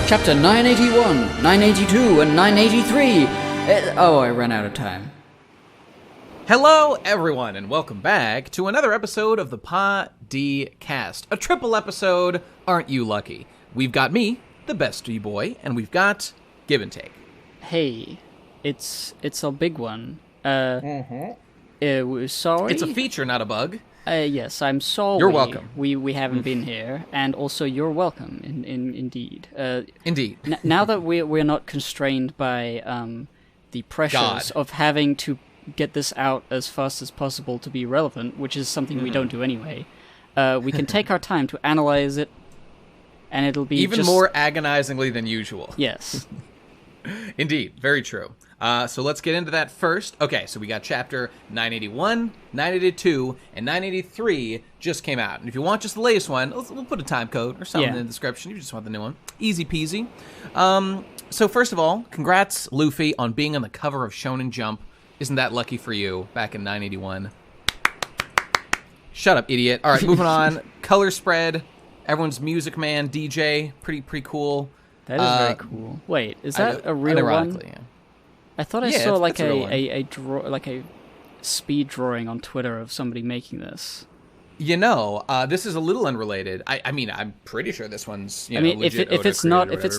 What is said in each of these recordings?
Chapter 981, 982, and 983. I ran out of time. Hello, everyone, and welcome back to another episode of the PANDEMONIUM. A triple episode, aren't you lucky? We've got me, the bestie boy, and we've got Gibbontake. Hey, it's a big one. Sorry. It's a feature, not a bug. Yes, I'm sorry. You're welcome. We haven't been here, and also you're welcome. Indeed. Indeed. Now that we're not constrained by the pressures of having to get this out as fast as possible to be relevant, which is something we don't do anyway. We can take our time to analyze it, and it'll be even more agonizingly than usual. Yes. Indeed, very true. So let's get into that first. Okay, so we got chapter 981, 982, and 983 just came out. And if you want just the latest one, we'll put a time code or something in the description if you just want the new one. Easy peasy. So first of all, congrats, Luffy, on being on the cover of Shonen Jump. Isn't that lucky for you back in 981? Shut up, idiot. All right, moving on. Color spread. Everyone's music man, DJ. Pretty cool. That is very cool. Wait, is that a real one? Yeah. I thought I saw like a speed drawing on Twitter of somebody making this. You know, this is a little unrelated. I mean, I'm pretty sure this one's. If it's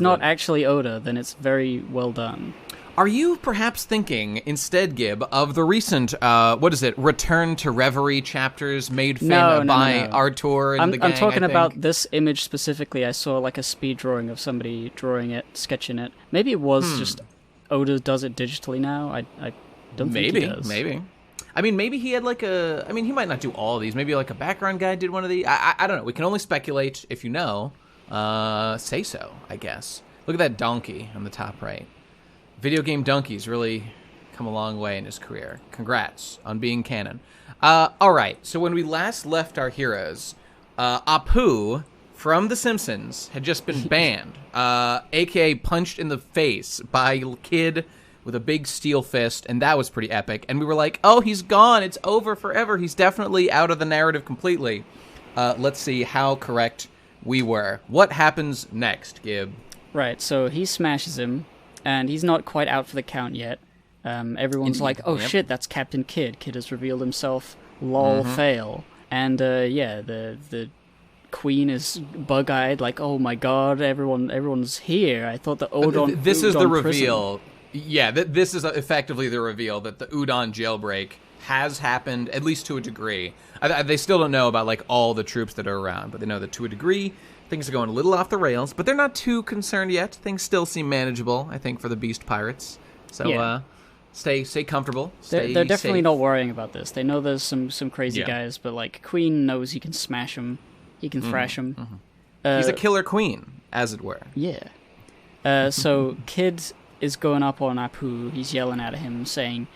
not actually Oda, then it's very well done. Are you perhaps thinking instead, Gib, of the recent Return to Reverie chapters made famous by Artur and the gang? I'm talking about this image specifically. I saw like a speed drawing of somebody drawing it, sketching it. Maybe it was just Oda does it digitally now. I don't think he does. Maybe. I mean, maybe he had he might not do all of these. Maybe like a background guy did one of these. I don't know. We can only speculate. If you know, say so, I guess. Look at that donkey on the top right. Video game donkey's really come a long way in his career. Congrats on being canon. All right, so when we last left our heroes, Apu from The Simpsons had just been banned, a.k.a. punched in the face by a kid with a big steel fist, and that was pretty epic. And we were like, oh, he's gone. It's over forever. He's definitely out of the narrative completely. Let's see how correct we were. What happens next, Gib? Right, so he smashes him. And he's not quite out for the count yet. Everyone's like, oh shit, that's Captain Kidd. Kidd has revealed himself. Lol, fail. And the queen is bug-eyed, like, oh my god, everyone's here. I thought the Udon This Udon is the prison. reveal. Yeah, this is effectively the reveal that the Udon jailbreak has happened, at least to a degree. They still don't know about like all the troops that are around, but they know that to a degree things are going a little off the rails, but they're not too concerned yet. Things still seem manageable, I think, for the Beast Pirates. So stay comfortable. They're definitely not worrying about this. They know there's some crazy guys, but like Queen knows he can smash them, he can thrash them. He's a killer queen, as it were. Yeah. So Kid is going up on Apu. He's yelling at him, saying,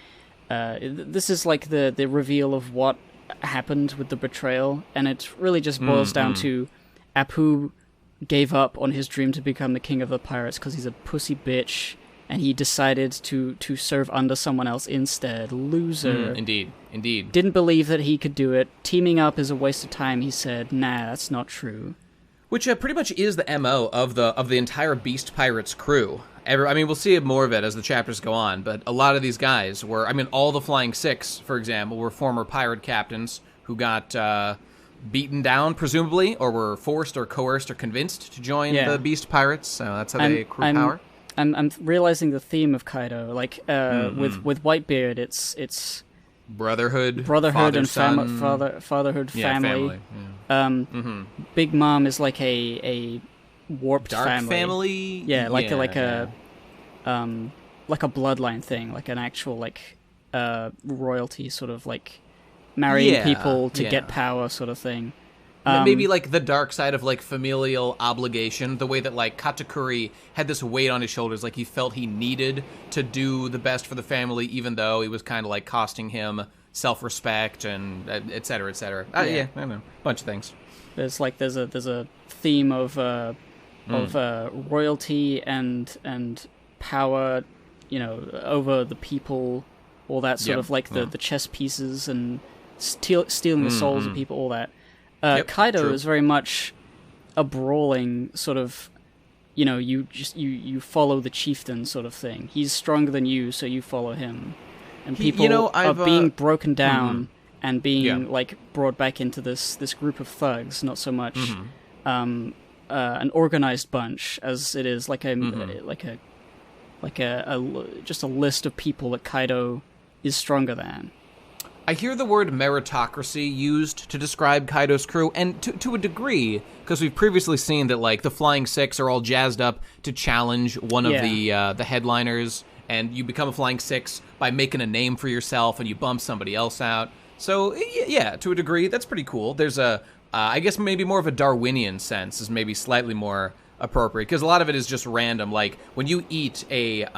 "This is like the reveal of what happened with the betrayal, and it really just boils down to." Apu gave up on his dream to become the king of the pirates because he's a pussy bitch, and he decided to serve under someone else instead. Loser. Indeed. Didn't believe that he could do it. Teaming up is a waste of time, he said. Nah, that's not true. Which pretty much is the MO of the entire Beast Pirates crew. We'll see more of it as the chapters go on, but a lot of these guys were, all the Flying Six, for example, were former pirate captains who got beaten down, presumably, or were forced or coerced or convinced to join the Beast Pirates. So that's how they accrue power. I'm realizing the theme of Kaido. Like with Whitebeard, it's brotherhood, and fatherhood, family. Yeah. Big Mom is like a warped dark family. Yeah, like a bloodline thing, like an actual like royalty sort of like. Marrying people to get power sort of thing. Maybe like the dark side of like familial obligation, the way that like Katakuri had this weight on his shoulders, like he felt he needed to do the best for the family, even though it was kind of like costing him self-respect and et cetera, et cetera. I don't know, bunch of things. There's a theme of royalty and power, over the people, all that sort of like the chess pieces and stealing the souls of people, all that. Kaido is very much a brawling sort of, you follow the chieftain sort of thing. He's stronger than you, so you follow him. And people are being broken down and being like brought back into this group of thugs, not so much an organized bunch as it is like just a list of people that Kaido is stronger than. I hear the word meritocracy used to describe Kaido's crew, and to a degree, because we've previously seen that like the Flying Six are all jazzed up to challenge one of the headliners, and you become a Flying Six by making a name for yourself, and you bump somebody else out. So yeah, to a degree, that's pretty cool. There's I guess maybe more of a Darwinian sense is maybe slightly more appropriate, because a lot of it is just random. Like when you eat a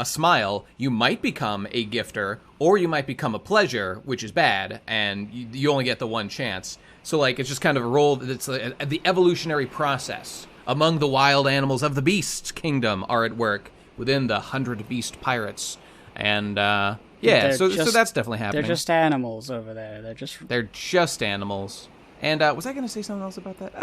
smile, you might become a gifter, or you might become a pleasure, which is bad, and you only get the one chance. So, like, it's just kind of a role. It's the evolutionary process among the wild animals of the beast kingdom are at work within the 100 beast pirates, and so that's definitely happening. They're just animals over there. They're just animals. And was I going to say something else about that?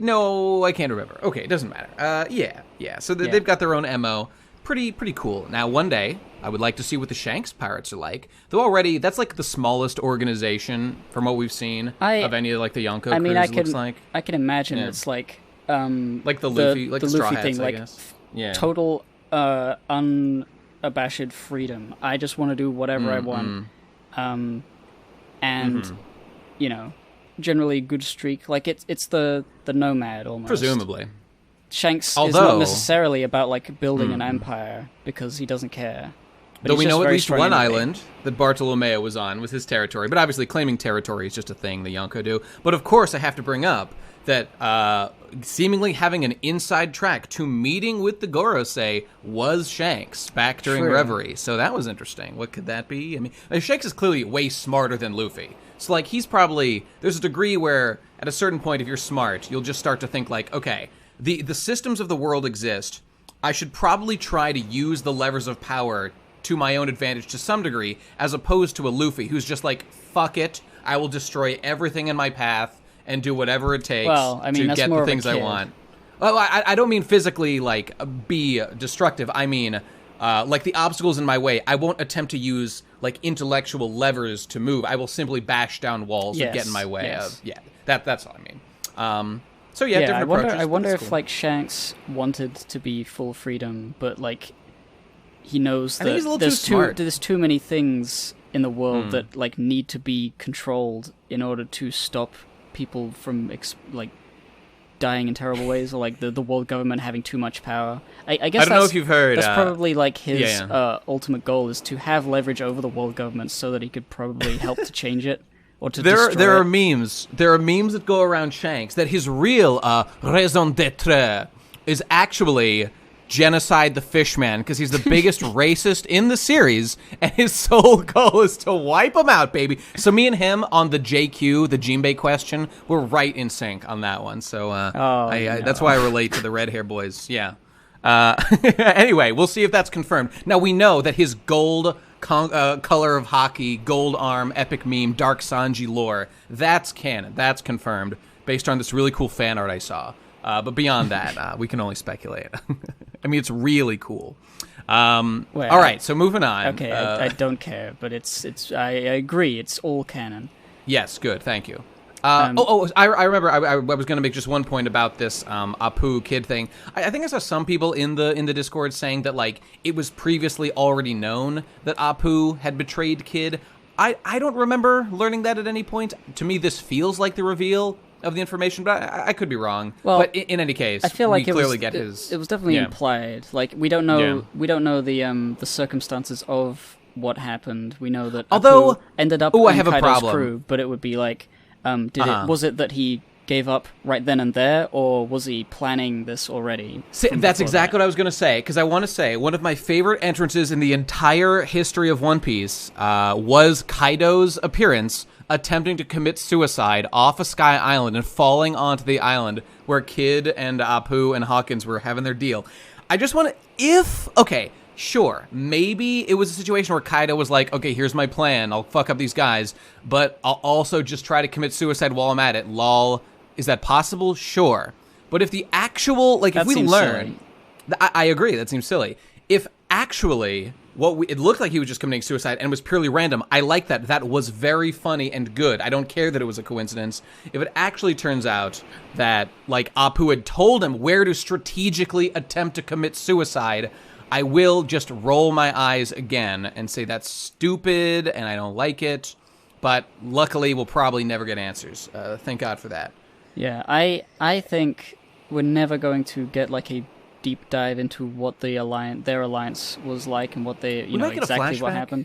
No, I can't remember. Okay, it doesn't matter. Yeah. So they've got their own MO. Pretty cool. Now, one day, I would like to see what the Shanks pirates are like. Though already, that's like the smallest organization from what we've seen of any of like the Yonko crews. Looks like. I can imagine it's like the Luffy, like the Straw Luffy Hats, thing, I like guess. Yeah. Total unabashed freedom. I just want to do whatever I want. And generally good streak. Like it's the nomad almost. Presumably. Shanks is not necessarily about like building an empire because he doesn't care. But though we know at least one island that Bartolomeo was on was his territory, but obviously claiming territory is just a thing the Yonko do. But of course I have to bring up that seemingly having an inside track to meeting with the Gorosei was Shanks back during Reverie. So that was interesting. What could that be? I mean, Shanks is clearly way smarter than Luffy. So, like, he's probably... There's a degree where, at a certain point, if you're smart, you'll just start to think, like, okay, the systems of the world exist. I should probably try to use the levers of power to my own advantage to some degree, as opposed to a Luffy who's just like, fuck it, I will destroy everything in my path and do whatever it takes to get the things I want. Well, I don't mean physically, like, be destructive. I mean... like the obstacles in my way, I won't attempt to use like intellectual levers to move. I will simply bash down walls and get in my way. That's all I mean. So different approaches. I wonder if cool. like Shanks wanted to be full freedom, but like he knows that there's too many things in the world that like need to be controlled in order to stop people from dying in terrible ways, or like the world government having too much power. I guess I don't know if you've heard. That's probably like his ultimate goal is to have leverage over the world government so that he could probably help to change it or to destroy there it. are memes. There are memes that go around Shanks that his real raison d'être is actually genocide the Fishman, because he's the biggest racist in the series, and his sole goal is to wipe him out, baby. So me and him on the JQ, the Jinbei question, we're right in sync on that one. So that's why I relate to the red hair boys. Yeah. Anyway, we'll see if that's confirmed. Now we know that his gold color of hockey, gold arm, epic meme, Dark Sanji lore, that's canon. That's confirmed based on this really cool fan art I saw. But beyond that, we can only speculate. I mean, it's really cool. All right, so moving on. Okay, I don't care, but I agree. It's all canon. Yes, good. Thank you. I remember. I was going to make just one point about this Apu kid thing. I think I saw some people in the Discord saying that like it was previously already known that Apu had betrayed Kid. I don't remember learning that at any point. To me, this feels like the reveal of the information, but I could be wrong. Well, but in any case, I feel like it was definitely implied. Like we don't know the circumstances of what happened. We know that Apu ended up in Kaido's crew, but it would be like, was it that he gave up right then and there, or was he planning this already? That's exactly what I was going to say, because I want to say one of my favorite entrances in the entire history of One Piece was Kaido's appearance attempting to commit suicide off a sky island and falling onto the island where Kid and Apu and Hawkins were having their deal. I just want to... Sure, maybe it was a situation where Kaido was like, okay, here's my plan, I'll fuck up these guys, but I'll also just try to commit suicide while I'm at it, lol. Is that possible? Sure. But if the actual, like, if we learn... I agree, that seems silly. If actually, it looked like he was just committing suicide and was purely random, I like that. That was very funny and good. I don't care that it was a coincidence. If it actually turns out that, like, Apu had told him where to strategically attempt to commit suicide, I will just roll my eyes again and say that's stupid and I don't like it. But luckily, we'll probably never get answers. Thank God for that. Yeah, I think we're never going to get, like, a deep dive into what their alliance was like and what they, exactly what happened.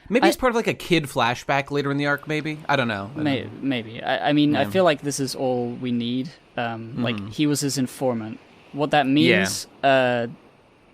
Maybe it's part of like a kid flashback later in the arc. Maybe I don't know. Maybe. I mean, I feel like this is all we need. Like he was his informant. What that means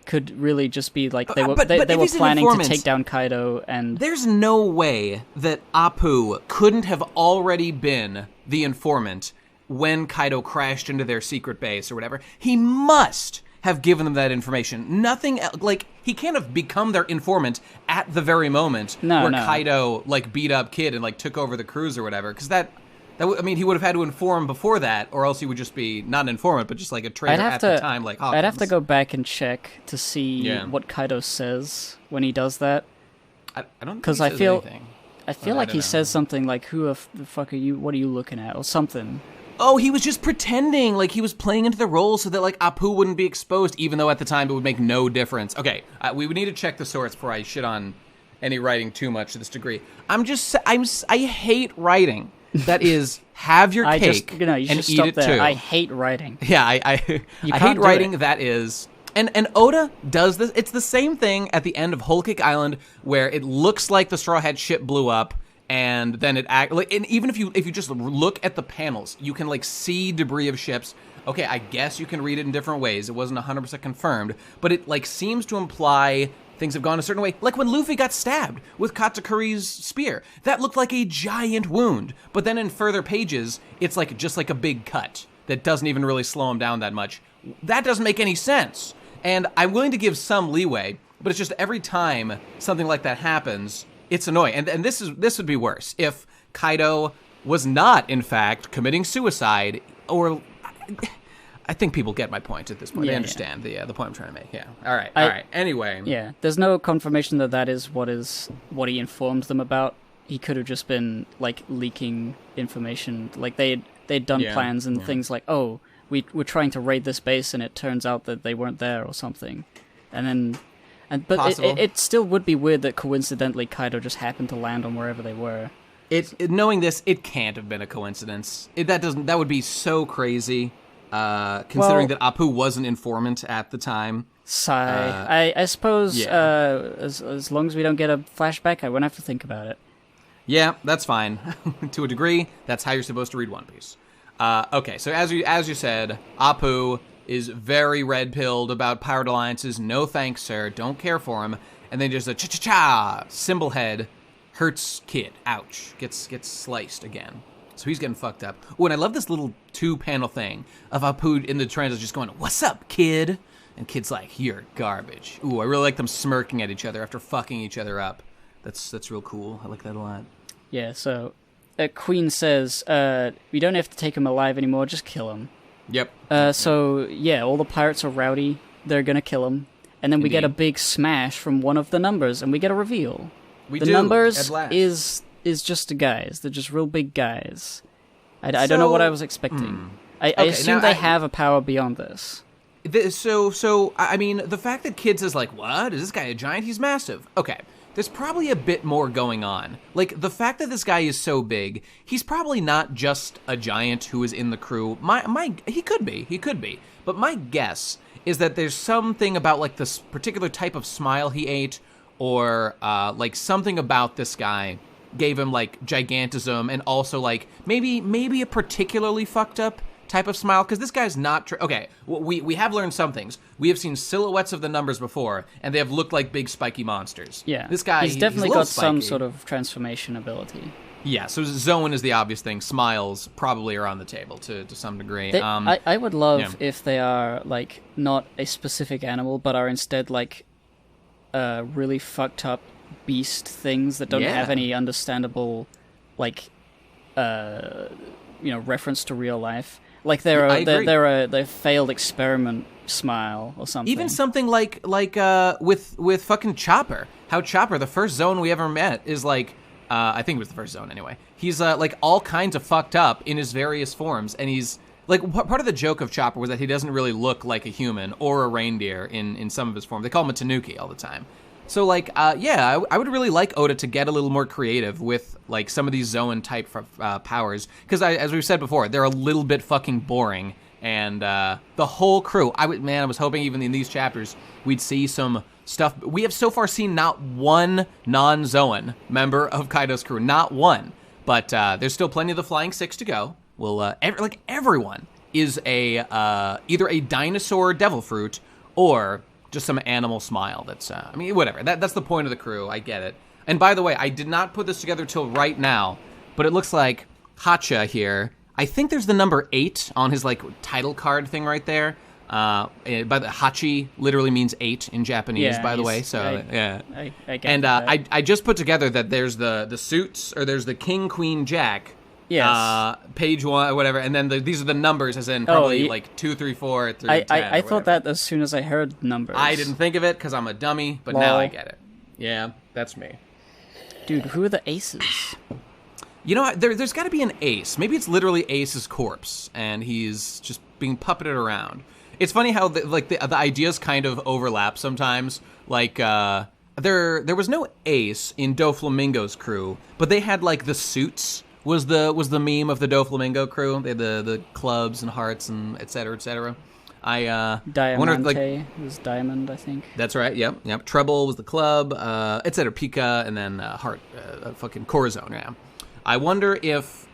could really just be like they were planning to take down Kaido, and there's no way that Apu couldn't have already been the informant when Kaido crashed into their secret base or whatever. He must have given them that information. Nothing like he can't have become their informant at the very moment where Kaido like beat up Kid and like took over the cruise or whatever. Because I mean, he would have had to inform before that, or else he would just be not an informant, but just like a traitor at the time, like Hawkins. I'd have to go back and check to see what Kaido says when he does that. I don't because I feel like he says something like, "Who the fuck are you? What are you looking at?" or something. Oh, he was just pretending, like he was playing into the role so that like Apu wouldn't be exposed, even though at the time it would make no difference. Okay, we would need to check the source before I shit on any writing too much to this degree. I hate writing that is have your cake and eat it too. I hate writing. Yeah, I hate writing that is. And Oda does this. It's the same thing at the end of Whole Cake Island where it looks like the Straw Hat ship blew up. And then and even if you just look at the panels, you can like see debris of ships. Okay, I guess you can read it in different ways. It wasn't 100% confirmed, but it like seems to imply things have gone a certain way. Like when Luffy got stabbed with Katakuri's spear, that looked like a giant wound. But then in further pages, it's like just like a big cut that doesn't even really slow him down that much. That doesn't make any sense. And I'm willing to give some leeway, but it's just every time something like that happens, it's annoying, and this would be worse if Kaido was not, in fact, committing suicide. Or I think people get my point at this point. They understand the point I'm trying to make. Yeah. All right. Anyway. Yeah. There's no confirmation that is what he informed them about. He could have just been like leaking information. Like they'd done plans and things like, oh, we're trying to raid this base, and it turns out that they weren't there or something, and then. But it still would be weird that coincidentally Kaido just happened to land on wherever they were. Knowing this, it can't have been a coincidence. That would be so crazy, considering that Apu was an informant at the time. I suppose as long as we don't get a flashback, I won't have to think about it. Yeah, that's fine. To a degree, that's how you're supposed to read One Piece. Okay, so as you said, Apu is very red-pilled about pirate alliances. No thanks, sir. Don't care for him. And then just a cha-cha-cha. Symbol head hurts Kid. Ouch. Gets sliced again. So he's getting fucked up. Oh, and I love this little 2-panel thing of Apu in the transit just going, "What's up, Kid?" And Kid's like, "You're garbage." Ooh, I really like them smirking at each other after fucking each other up. That's real cool. I like that a lot. Yeah, so Queen says, we don't have to take him alive anymore. Just kill him. Yep. So, yeah, all the pirates are rowdy. They're going to kill him. And then we get a big smash from one of the numbers, and we get a reveal. The numbers is just the guys. They're just real big guys. I don't know what I was expecting. I assume they have a power beyond this. So, I mean, the fact that Kid says, like, what? Is this guy a giant? He's massive. Okay. There's probably a bit more going on. Like, the fact that this guy is so big, he's probably not just a giant who is in the crew. He could be. But my guess is that there's something about, like, this particular type of smile he ate, or, like, something about this guy gave him, like, gigantism, and also, like, maybe a particularly fucked up type of smile, because this guy's not... Okay, we have learned some things. We have seen silhouettes of the numbers before, and they have looked like big spiky monsters. Yeah. This guy, he's definitely got spiky. some sort of transformation ability. Yeah, so Zoan is the obvious thing. Smiles probably are on the table to some degree. I would love if they are, like, not a specific animal, but are instead, like, really fucked up beast things that don't have any understandable, like, reference to real life. Like they're a failed experiment smile or something. Even something like with fucking Chopper. How Chopper, the first Zoan we ever met, is like, I think it was the first Zoan anyway. He's like all kinds of fucked up in his various forms, and he's like, part of the joke of Chopper was that he doesn't really look like a human or a reindeer in some of his forms. They call him a Tanuki all the time. So like, I would really like Oda to get a little more creative with like some of these Zoan type powers, because as we've said before, they're a little bit fucking boring. And the whole crew, I was hoping even in these chapters we'd see some stuff. We have so far seen not one non-Zoan member of Kaido's crew, not one. But there's still plenty of the Flying Six to go. We'll everyone is either a dinosaur devil fruit or just some animal smile. That's whatever. That's the point of the crew. I get it. And by the way, I did not put this together till right now, but it looks like Hacha here. I think there's the number 8 on his like title card thing right there. But Hachi literally means 8 in Japanese, by the way. So I get and that. I just put together that there's the suits, or there's the King, Queen, Jack. Yes. Page 1, whatever, and then these are the numbers, as in probably like 2, 3, 4 through 10. I thought that as soon as I heard numbers. I didn't think of it because I'm a dummy, but now I get it. Yeah, that's me. Dude, who are the aces? You know, there's got to be an ace. Maybe it's literally Ace's corpse, and he's just being puppeted around. It's funny how the ideas kind of overlap sometimes. Like there was no ace in Doflamingo's crew, but they had like the suits. Was the meme of the Doflamingo crew? They had the clubs and hearts and et cetera, et cetera. Diamante was diamond, I think. That's right. Yep. Treble was the club, et cetera. Pika, and then heart, fucking Corazon. Yeah. I wonder if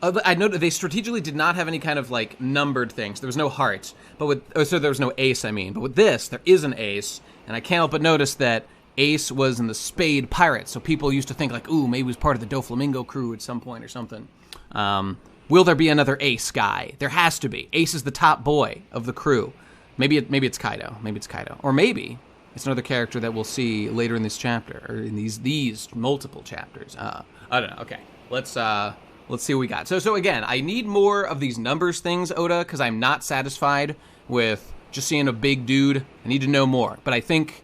I noted they strategically did not have any kind of like numbered things. There was no heart, but so there was no ace. But with this, there is an ace, and I can't help but notice that Ace was in the Spade Pirates, so people used to think like, ooh, maybe he was part of the Doflamingo crew at some point or something. Will there be another Ace guy? There has to be. Ace is the top boy of the crew. Maybe it's Kaido. Or maybe it's another character that we'll see later in this chapter, or in these multiple chapters. I don't know. Okay, let's see what we got. So again, I need more of these numbers things, Oda, because I'm not satisfied with just seeing a big dude. I need to know more. But I think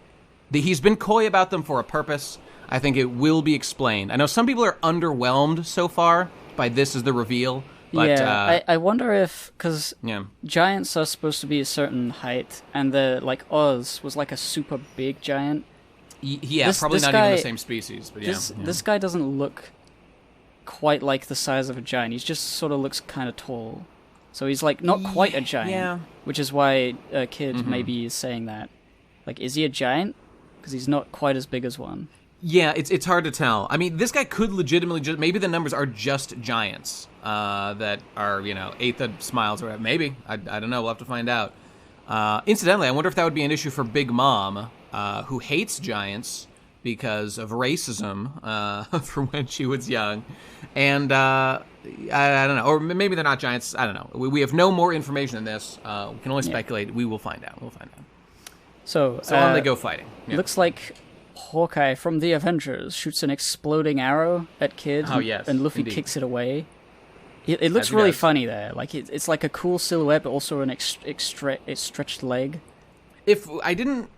he's been coy about them for a purpose. I think it will be explained. I know some people are underwhelmed so far by this as the reveal. But, I wonder if, because giants are supposed to be a certain height, and Oz was like a super big giant. Probably not even the same species. But this guy doesn't look quite like the size of a giant. He just sort of looks kind of tall. So he's like not quite a giant, which is why Kid maybe is saying that. Like, is he a giant? Because he's not quite as big as one. Yeah, it's hard to tell. I mean, this guy could legitimately maybe the numbers are just giants that are, eighth of smiles or whatever. Maybe. I don't know. We'll have to find out. Incidentally, I wonder if that would be an issue for Big Mom, who hates giants because of racism from when she was young. And I don't know. Or maybe they're not giants. I don't know. We have no more information than this. We can only speculate. We will find out. So on they go fighting. Yeah. Looks like Hawkeye from the Avengers shoots an exploding arrow at Kid, and Luffy kicks it away. It looks really funny there. Like it's like a cool silhouette, but also an stretched leg. If I didn't,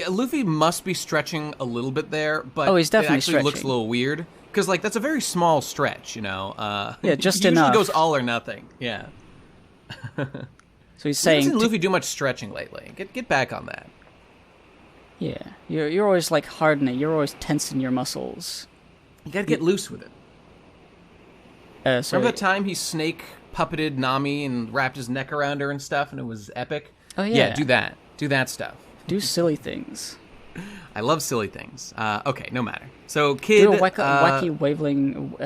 Luffy must be stretching a little bit there, but he's definitely it actually stretching. Looks a little weird because that's a very small stretch, Yeah, just usually enough. Goes all or nothing. Yeah. So he's saying, hasn't Luffy do much stretching lately? Get back on that. Yeah, you're always like hardening. You're always tensing your muscles. You gotta get loose with it. Remember the time he snake puppeted Nami and wrapped his neck around her and stuff, and it was epic? Oh yeah. Yeah, do that. Do that stuff. Do silly things. I love silly things. Okay, no matter. So Kid, do a wacky waving.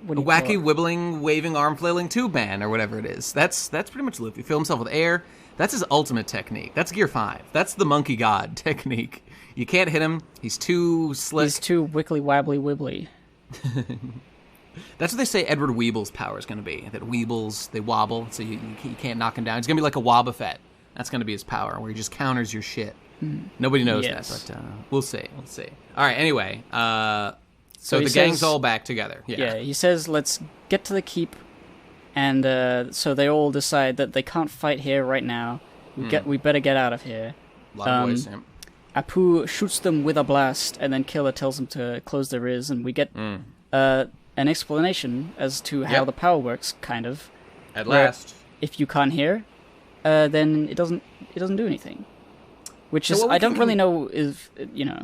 Wacky wibbling, waving, arm flailing tube man, or whatever it is. That's pretty much Luffy. Fill himself with air. That's his ultimate technique. That's Gear 5. That's the Monkey God technique. You can't hit him. He's too slick. He's too wiggly wabbly wibbly. That's what they say Edward Weeble's power is going to be. That Weebles, they wobble, so you can't knock him down. He's going to be like a Wobbuffet. That's going to be his power, where he just counters your shit. Nobody knows that, but we'll see. All right, anyway. So the gang's all back together. Yeah, he says, let's get to the keep And so they all decide that they can't fight here right now. We better get out of here. A lot of boys. Yeah. Apu shoots them with a blast, and then Killer tells them to close their ears, and we get an explanation as to how the power works, kind of. At last. If you can't hear, then it doesn't do anything. Which is, I don't really know if,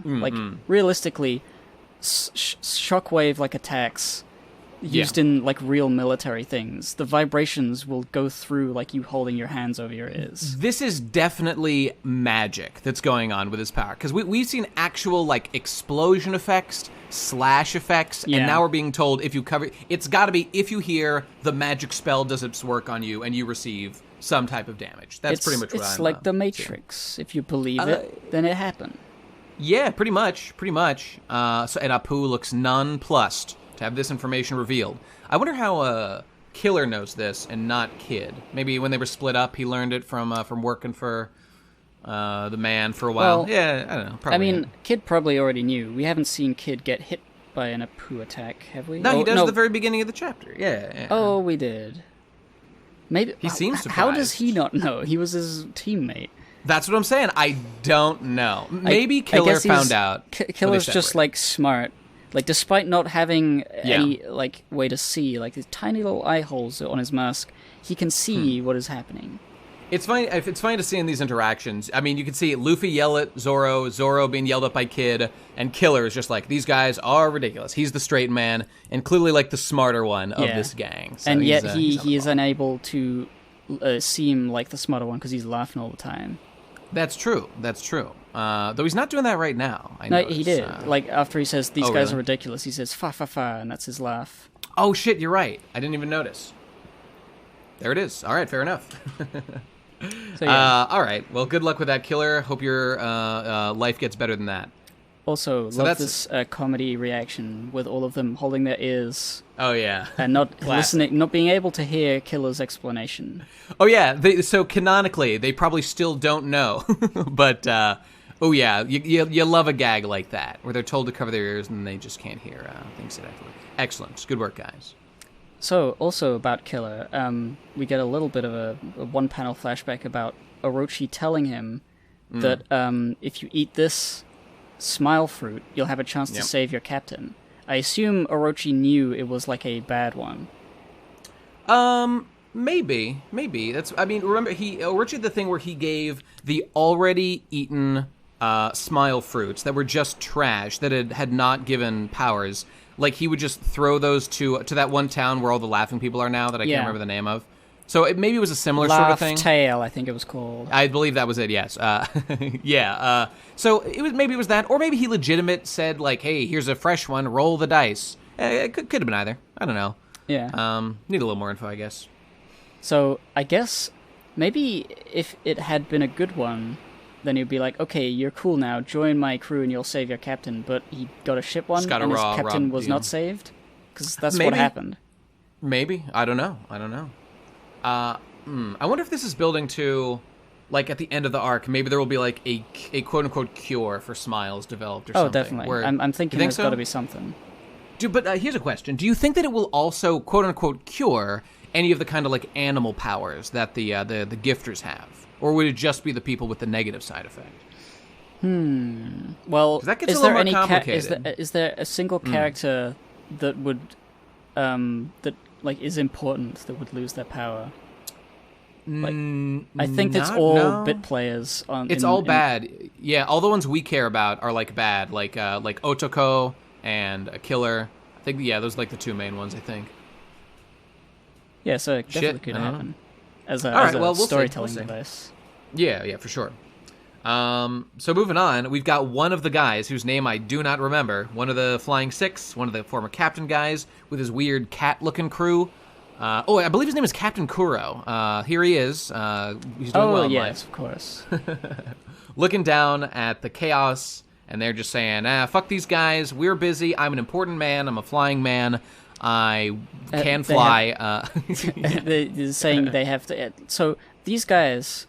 like, realistically, shockwave, like, attacks used in, like, real military things, the vibrations will go through, like, you holding your hands over your ears. This is definitely magic that's going on with his power, because we've seen actual, like, explosion effects, slash effects, and now we're being told if you cover... It's got to be if you hear the magic spell does its work on you and you receive some type of damage. That's pretty much what I'm... It's like the Matrix. If you believe it, then it happened. Yeah, pretty much. And Apu looks nonplussed to have this information revealed. I wonder how Killer knows this and not Kid. Maybe when they were split up, he learned it from working for the man for a while. Well, yeah, I don't know. Probably I mean, Kid probably already knew. We haven't seen Kid get hit by an Apu attack, have we? No, he does at the very beginning of the chapter. Yeah. Oh, we did. Maybe he seems surprised. How does he not know? He was his teammate. That's what I'm saying. I don't know. Maybe Killer found out. Killer's just like smart. Like, despite not having any like way to see, like these tiny little eye holes on his mask, he can see what is happening. It's funny to see in these interactions. I mean, you can see Luffy yell at Zoro, Zoro being yelled at by Kid, and Killer is just like, these guys are ridiculous. He's the straight man, and clearly like the smarter one of this gang. So and yet he is unable to seem like the smarter one because he's laughing all the time. That's true. Though he's not doing that right now. He did. Like, after he says, these guys are ridiculous, he says, fa fa fa, and that's his laugh. Oh, shit, you're right. I didn't even notice. There it is. All right, fair enough. So, yeah. All right. Well, good luck with that, Killer. Hope your life gets better than that. Also, love this comedy reaction with all of them holding their ears. Oh, yeah. And not listening, not being able to hear Killer's explanation. Oh, yeah. So canonically, they probably still don't know. But, oh, yeah, you love a gag like that, where they're told to cover their ears and they just can't hear things that excellent. Good work, guys. So, also about Killer, we get a little bit of a one-panel flashback about Orochi telling him that if you eat this smile fruit, you'll have a chance to save your captain. I assume Orochi knew it was like a bad one. Maybe. Remember, Orochi did the thing where he gave the already eaten smile fruits that were just trash, that had not given powers. Like, he would just throw those to that one town where all the laughing people are now that I can't remember the name of. So maybe it was a similar sort of thing. Tail, I think it was called. I believe that was it, yes. Yeah. So maybe it was that, or maybe he legitimate said, like, hey, here's a fresh one, roll the dice. It could have been either. I don't know. Yeah. Need a little more info, I guess. So I guess maybe if it had been a good one, then he'd be like, okay, you're cool now, join my crew and you'll save your captain. But he got a ship one, and his captain was not saved? Because that's what happened. Maybe. I don't know. I wonder if this is building to, like, at the end of the arc, maybe there will be, like, a quote-unquote cure for smiles developed or something. Oh, definitely. I'm thinking there's got to be something. But here's a question. Do you think that it will also, quote-unquote, cure any of the kind of, like, animal powers that the gifters have? Or would it just be the people with the negative side effect? Well, that gets a little more complicated. Is there a single character that would, that, like, is important that would lose their power? Like, I think it's all bit players. It's all bad. Yeah, all the ones we care about are, like, bad. Like Otoko and a Killer. I think, those are, like, the two main ones, I think. Yeah, so it definitely could happen. As a storytelling device. Yeah, for sure. So moving on, we've got one of the guys whose name I do not remember. One of the Flying Six, one of the former captain guys with his weird cat-looking crew. I believe his name is Captain Kuro. Here he is. He's doing well in life. Of course. Looking down at the chaos, and they're just saying, fuck these guys. We're busy. I'm an important man. I'm a flying man. I can fly. They're saying they have to... So these guys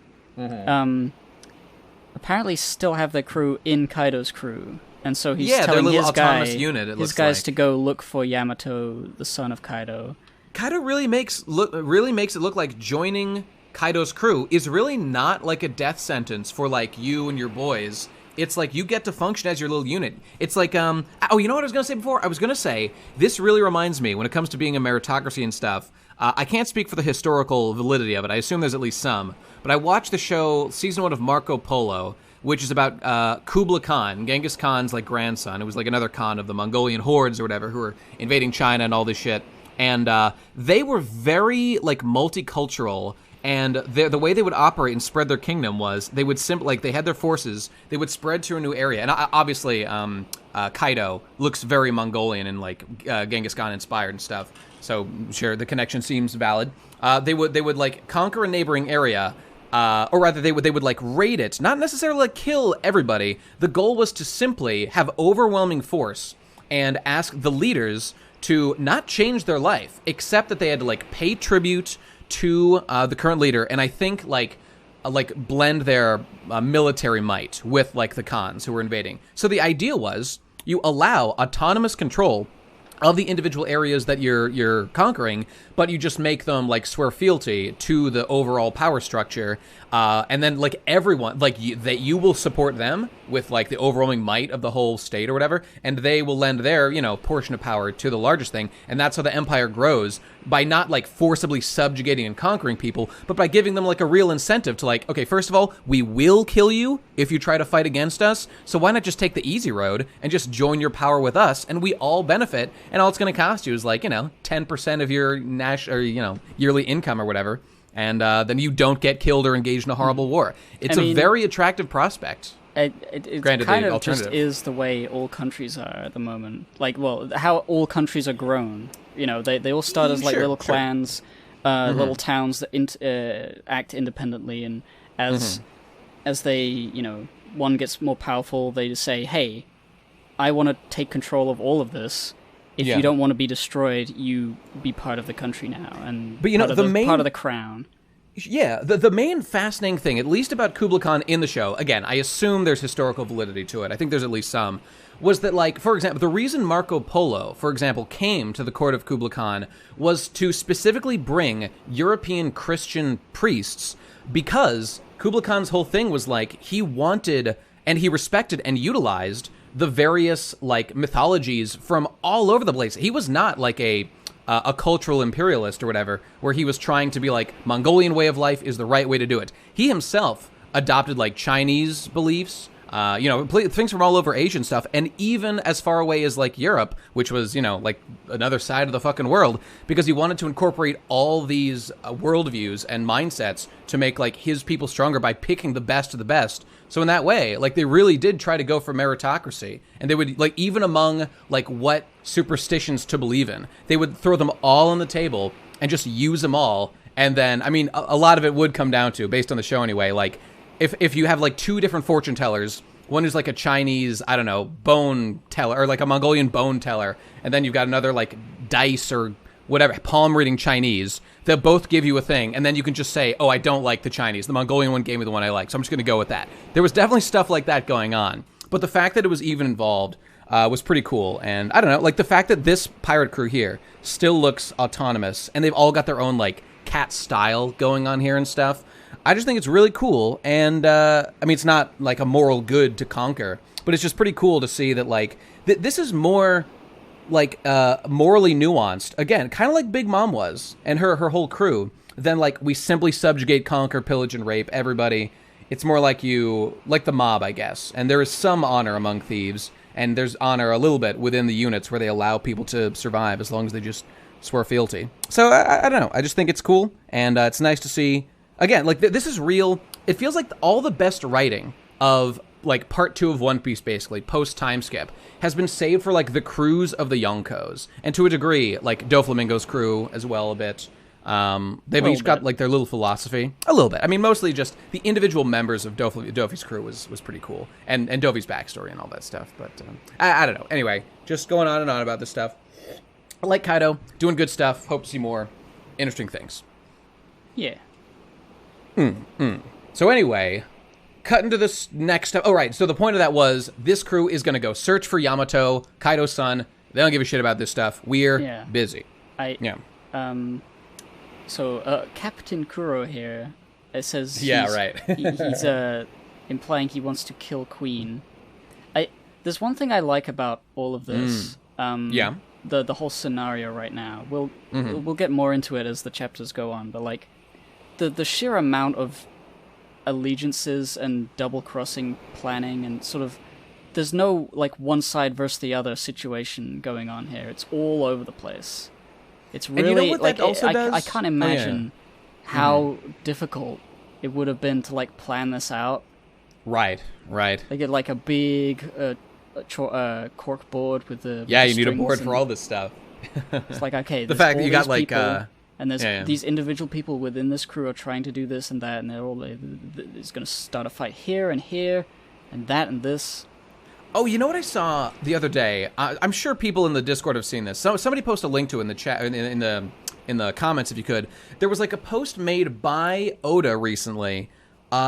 apparently still have their crew in Kaido's crew. And so he's telling his guys unit, to go look for Yamato, the son of Kaido. Kaido really makes it look like joining Kaido's crew is really not like a death sentence for like you and your boys. It's like you get to function as your little unit. It's like, oh, you know what I was going to say before? I was going to say, this really reminds me, when it comes to being a meritocracy and stuff, I can't speak for the historical validity of it. I assume there's at least some. But I watched the show, season 1 of Marco Polo, which is about Kublai Khan, Genghis Khan's like grandson. It was like another Khan of the Mongolian hordes or whatever who were invading China and all this shit. And they were very like multicultural. And the way they would operate and spread their kingdom was they would they had their forces, they would spread to a new area. And obviously, Kaido looks very Mongolian and like Genghis Khan inspired and stuff. So sure, the connection seems valid. They would like conquer a neighboring area, or rather they would like raid it, not necessarily like kill everybody. The goal was to simply have overwhelming force and ask the leaders to not change their life, except that they had to like pay tribute to the current leader, and I think like blend their military might with like the Khans who were invading. So the idea was you allow autonomous control of the individual areas that you're conquering, but you just make them like swear fealty to the overall power structure, and then like everyone like you will support them with like the overwhelming might of the whole state or whatever, and they will lend their portion of power to the largest thing, and that's how the empire grows, by not like forcibly subjugating and conquering people, but by giving them like a real incentive to like, okay, first of all, we will kill you if you try to fight against us, so why not just take the easy road and just join your power with us, and we all benefit, and all it's going to cost you is like 10% of your yearly income or whatever, and then you don't get killed or engaged in a horrible war. It's a very attractive prospect. It Granted, kind the of just alternative is the way all countries are at the moment. Like, well, how all countries are grown. They all start as like little clans, little towns that act independently, and as they, one gets more powerful, they just say, hey, I want to take control of all of this. If you don't want to be destroyed, you be part of the country now, and part of the crown. Yeah, the main fascinating thing, at least about Kublai Khan in the show, again, I assume there's historical validity to it, I think there's at least some, was that, like, for example, the reason Marco Polo, for example, came to the court of Kublai Khan was to specifically bring European Christian priests, because Kublai Khan's whole thing was, like, he wanted, and he respected and utilized the various, like, mythologies from all over the place. He was not, like, a cultural imperialist or whatever, where he was trying to be like, Mongolian way of life is the right way to do it. He himself adopted like Chinese beliefs, things from all over Asian stuff, and even as far away as like Europe, which was, like another side of the fucking world, because he wanted to incorporate all these worldviews and mindsets to make like his people stronger by picking the best of the best. So in that way, like they really did try to go for meritocracy, and they would like, even among like what superstitions to believe in, they would throw them all on the table and just use them all. And then, I mean, a lot of it would come down to, based on the show anyway, like if you have like two different fortune tellers, one who's like a Chinese, I don't know, bone teller, or like a Mongolian bone teller, and then you've got another like dice or whatever, palm reading Chinese, they'll both give you a thing, and then you can just say, oh, I don't like the Chinese. The Mongolian one gave me the one I like, so I'm just going to go with that. There was definitely stuff like that going on, but the fact that it was even involved was pretty cool, and I don't know, like the fact that this pirate crew here still looks autonomous, and they've all got their own like cat style going on here and stuff. I just think it's really cool, and I mean, it's not like a moral good to conquer, but it's just pretty cool to see that like this is more like morally nuanced, again, kind of like Big Mom was and her whole crew, than like we simply subjugate, conquer, pillage, and rape everybody. It's more like like the mob, I guess, and there is some honor among thieves, and there's honor a little bit within the units where they allow people to survive as long as they just swear fealty. So I don't know, I just think it's cool, and it's nice to see, again, like this is real. It feels like all the best writing of like part 2 of One Piece, basically post time skip, has been saved for like the crews of the Yonkos, and to a degree like Doflamingo's crew as well a bit. They've each got like their little philosophy a little bit. I mean, mostly just the individual members of Dofi's crew was pretty cool, and Dofi's backstory and all that stuff. But I don't know. Anyway, just going on and on about this stuff. I like Kaido, doing good stuff. Hope to see more interesting things. Yeah. So anyway, cut into this next stuff. Oh, right. So the point of that was this crew is going to go search for Yamato, Kaido's son. They don't give a shit about this stuff. We're busy. Captain Kuro here, it says right. he's implying he wants to kill Queen. There's one thing I like about all of this. The whole scenario right now. We'll get more into it as the chapters go on, but like the sheer amount of allegiances and double-crossing planning and sort of there's no like one side versus the other situation going on here. It's all over the place. It's really, and you know what like, that also does? I can't imagine how difficult it would have been to like plan this out. Right. They get like a big cork board with the you need a board for all this stuff. It's like, okay, the fact that you got like people, and there's these individual people within this crew are trying to do this and that, and they're all it's going to start a fight here and here and that and this. Oh, you know what I saw the other day? I'm sure people in the Discord have seen this. So somebody post a link to it in the chat in the comments if you could. There was like a post made by Oda recently,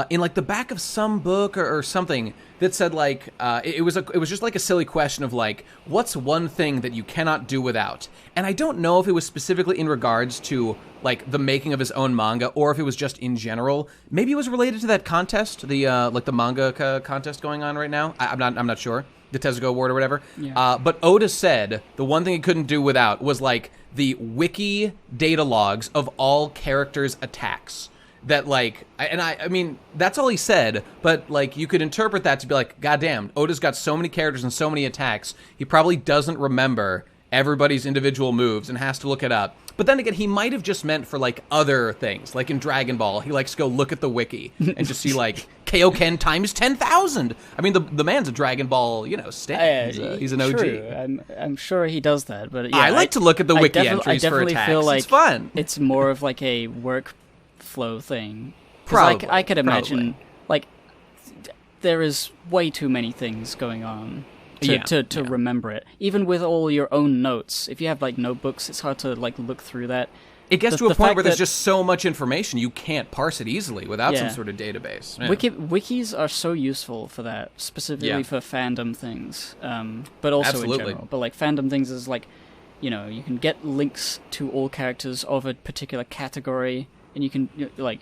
in like the back of some book or something that said like it was just like a silly question of like what's one thing that you cannot do without. And I don't know if it was specifically in regards to like the making of his own manga or if it was just in general. Maybe it was related to that contest, the like the manga contest going on right now. I'm not sure. The Tezuka Award or whatever. Yeah. But Oda said the one thing he couldn't do without was like the wiki data logs of all characters' attacks. That like, and I mean, that's all he said, but like you could interpret that to be like, goddamn, Oda's got so many characters and so many attacks, he probably doesn't remember everybody's individual moves and has to look it up. But then again, he might have just meant for like other things, like in Dragon Ball, he likes to go look at the wiki and just see like Kaioken times 10,000. I mean, the man's a Dragon Ball, stan. He's an OG. True. I'm sure he does that, but yeah, I like to look at the wiki entries I for definitely attacks. feel like it's fun. It's more of like a workflow thing. Probably. I could imagine like there is way too many things going on to remember it. Even with all your own notes, if you have like notebooks, it's hard to like look through that. It gets to a point where there's just so much information you can't parse it easily without some sort of database. Yeah. Wikis are so useful for that, specifically for fandom things, but also in general. But like fandom things is like, you can get links to all characters of a particular category, and you can like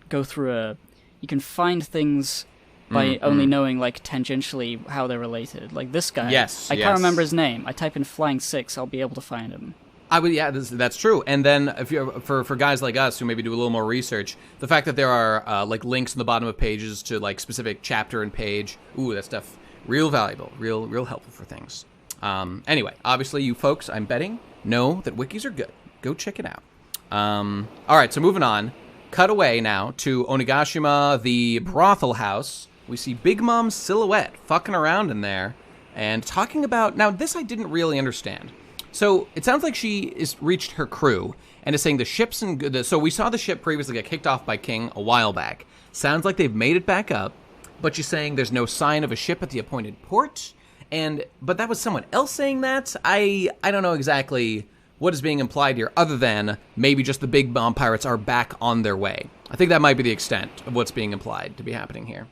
go through you can find things by only knowing like tangentially how they're related. Like this guy, I can't remember his name. I type in Flying 6, I'll be able to find him. That's true. And then if you're for guys like us who maybe do a little more research, the fact that there are like links in the bottom of pages to like specific chapter and page, that stuff real valuable, real helpful for things. Anyway, obviously you folks, I'm betting, know that wikis are good. Go check it out. All right, so moving on. Cut away now to Onigashima, the brothel house. We see Big Mom's silhouette fucking around in there and talking about... Now, this I didn't really understand. So, it sounds like she has reached her crew and is saying the ships... So, we saw the ship previously get kicked off by King a while back. Sounds like they've made it back up, but she's saying there's no sign of a ship at the appointed port. But that was someone else saying that? I don't know exactly what is being implied here, other than maybe just the Big Mom pirates are back on their way. I think that might be the extent of what's being implied to be happening here.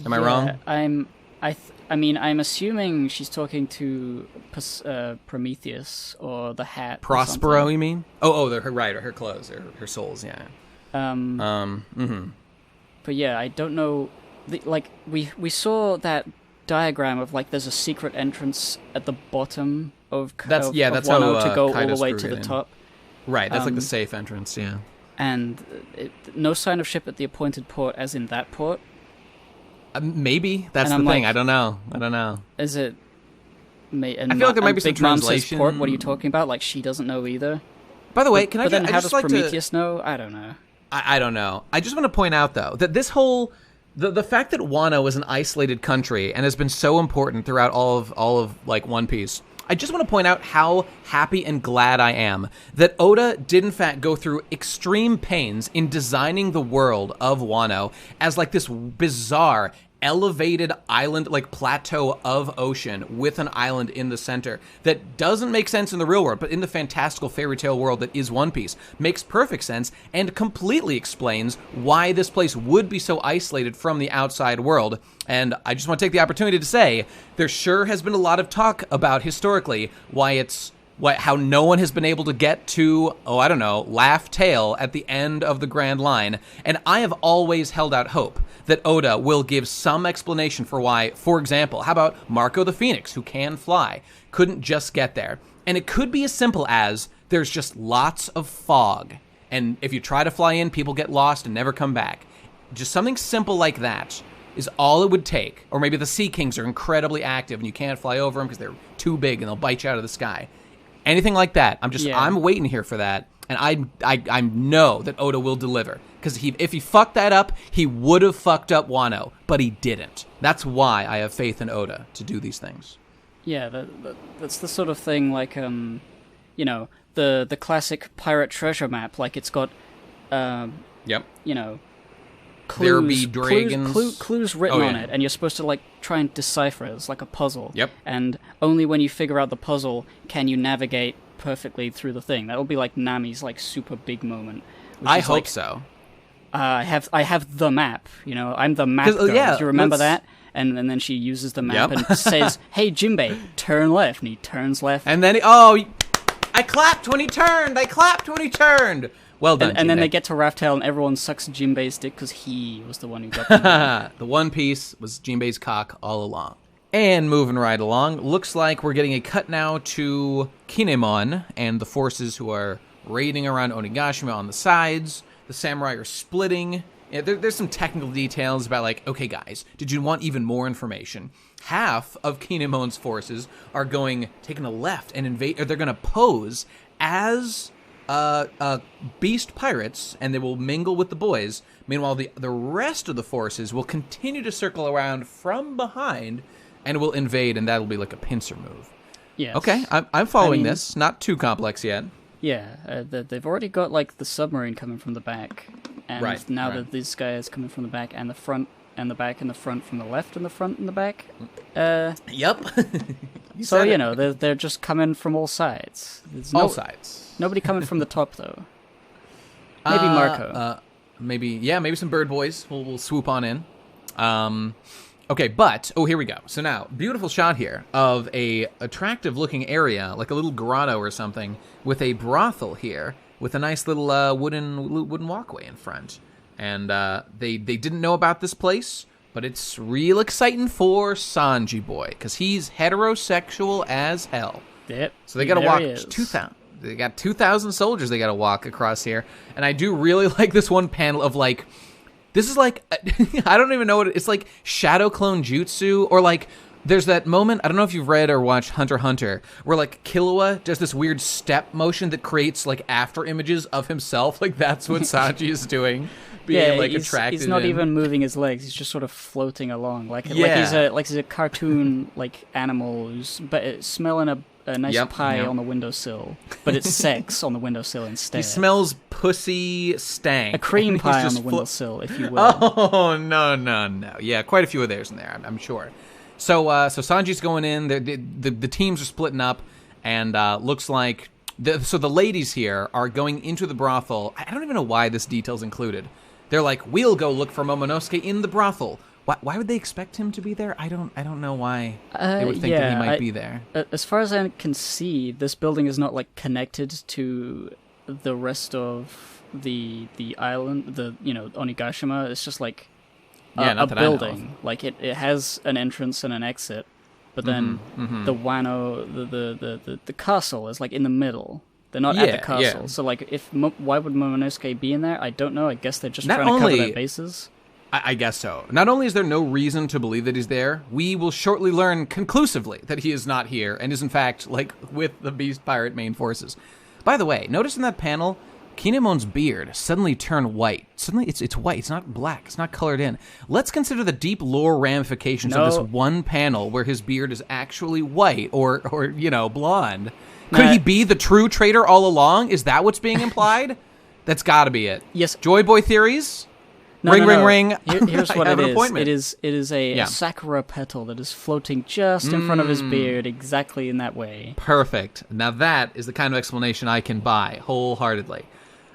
Am I wrong? I'm assuming she's talking to Prometheus or the Hat. Prospero, you mean? Her clothes, her souls, yeah. But yeah, I don't know. We saw that diagram of like there's a secret entrance at the bottom of that's Wano how to go all Kaido's the way crew to the top. Right, that's like the safe entrance, yeah. And no sign of ship at the appointed port, as in that port. Maybe that's the thing. I don't know. Is it? I feel like there might be some Big Mom translation. Says port. What are you talking about? Like she doesn't know either. By the way, how does Prometheus know? I don't know. I don't know. I just want to point out though that this whole the fact that Wano is an isolated country and has been so important throughout all of like One Piece. I just want to point out how happy and glad I am that Oda did in fact go through extreme pains in designing the world of Wano as like this bizarre elevated island, like plateau of ocean with an island in the center that doesn't make sense in the real world, but in the fantastical fairy tale world that is One Piece makes perfect sense and completely explains why this place would be so isolated from the outside world. And I just want to take the opportunity to say there sure has been a lot of talk about historically why it's how no one has been able to get to, I don't know, Laugh Tale at the end of the Grand Line. And I have always held out hope that Oda will give some explanation for why, for example, how about Marco the Phoenix, who can fly, couldn't just get there? And it could be as simple as there's just lots of fog. And if you try to fly in, people get lost and never come back. Just something simple like that is all it would take. Or maybe the Sea Kings are incredibly active and you can't fly over them because they're too big and they'll bite you out of the sky. Anything like that. I'm waiting here for that. And I know that Oda will deliver. Because if he fucked that up, he would have fucked up Wano. But he didn't. That's why I have faith in Oda to do these things. Yeah, that's the sort of thing like, you know, the classic pirate treasure map. Like it's got, yep. You know, there be dragons. clues written on it, and you're supposed to like try and decipher it. It's like a puzzle. Yep. And only when you figure out the puzzle can you navigate perfectly through the thing. That'll be like Nami's like super big moment. I hope so. I have the map. You know, I'm the map girl. Do you remember that? And then she uses the map and says, "Hey Jinbei, turn left," and he turns left. And then I clapped when he turned. I clapped when he turned. Well done, and then they get to Raftel, and everyone sucks Jinbei's dick because he was the one who got them. The one piece was Jinbei's cock all along. And moving right along, looks like we're getting a cut now to Kinemon and the forces who are raiding around Onigashima on the sides. The samurai are splitting. Yeah, there's some technical details about like, okay guys, did you want even more information? Half of Kinemon's forces are taking a left and invade, or they're going to pose as beast pirates, and they will mingle with the boys. Meanwhile, the rest of the forces will continue to circle around from behind and will invade, and that'll be like a pincer move. Yes. Okay, I'm following this. Not too complex yet. Yeah, they've already got like the submarine coming from the back, and now that this guy is coming from the back and the front and the back and the front from the left and the front and the back. Yep. So you know they're just coming from all sides. There's all sides. Nobody coming from the top though. Maybe Marco. Maybe some bird boys will swoop on in. Okay, but here we go. So now, beautiful shot here of a attractive looking area, like a little grotto or something, with a brothel here, with a nice little wooden walkway in front. And they didn't know about this place, but it's real exciting for Sanji boy, because he's heterosexual as hell. Yep. So they got to walk 2,000. They got 2,000 soldiers they got to walk across here, and I do really like this one panel of like. This is like, I don't even know what it's like, shadow clone jutsu, or like, there's that moment, I don't know if you've read or watched Hunter x Hunter, where like Killua does this weird step motion that creates like after images of himself, like that's what Sanji is doing, being like attracted. He's not even moving his legs, he's just sort of floating along, like he's a cartoon like animal who's smelling a nice pie on the windowsill, but it's sex on the windowsill instead. He smells pussy stank. A cream pie on the windowsill, if you will. Oh, no. Yeah, quite a few of theirs in there, I'm sure. So Sanji's going in, the teams are splitting up, and looks like... So the ladies here are going into the brothel. I don't even know why this detail's included. They're like, we'll go look for Momonosuke in the brothel. Why would they expect him to be there? I don't know why they would think that he might be there. As far as I can see, this building is not like connected to the rest of the island. Onigashima. It's just like a building. Like it has an entrance and an exit, but then the Wano, the castle is like in the middle. They're not at the castle. Yeah. So like, why would Momonosuke be in there? I don't know. I guess they're just trying to cover their bases. I guess so. Not only is there no reason to believe that he's there, we will shortly learn conclusively that he is not here and is in fact like with the Beast Pirate main forces. By the way, notice in that panel, Kinemon's beard suddenly turned white. Suddenly it's white. It's not black. It's not colored in. Let's consider the deep lore ramifications of this one panel where his beard is actually white or blonde. Could he be the true traitor all along? Is that what's being implied? That's got to be it. Yes. Joy Boy theories? No. Ring. Here's what it is. It is a sakura petal that is floating just in front of his beard, exactly in that way. Perfect. Now that is the kind of explanation I can buy wholeheartedly.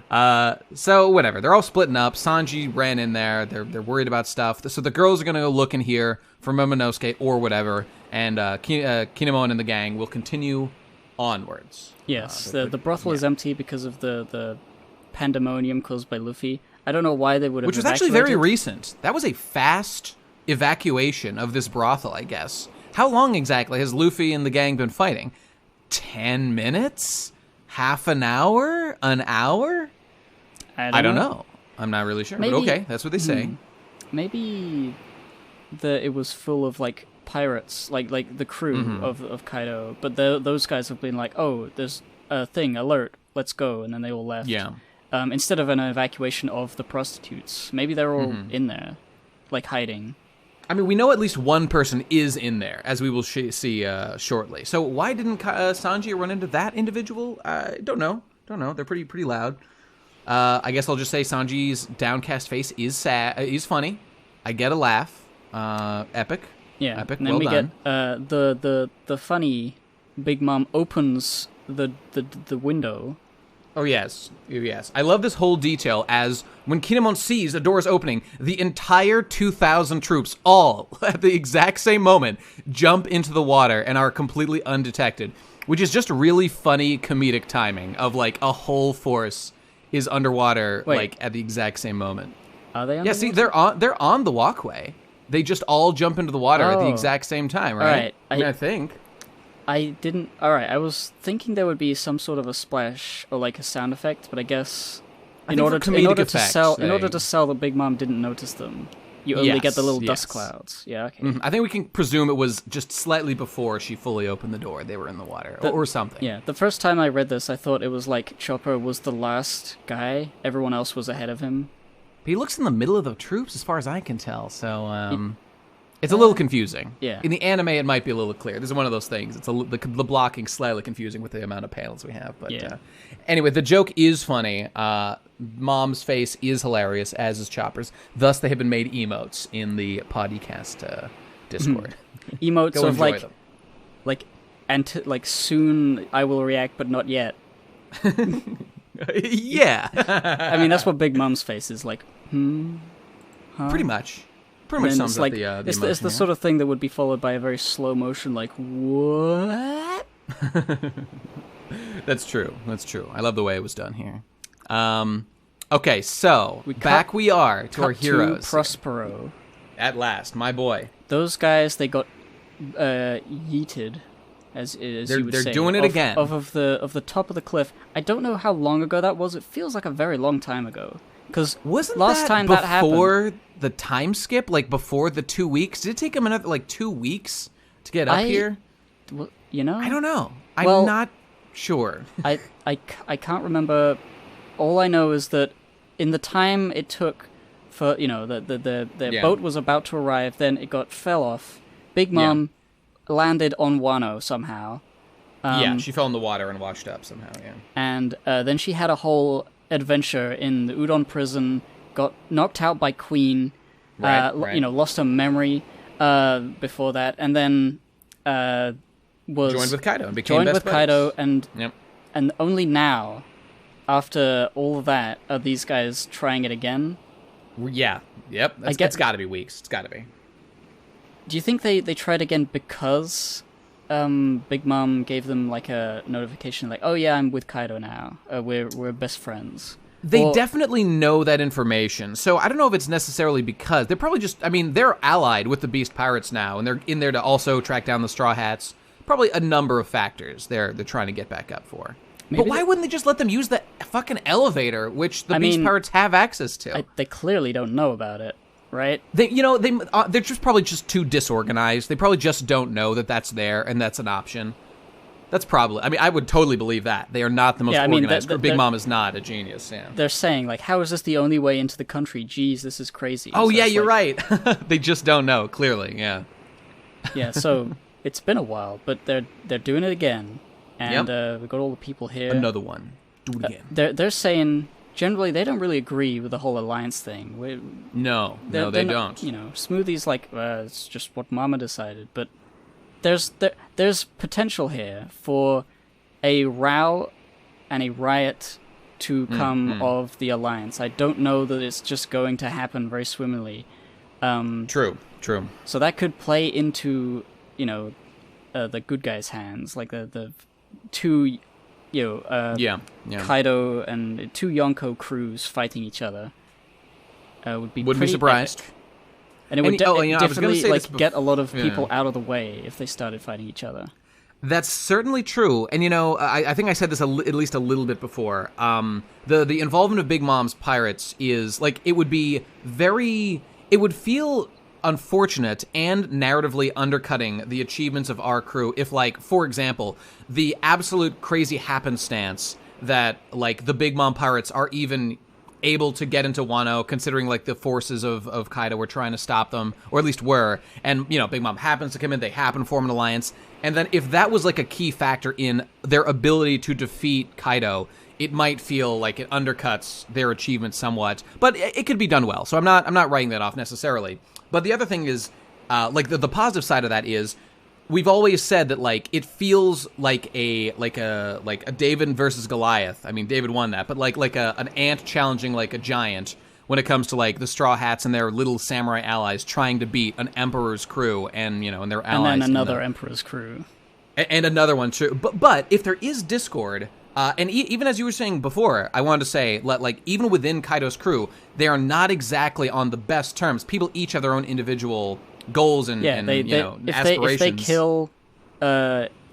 So whatever. They're all splitting up. Sanji ran in there. They're worried about stuff. So the girls are going to go look in here for Momonosuke or whatever, and Kinemon and the gang will continue onwards. Yes, the brothel is empty because of the pandemonium caused by Luffy. I don't know why they would have Which was actually very recent. That was a fast evacuation of this brothel, I guess. How long exactly has Luffy and the gang been fighting? 10 minutes? Half an hour? An hour? I don't know. I'm not really sure. Maybe, but okay, that's what they say. Maybe it was full of like pirates, like the crew of Kaido, but those guys have been like, oh, there's a thing, alert, let's go, and then they all left. Yeah. Instead of an evacuation of the prostitutes. Maybe they're all in there, like hiding. I mean, we know at least one person is in there, as we will see shortly. So why didn't Sanji run into that individual? Don't know. They're pretty loud. I guess I'll just say Sanji's downcast face is sad. Is funny. I get a laugh. Epic. Yeah. Epic. And then well we done. get the funny Big Mom opens the window. Oh, yes. I love this whole detail as when Kinemon sees a door is opening, the entire 2,000 troops, all at the exact same moment, jump into the water and are completely undetected, which is just really funny comedic timing of, like, a whole force is underwater, like, at the exact same moment. Are they underwater? Yeah, see, they're on the walkway. They just all jump into the water at the exact same time, right? All right. I think. I didn't... Alright, I was thinking there would be some sort of a splash or like a sound effect, but I guess in order to sell the Big Mom didn't notice them, you only get the little dust clouds. Yeah, okay. I think we can presume it was just slightly before she fully opened the door. They were in the water or something. Yeah, the first time I read this, I thought it was like Chopper was the last guy. Everyone else was ahead of him. But he looks in the middle of the troops as far as I can tell, so... It's a little confusing. Yeah. In the anime, it might be a little clear. This is one of those things. It's the blocking slightly confusing with the amount of panels we have. But anyway, the joke is funny. Mom's face is hilarious, as is Chopper's. Thus, they have been made emotes in the podcast Discord. Emotes Go of enjoy them. like soon I will react, but not yet. Yeah. I mean, that's what Big Mom's face is like. Huh? Pretty much. Pretty much sums up the emotion. It's the sort of thing that would be followed by a very slow motion, like, what? That's true. I love the way it was done here. Okay, so back we are to our heroes. To Prospero. At last, my boy. Those guys, they got yeeted, as you would say. They're doing it again. Of the top of the cliff. I don't know how long ago that was. It feels like a very long time ago. Because last time that happened, before the time skip, like before the 2 weeks? Did it take him another 2 weeks to get up here? Well, you know, I don't know. I'm not sure. I can't remember. All I know is that in the time it took for the boat was about to arrive, then it fell off. Big Mom landed on Wano somehow. She fell in the water and washed up somehow. Yeah, and then she had a whole adventure in the Udon prison, got knocked out by Queen, lost her memory before that, and then was joined with Kaido and became best buddies. Kaido, and only now, after all of that, are these guys trying it again? Yeah, yep. It's got to be weeks. It's got to be. Do you think they tried again because Big Mom gave them like a notification, like, "Oh yeah, I'm with Kaido now. We're best friends." They definitely know that information, so I don't know if it's necessarily because they're probably just. I mean, they're allied with the Beast Pirates now, and they're in there to also track down the Straw Hats. Probably a number of factors they're trying to get back up for. But why wouldn't they just let them use the fucking elevator, which the Beast Pirates have access to? They clearly don't know about it. Right? They're just probably just too disorganized. They probably just don't know that that's there and that's an option. That's probably... I mean, I would totally believe that. They are not the most organized. Big Mom is not a genius, yeah. They're saying, like, how is this the only way into the country? Jeez, this is crazy. Oh, so yeah, you're right. They just don't know, clearly, yeah. Yeah, so it's been a while, but they're doing it again. And we've got all the people here. Another one. Do it again. They're saying... Generally, they don't really agree with the whole alliance thing. No, they don't. You know, Smoothie's like, it's just what Mama decided. But there's potential here for a row and a riot to come of the alliance. I don't know that it's just going to happen very swimmingly. True. So that could play into, the good guys' hands, like the two, Yeah. Kaido and two Yonko crews fighting each other. Would be Wouldn't be pretty surprised. epic. And it would I was gonna definitely say this get a lot of people out of the way if they started fighting each other. That's certainly true, and I think I said this at least a little bit before. The involvement of Big Mom's pirates is like it would feel unfortunate and narratively undercutting the achievements of our crew if, like, for example, the absolute crazy happenstance that like the Big Mom pirates are even able to get into Wano, considering like the forces of Kaido were trying to stop them, or at least were, and Big Mom happens to come in, they happen to form an alliance, and then if that was like a key factor in their ability to defeat Kaido, it might feel like it undercuts their achievement somewhat, but it could be done well. So I'm not writing that off necessarily. But the other thing is, like the positive side of that is, we've always said that like it feels like a David versus Goliath. I mean, David won that, but like an ant challenging like a giant when it comes to like the Straw Hats and their little samurai allies trying to beat an emperor's crew and and their allies and then another emperor's crew and another one too. But if there is discord. And even as you were saying before, I wanted to say, like, even within Kaido's crew, they are not exactly on the best terms. People each have their own individual goals and aspirations. If they kill,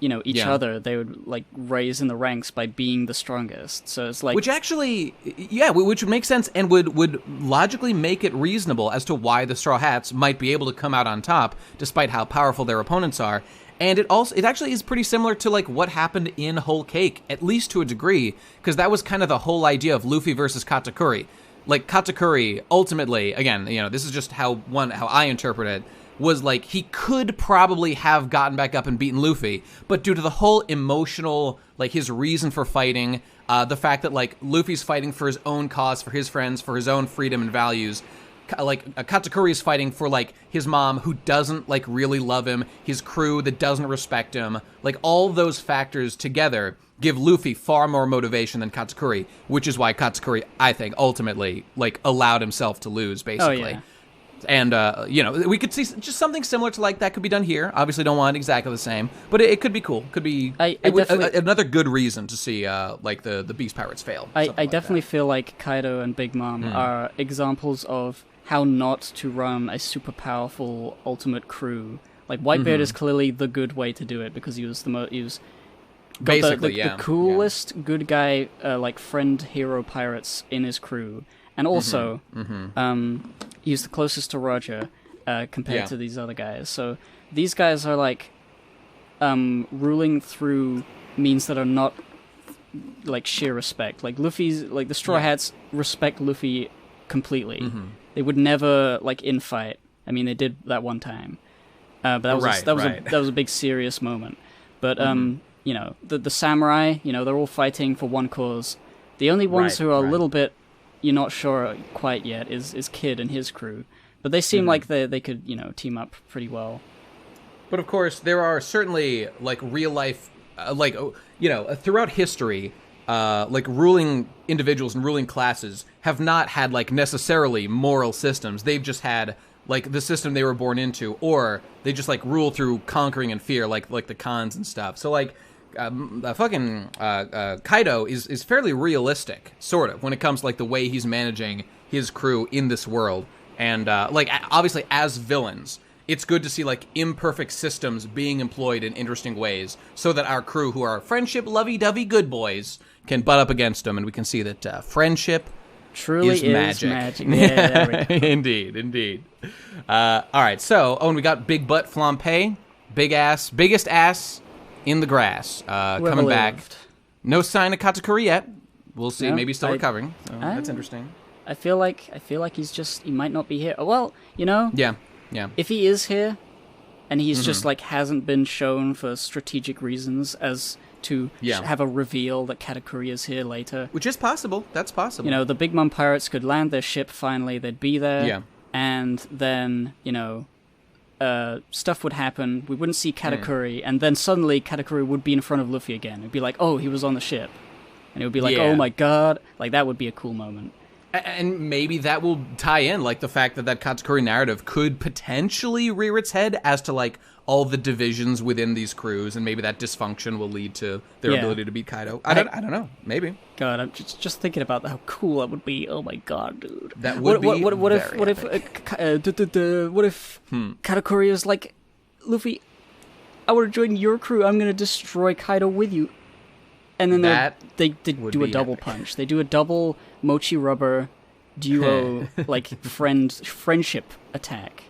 each other, they would like raise in the ranks by being the strongest. So it's like, which would make sense and would logically make it reasonable as to why the Straw Hats might be able to come out on top, despite how powerful their opponents are. And it actually is pretty similar to like what happened in Whole Cake, at least to a degree, because that was kind of the whole idea of Luffy versus Katakuri. Like Katakuri, ultimately, again, this is just how I interpret it, was like he could probably have gotten back up and beaten Luffy, but due to the whole emotional, like his reason for fighting, the fact that like Luffy's fighting for his own cause, for his friends, for his own freedom and values. Like Katakuri is fighting for like his mom who doesn't like really love him, his crew that doesn't respect him. Like all those factors together give Luffy far more motivation than Katakuri, which is why Katakuri, I think, ultimately like allowed himself to lose basically. Oh, yeah. And we could see just something similar to like that could be done here. Obviously, don't want exactly the same, but it could be cool. Could be another good reason to see like the Beast Pirates fail. I definitely feel like Kaido and Big Mom are examples of how not to run a super powerful ultimate crew. Like Whitebeard is clearly the good way to do it because he was the coolest good guy like friend hero pirates in his crew, and also he's the closest to Roger compared to these other guys. So these guys are like ruling through means that are not like sheer respect. Like Luffy's like the Straw Hats respect Luffy completely. They would never like infight. I mean, they did that one time, but that was a big serious moment. But the samurai, they're all fighting for one cause. The only ones who are a little bit, you're not sure quite yet, is Kid and his crew. But they seem like they could team up pretty well. But of course, there are certainly like real life, throughout history. Like ruling individuals and ruling classes have not had like necessarily moral systems. They've just had like the system they were born into, or they just like rule through conquering and fear, like the Khans and stuff. So like, Kaido is fairly realistic, sort of, when it comes to like the way he's managing his crew in this world. And like obviously as villains, it's good to see like imperfect systems being employed in interesting ways, so that our crew, who are friendship lovey-dovey good boys, can butt up against them, and we can see that friendship truly is magic. Yeah, there we go. Indeed. All right, so we got Big Butt Flampe, biggest ass in the grass, coming back. No sign of Katakuri yet. We'll see. Maybe still recovering. So that's interesting. I feel like he might not be here. Well, Yeah. If he is here, and he's just like hasn't been shown for strategic reasons as to have a reveal that Katakuri is here later. Which is possible. That's possible. The Big Mom pirates could land their ship finally, they'd be there. Yeah. And then, stuff would happen. We wouldn't see Katakuri, and then suddenly Katakuri would be in front of Luffy again. It'd be like, oh, he was on the ship. And it would be like, oh my god. Like, that would be a cool moment. And maybe that will tie in, like, the fact that Katakuri narrative could potentially rear its head as to, like, all the divisions within these crews, and maybe that dysfunction will lead to their ability to beat Kaido. I don't know. Maybe. God, I'm just thinking about how cool that would be. Oh my god, dude. That would be what if Katakuri is like, Luffy, I want to join your crew. I'm gonna destroy Kaido with you. And then they do a double punch. They do a double Mochi Rubber duo like friendship attack.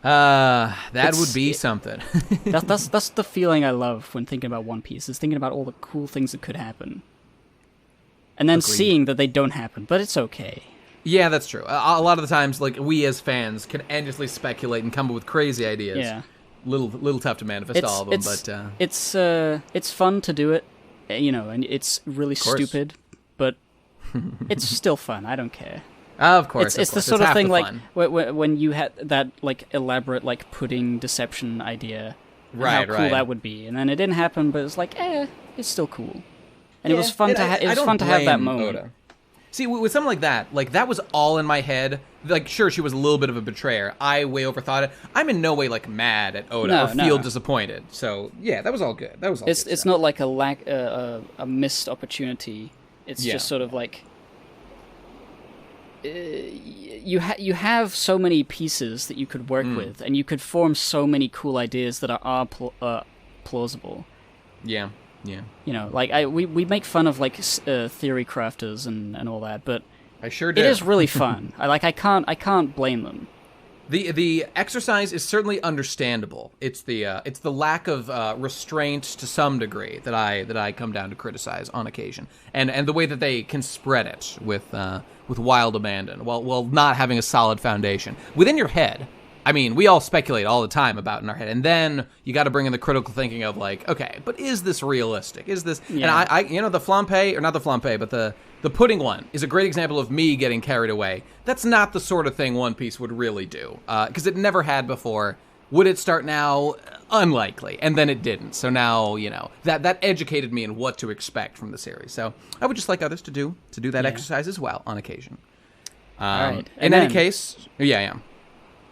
That would be something. That's the feeling I love when thinking about One Piece, is thinking about all the cool things that could happen. And then seeing that they don't happen, but it's okay. Yeah, that's true. A lot of the times, like, we as fans can endlessly speculate and come up with crazy ideas. Yeah. Little tough to manifest all of them, but it's fun to do it, and it's really stupid, but it's still fun. I don't care. Of course, it's the sort of thing like when you had that like elaborate like pudding deception idea, how cool that would be, and then it didn't happen, but it's like, it's still cool, and it was fun to have that moment. Oda. See, with something like that was all in my head. Like, sure, she was a little bit of a betrayer. I way overthought it. I'm in no way like mad at Oda or feel disappointed. So yeah, that was all good. That was all. It's not like a missed opportunity. It's just sort of like. You have so many pieces that you could work with, and you could form so many cool ideas that are plausible. Yeah. Like we make fun of like theory crafters and all that, but I sure do. It is really fun. I can't blame them. The exercise is certainly understandable. It's the lack of restraint to some degree that I come down to criticize on occasion, and the way that they can spread it with wild abandon while not having a solid foundation within your head. I mean, we all speculate all the time about in our head, and then you got to bring in the critical thinking of like, okay, but is this realistic? Is this? Yeah. And I the flampe, or not the flampe, but the pudding one is a great example of me getting carried away. That's not the sort of thing One Piece would really do, because it never had before. Would it start now? Unlikely. And then it didn't. So now, that educated me in what to expect from the series. So I would just like others to do that exercise as well on occasion. All right. In any case,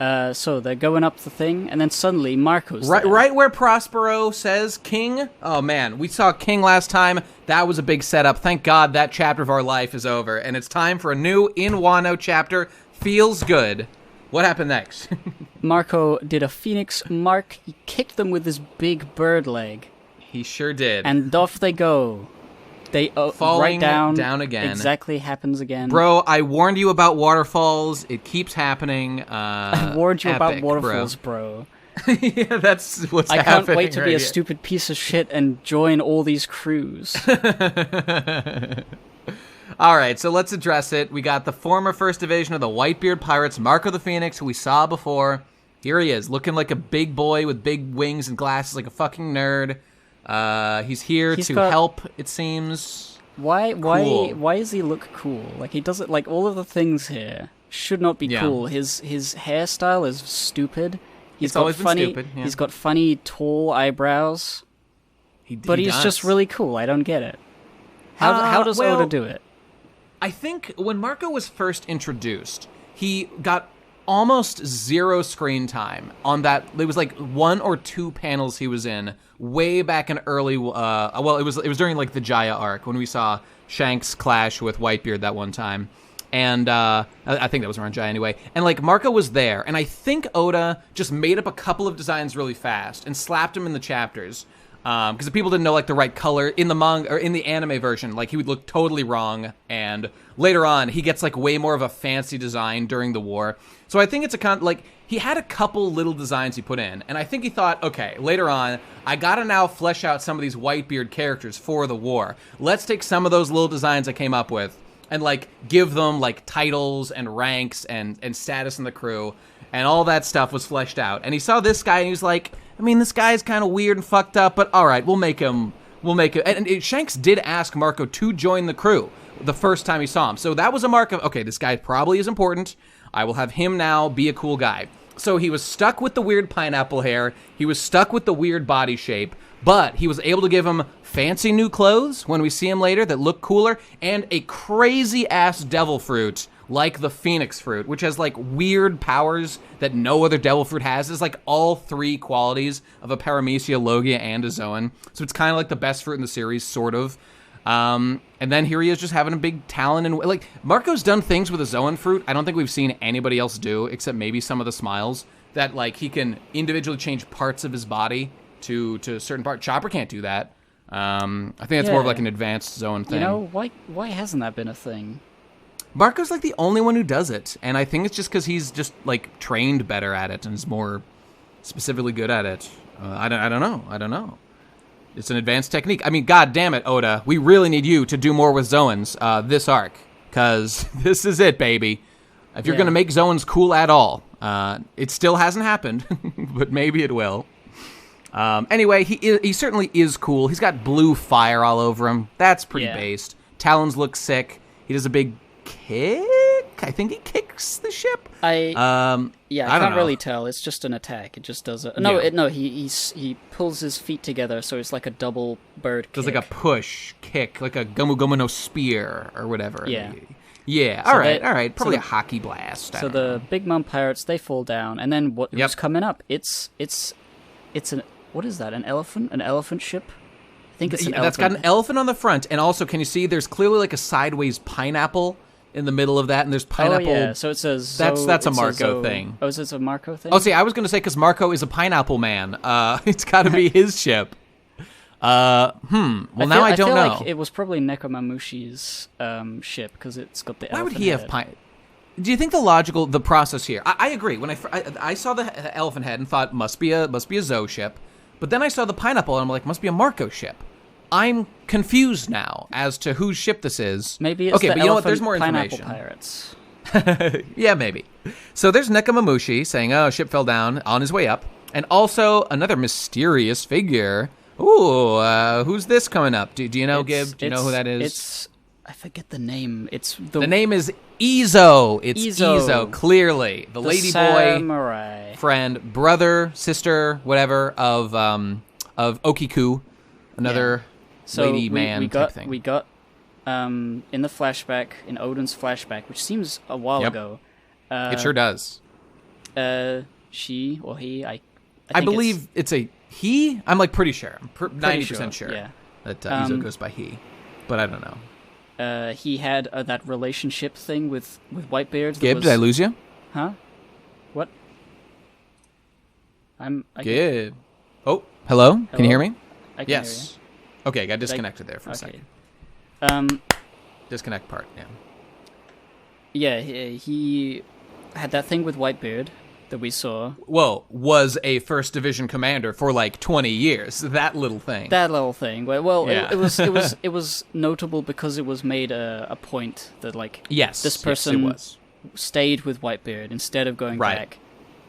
so they're going up the thing, and then suddenly Marco's right, there. Right where Prospero says King. Oh man, we saw King last time. That was a big setup. Thank God that chapter of our life is over, and it's time for a new In Wano chapter. Feels good. What happened next? Marco did a Phoenix mark. He kicked them with his big bird leg. He sure did. And off they go. They falling right down again. Exactly happens again. Bro, I warned you about waterfalls. It keeps happening. I warned you about waterfalls, bro. Yeah, that's what's happening. I can't wait to be a stupid piece of shit and join all these crews. All right, so let's address it. We got the former First Division of the Whitebeard Pirates, Marco the Phoenix, who we saw before. Here he is, looking like a big boy with big wings and glasses, like a fucking nerd. He's here to help, it seems. Why does he look cool? Like, he doesn't, like, all of the things here should not be cool. His hairstyle is stupid. He's always been stupid. Yeah. He's got funny, tall eyebrows. But he's just really cool. I don't get it. How does Oda do it? I think when Marco was first introduced, he got almost zero screen time on that. There was like 1 or 2 panels he was in way back in early. It was during like the Jaya arc when we saw Shanks clash with Whitebeard that one time, and I think that was around Jaya anyway. And like Marco was there, and I think Oda just made up a couple of designs really fast and slapped them in the chapters. Because the people didn't know like the right color in the manga or in the anime version, like he would look totally wrong. And later on, he gets like way more of a fancy design during the war. So I think it's he had a couple little designs he put in, and I think he thought, okay, later on, I gotta now flesh out some of these Whitebeard characters for the war. Let's take some of those little designs I came up with and like give them like titles and ranks and status in the crew, and all that stuff was fleshed out. And he saw this guy and he was like, I mean, this guy is kind of weird and fucked up, but all right, we'll make him. And Shanks did ask Marco to join the crew the first time he saw him. So that was a mark of, okay, this guy probably is important. I will have him now be a cool guy. So he was stuck with the weird pineapple hair. He was stuck with the weird body shape. But he was able to give him fancy new clothes when we see him later that look cooler, and a crazy-ass devil fruit like the phoenix fruit, which has, like, weird powers that no other devil fruit has. It's, like, all three qualities of a Paramecia, Logia, and a Zoan. So it's kind of like the best fruit in the series, sort of. And then here he is just having a big talon. And, like, Marco's done things with a Zoan fruit I don't think we've seen anybody else do, except maybe some of the Smiles, that, like, he can individually change parts of his body to a certain part. Chopper can't do that. I think that's more of like an advanced Zoan thing. You know, why hasn't that been a thing? Marco's like the only one who does it, and I think it's just because he's just like trained better at it and is more specifically good at it. I don't know. It's an advanced technique. I mean, god damn it, Oda, we really need you to do more with Zoans this arc, because this is it, baby. If you're gonna make Zoans cool at all, it still hasn't happened, but maybe it will. Anyway, he certainly is cool. He's got blue fire all over him. That's pretty based. Talons look sick. He does a big kick. I think he kicks the ship. I can't know. really tell. It's just an attack. It just does it. He pulls his feet together, so it's like a double bird kick. Does like a push kick, like a Gomu Gomu no spear or whatever. Yeah. Yeah. So all right. Probably a hockey blast. So the Big Mom pirates, they fall down, and then what's coming up? It's an what is that? An elephant? An elephant ship? I think it's an elephant. That's got an elephant on the front, and also, can you see? There's clearly like a sideways pineapple in the middle of that, and there's pineapple. Oh yeah, so it says that's a Marco thing. Oh, is this a Marco thing? Oh, see, I was going to say because Marco is a pineapple man. It's got to be his ship. Well, now I don't know. Like it was probably Nekomamushi's ship because it's got the. Why would elephant he head. have pine? Do you think the process here? I agree. When I saw the elephant head and thought must be a Zoe ship, but then I saw the pineapple and I'm like, must be a Marco ship. I'm confused now as to whose ship this is. Maybe it's okay, the but you know what? elephant There's more pineapple information. Pirates. Yeah, maybe. So there's Nekomamushi saying, "Oh, ship fell down on his way up," and also another mysterious figure. Ooh, who's this coming up? Do you know, Gib? Do you know who that is? I forget the name. The name is Izo. It's Izo. Clearly, the lady samurai. boy, friend, brother, sister, whatever of Okiku, another lady man type thing. We got in the flashback, in Odin's flashback, which seems a while ago. It sure does. She or he, I believe it's a he. I'm like pretty sure. I'm 90% sure that Izo goes by he, but I don't know. He had that relationship thing with Whitebeard. Gib, did I lose you? Huh? What? Gib. Oh, hello? Can you hear me? I can hear you. Okay, I got disconnected there for a second. Disconnect part, yeah. Yeah, he had that thing with Whitebeard that we saw. Whoa, was a First Division commander for like 20 years. That little thing. Well, yeah. it was notable because it was made a point that like this person stayed with Whitebeard instead of going back.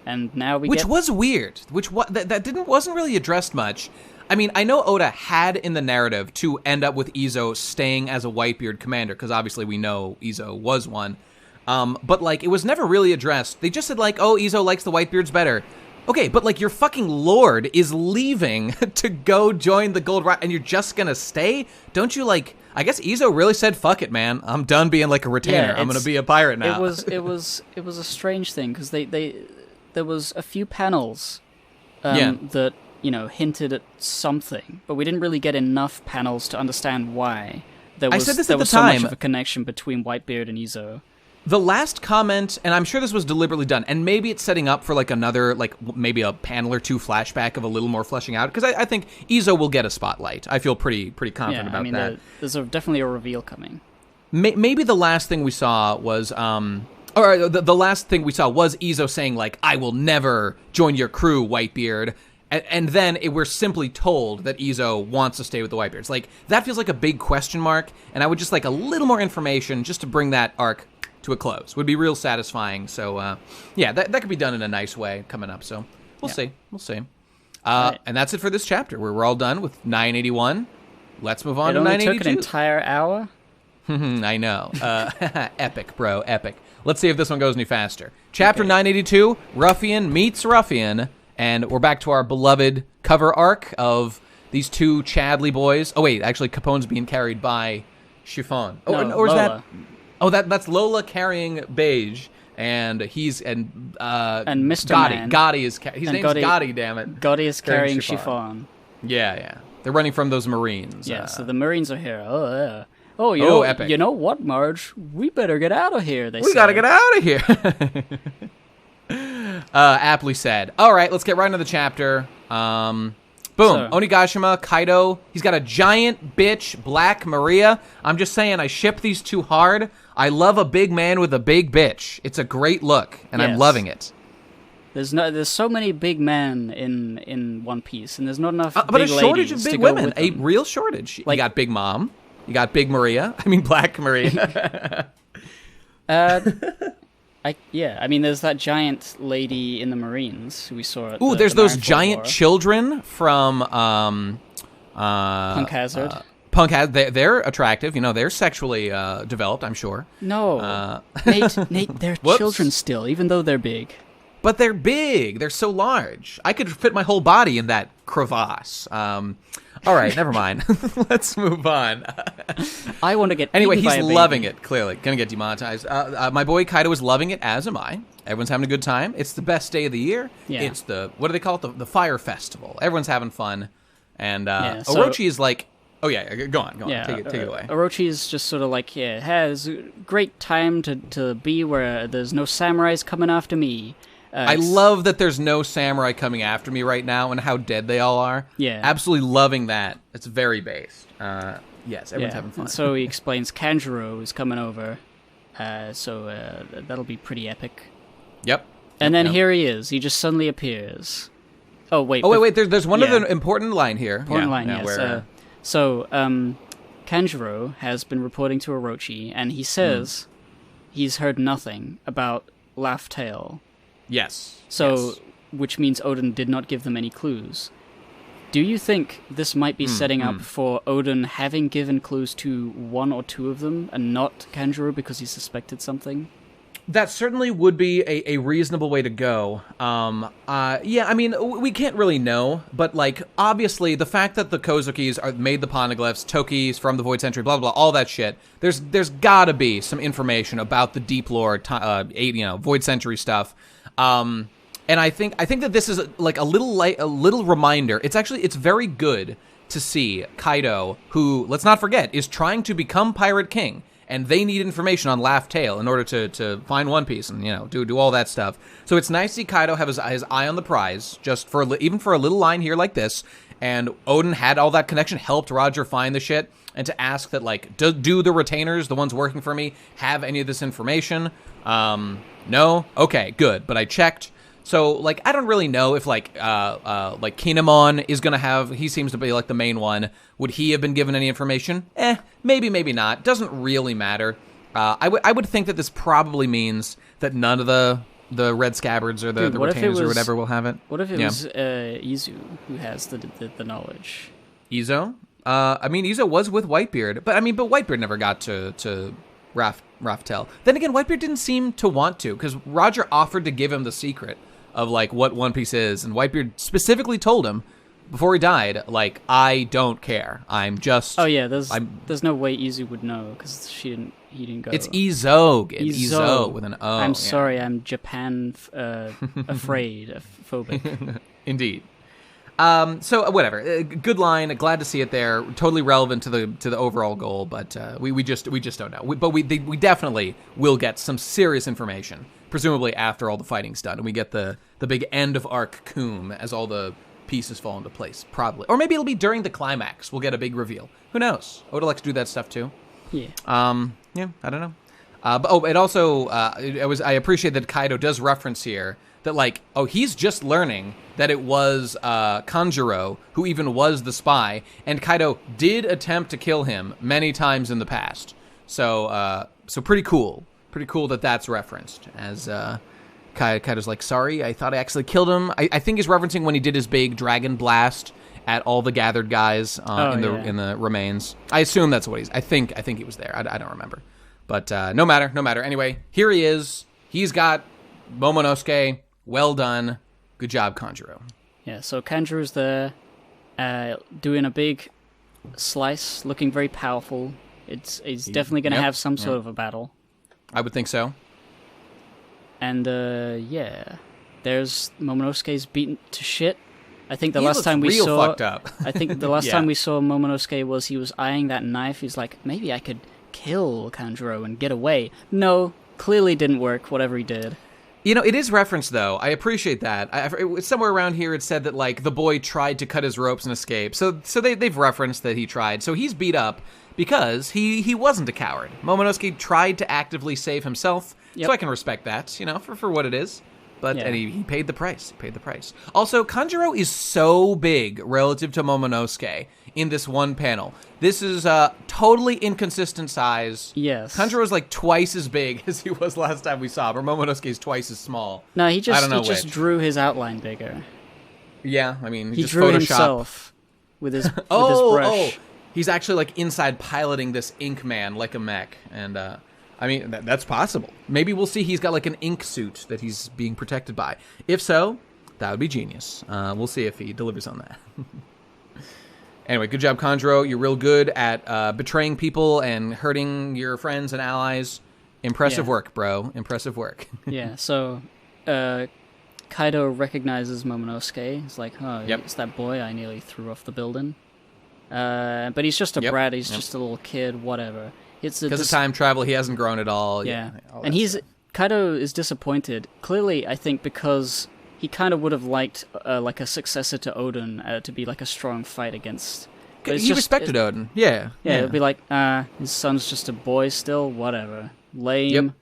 And now which was weird. That wasn't really addressed much. I mean, I know Oda had in the narrative to end up with Izo staying as a Whitebeard commander, because obviously we know Izo was one. But, like, it was never really addressed. They just said, like, oh, Izo likes the Whitebeards better. Okay, but, like, your fucking lord is leaving to go join the Gold Rock, and you're just gonna stay? Don't you, like... I guess Izo really said, fuck it, man. I'm done being, like, a retainer. I'm gonna be a pirate now. It was a strange thing, because there was a few panels that, you know, hinted at something, but we didn't really get enough panels to understand why. There was so much of a connection between Whitebeard and Izo. The last comment, and I'm sure this was deliberately done, and maybe it's setting up for like another, like maybe a panel or two flashback of a little more fleshing out, because I think Izo will get a spotlight. I feel pretty confident about that. There's definitely a reveal coming. Maybe the last thing we saw was, the last thing we saw was Izo saying like, "I will never join your crew, Whitebeard." And then we're simply told that Izo wants to stay with the Whitebeards. Like, that feels like a big question mark, and I would just like a little more information just to bring that arc to a close. Would be real satisfying. So, that could be done in a nice way coming up. So, we'll see. Right. And that's it for this chapter. We're all done with 981. Let's move on to 982. It only took an entire hour? I know. Epic, bro, epic. Let's see if this one goes any faster. Chapter 982, Ruffian meets Ruffian, and we're back to our beloved cover arc of these two Chadley boys. Oh, wait, actually, Capone's being carried by Chiffon. Oh, No, or is Lola. that... Oh, that's Lola carrying Beige, and he's... And Mr. Gotti. Man. Gotti is... His And name's Gotti, damn it. Gotti is carrying Chiffon. Chiffon. Yeah. They're running from those Marines. Yeah, so the Marines are here. Oh, yeah. Oh, epic. You know what, Marge? We better get out of here, We gotta get out of here. Aptly said. All right, let's get right into the chapter. Boom. So- Onigashima, Kaido. He's got a giant bitch, Black Maria. I'm just saying, I ship these two hard. I love a big man with a big bitch. It's a great look, and I'm Yes. loving it. There's so many big men in One Piece, and there's not enough But big a shortage ladies of to big go women. with A them. real shortage. You Like- got Big Mom. You got Big Maria. I mean, Black Maria. I mean, there's that giant lady in the Marines who we saw at Ooh, the there's those Marineford giant War. children from Punk Hazard. Punk Hazard. They're attractive. You know, they're sexually developed, I'm sure. No, Nate, they're Whoops. children still, even though they're big. But they're big. They're so large. I could fit my whole body in that crevasse. All right, never mind. Let's move on. I want to get Anyway, eaten by he's a baby. loving it, clearly. Gonna get demonetized. My boy Kaido is loving it, as am I. Everyone's having a good time. It's the best day of the year. Yeah. It's the, what do they call it? The Fire Festival. Everyone's having fun. And Yeah, so- Orochi is like, oh yeah, go on. Yeah, Take it away. Orochi is just sort of like, yeah, has a great time to be where there's no samurais coming after me. I love that there's no samurai coming after me right now and how dead they all are. Yeah. Absolutely loving that. It's very based. Yes, everyone's having fun. And so he explains Kanjuro is coming over, so that'll be pretty epic. Yep. And then Yep. here he is. He just suddenly appears. Oh wait. Oh, wait. There's one yeah. other important line here. Important line, yeah, yes. where, Kanjuro has been reporting to Orochi, and he says he's heard nothing about Laugh Tale. yes. So, yes. which means Odin did not give them any clues. Do you think this might be setting up for Odin having given clues to one or two of them and not Kanjuro because he suspected something? That certainly would be a reasonable way to go. Yeah, I mean, we can't really know, but, like, obviously, the fact that the Kozukis made the poneglyphs, Tokis from the Void Century, blah, blah, blah, all that shit, there's gotta be some information about the deep lore, Void Century stuff. And I think that this is, like, a little reminder. It's very good to see Kaido, who, let's not forget, is trying to become Pirate King. And they need information on Laugh Tale in order to find One Piece and, do all that stuff. So it's nice to see Kaido have his eye on the prize, just even for a little line here like this. And Odin had all that connection, helped Roger find the shit, and to ask that, like, do the retainers, the ones working for me, have any of this information? No? Okay, good. But I checked. So, like, I don't really know if, like Kinemon is gonna have, he seems to be, like, the main one. Would he have been given any information? Maybe, maybe not. Doesn't really matter. I would think that this probably means that none of the Red Scabbards or the retainers or whatever will have it. What if it was Izu who has the knowledge? Izo? I mean, Izo was with Whitebeard, but Whitebeard never got to Raftel. Then again, Whitebeard didn't seem to want to, because Roger offered to give him the secret of, like, what One Piece is, and Whitebeard specifically told him before he died, like, I don't care. I'm just... Oh yeah, there's no way Izu would know because he didn't go. It's Izog. Izo with an O. I'm sorry, I'm Japan afraid, phobic. Indeed. So whatever. Good line. Glad to see it there. Totally relevant to the overall goal, but we just don't know. We definitely will get some serious information, presumably after all the fighting's done, and we get the big end of arc Coom as all the pieces fall into place, probably, or maybe it'll be during the climax. We'll get a big reveal. Who knows? Oda likes to do that stuff too. Yeah. Yeah. I don't know. But it also I appreciate that Kaido does reference here that, like, he's just learning that it was Kanjuro who even was the spy, and Kaido did attempt to kill him many times in the past. So pretty cool. Pretty cool that that's referenced, as Kaido's like, sorry, I thought I actually killed him. I think he's referencing when he did his big dragon blast, at all the gathered guys in the remains. I assume that's what he's. I think he was there. I don't remember, but no matter. Anyway, here he is. He's got Momonosuke. Well done. Good job, Kanjuro. Yeah. So Kanjuro's there, doing a big slice, looking very powerful. He's definitely going to have some sort of a battle. I would think so. And there's Momonosuke's beaten to shit. I think the last time we saw, fucked up. I think the last time we saw Momonosuke was he was eyeing that knife. He's like, maybe I could kill Kanjuro and get away. No, clearly didn't work. Whatever he did. You know, it is referenced though. I appreciate that. Somewhere around here, it said that like the boy tried to cut his ropes and escape. So they've referenced that he tried. So he's beat up because he wasn't a coward. Momonosuke tried to actively save himself. Yep. So I can respect that. You know, for what it is. But and he paid the price. Also, Kanjuro is so big relative to Momonosuke in this one panel. This is a totally inconsistent size. Yes. Kanjuro's like twice as big as he was last time we saw him, or Momonosuke is twice as small. No, he just drew his outline bigger. Yeah, I mean, he just drew Photoshop. Himself with his brush. Oh, he's actually like inside piloting this ink man like a mech, and I mean, that's possible. Maybe we'll see he's got like an ink suit that he's being protected by. If so, that would be genius. We'll see if he delivers on that. Anyway, good job, Kanjuro. You're real good at betraying people and hurting your friends and allies. Impressive work, bro. Impressive work. Yeah, so Kaido recognizes Momonosuke. He's like, it's that boy I nearly threw off the building. But he's just a brat. He's just a little kid, whatever. Because of time travel, he hasn't grown at all. Yeah, and Kaido is disappointed. Clearly, I think because he kind of would have liked like a successor to Odin to be like a strong fight against. He respected Odin. Yeah. It'd be like, his son's just a boy still. Whatever. Lame. Yep.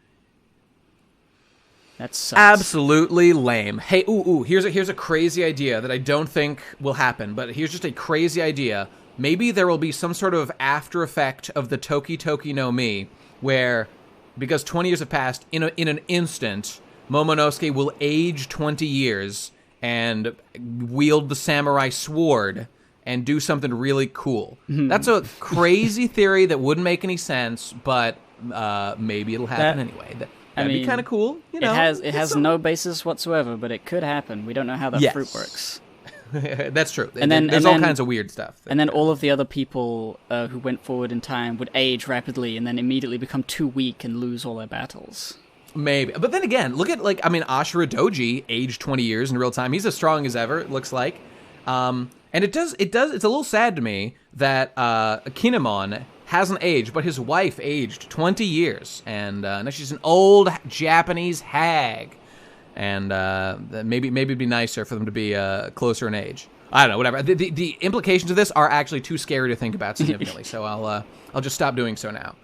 That sucks. Absolutely lame. Hey, here's a crazy idea that I don't think will happen, but here's just a crazy idea. Maybe there will be some sort of after effect of the Toki Toki no Mi, where, because 20 years have passed, in an instant, Momonosuke will age 20 years and wield the samurai sword and do something really cool. That's a crazy theory that wouldn't make any sense, but maybe it'll happen anyway. That'd be kind of cool. You know, it has no basis whatsoever, but it could happen. We don't know how that fruit works. That's true. And then there's all kinds of weird stuff. And then all of the other people who went forward in time would age rapidly and then immediately become too weak and lose all their battles. Maybe. But then again, look at, Ashura Doji aged 20 years in real time. He's as strong as ever, it looks like. And it's a little sad to me that Kinemon hasn't aged, but his wife aged 20 years. And now she's an old Japanese hag. And maybe it'd be nicer for them to be closer in age. I don't know, whatever. The implications of this are actually too scary to think about significantly, so I'll just stop doing so now.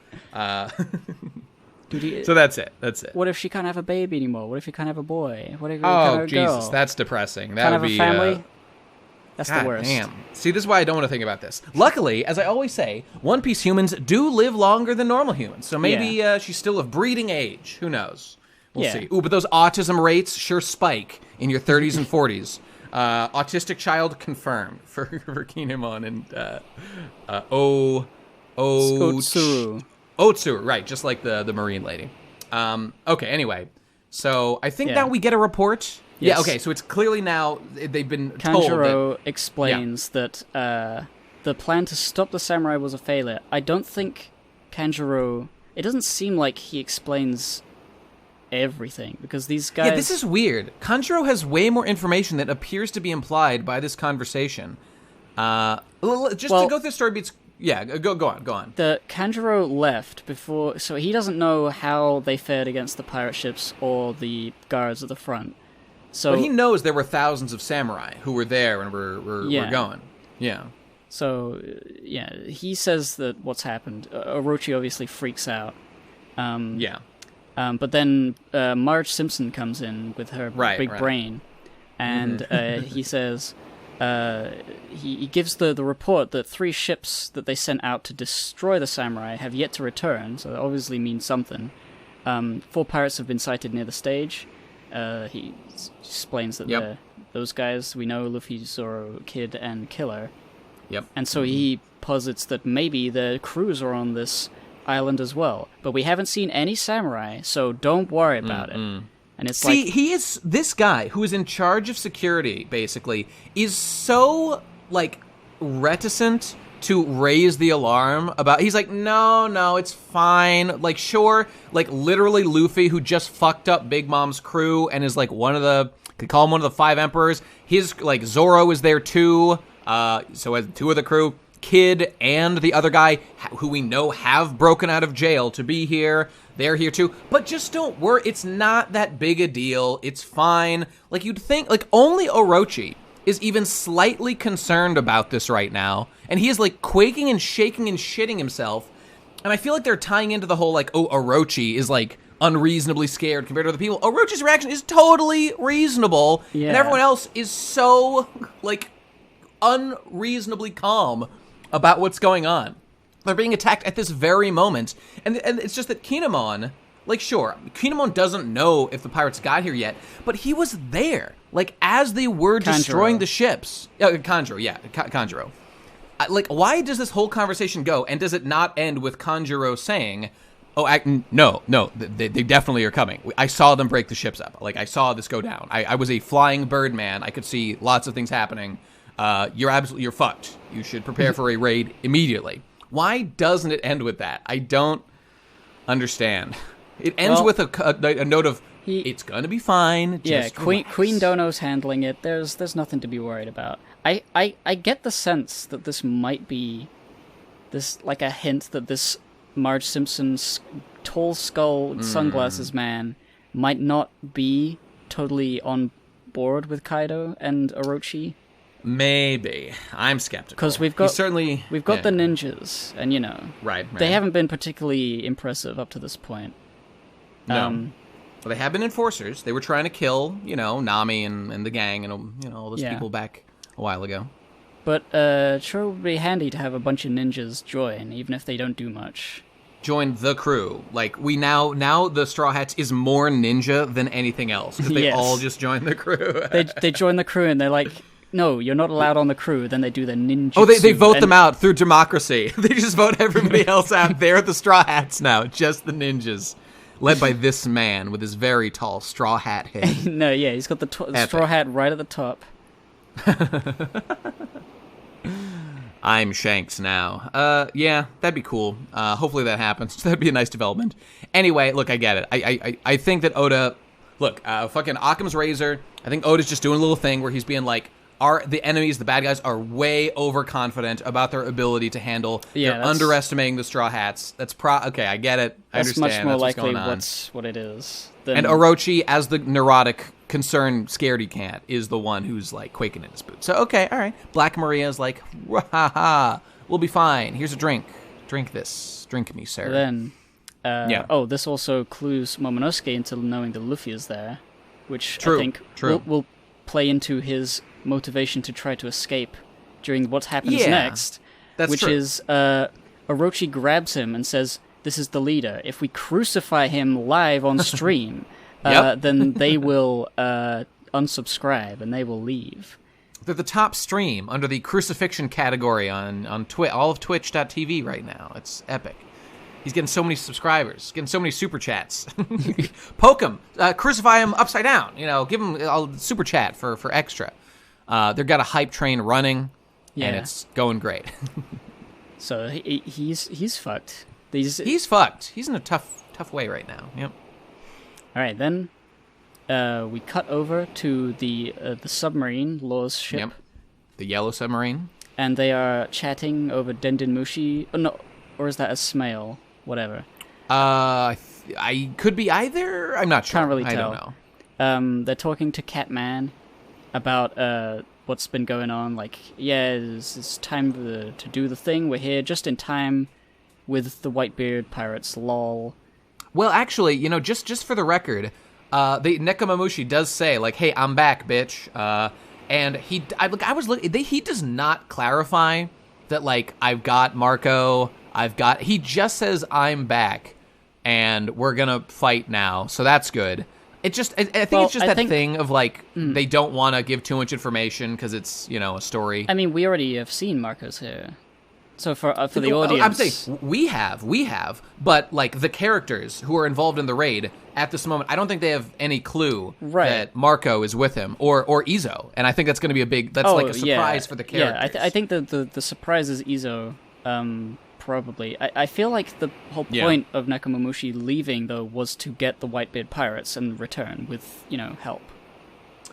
So that's it. What if she can't have a baby anymore? What if you can't have a boy? What if you can't have a girl? Jesus, that's depressing. That can't would have be a family? That's God the worst. Damn. See, this is why I don't want to think about this. Luckily, as I always say, One Piece humans do live longer than normal humans, so maybe she's still of breeding age. Who knows? We'll see. Ooh, but those autism rates sure spike in your 30s and 40s. Autistic child confirmed for Kinemon and Otsuru, right, just like the Marine lady. Okay, anyway. So I think now we get a report. Yes. Yeah, okay, so it's clearly now they've been told that... Kanjuro explains that the plan to stop the samurai was a failure. I don't think Kanjuro... It doesn't seem like he explains everything, because these guys... Yeah, this is weird. Kanjuro has way more information that appears to be implied by this conversation. To go through the story beats... Yeah, go on. The Kanjuro left before... So he doesn't know how they fared against the pirate ships or the guards at the front. But he knows there were thousands of samurai who were there and were going. Yeah. So, he says that what's happened. Orochi obviously freaks out. But then Marge Simpson comes in with her big brain, and he says, he gives the report that 3 ships that they sent out to destroy the samurai have yet to return, so that obviously means something. 4 pirates have been sighted near the stage. He explains that those guys we know, Luffy, Zoro, Kid, and Killer. Yep. And so he posits that maybe the crews are on this island as well. But we haven't seen any samurai, so don't worry about it. And it's he is this guy who is in charge of security, basically, is so like reticent to raise the alarm about. He's like, no, it's fine. Like, sure, like literally Luffy, who just fucked up Big Mom's crew and is like could call him one of the 5 emperors. His like Zoro is there too. So as 2 of the crew, Kid and the other guy who we know have broken out of jail to be here. They're here too. But just don't worry. It's not that big a deal. It's fine. Like you'd think, like only Orochi is even slightly concerned about this right now. And he is like quaking and shaking and shitting himself. And I feel like they're tying into the whole like, oh, Orochi is like unreasonably scared compared to other people. Orochi's reaction is totally reasonable. Yeah. And everyone else is so like unreasonably calm about what's going on. They're being attacked at this very moment. And it's just that Kinemon, like sure, Kinemon doesn't know if the pirates got here yet, but he was there. Like as they were destroying the ships. Kanjuro. Like why does this whole conversation go, and does it not end with Kanjuro saying, no, they definitely are coming. I saw them break the ships up. Like I saw this go down. I was a flying bird man. I could see lots of things happening. You're fucked. You should prepare for a raid immediately. Why doesn't it end with that? I don't understand. It ends with a note of it's gonna be fine. Just Queen Dono's handling it. There's nothing to be worried about. I get the sense that this might be this like a hint that this Marge Simpson's tall skull sunglasses man might not be totally on board with Kaido and Orochi. Maybe. I'm skeptical. Because we've got the ninjas, and right. They haven't been particularly impressive up to this point. No. Well, they have been enforcers. They were trying to kill, Nami and the gang and all those people back a while ago. But sure would be handy to have a bunch of ninjas join, even if they don't do much. Join the crew. Like we now the Straw Hats is more ninja than anything else. Because they all just join the crew. they join the crew and they're like, no, you're not allowed on the crew. Then they do the ninja. Oh, they vote them out through democracy. They just vote everybody else out. They're the Straw Hats now, just the ninjas. Led by this man with his very tall straw hat head. No, yeah, he's got the straw hat right at the top. I'm Shanks now. Yeah, that'd be cool. Hopefully that happens. That'd be a nice development. Anyway, look, I get it. I think that Oda... Look, fucking Occam's razor. I think Oda's just doing a little thing where he's being like, the enemies, the bad guys, are way overconfident about their ability to handle. They're underestimating the Straw Hats. Okay, I get it. I understand. That's much more likely what's what it is. And Orochi, as the neurotic, concerned, scaredy cat, is the one who's like quaking in his boots. So, okay, all right. Black Maria's like, ha, we'll be fine. Here's a drink. Drink this. Drink me, sir. Then, this also clues Momonosuke into knowing that Luffy is there, which I think will play into his motivation to try to escape during what happens next. Which is Orochi grabs him and says, "This is the leader. If we crucify him live on stream, then they will unsubscribe and they will leave." They're the top stream under the crucifixion category on all of Twitch.tv right now. It's epic. He's getting so many subscribers, getting so many super chats. Poke him, crucify him upside down. Give him a super chat for extra. They've got a hype train running, and it's going great. So he's fucked. He's fucked. He's in a tough way right now. Yep. All right, then we cut over to the submarine, Law's ship. Yep. The yellow submarine. And they are chatting over Dendenmushi. Oh, no, or is that a Smail? Whatever. I could be either. I'm not sure. Can't really tell. I don't know. They're talking to Catman about what's been going on. Like, it's time to do the thing. We're here just in time with the Whitebeard pirates. Lol. Well, actually, just for the record, the Nekomamushi does say like, "Hey, I'm back, bitch." And he does not clarify that like I've got Marco. He just says I'm back, and we're gonna fight now. So that's good. I think it's just thing of like they don't want to give too much information because it's a story. I mean, we already have seen Marco's here, so for the audience, I'm saying we have, but like the characters who are involved in the raid at this moment, I don't think they have any clue that Marco is with him or Izo, and I think that's going to be a surprise for the characters. Yeah, I think the surprise is Izo. Probably. I feel like the whole point of Nekomamushi leaving, though, was to get the Whitebeard pirates and return with, help.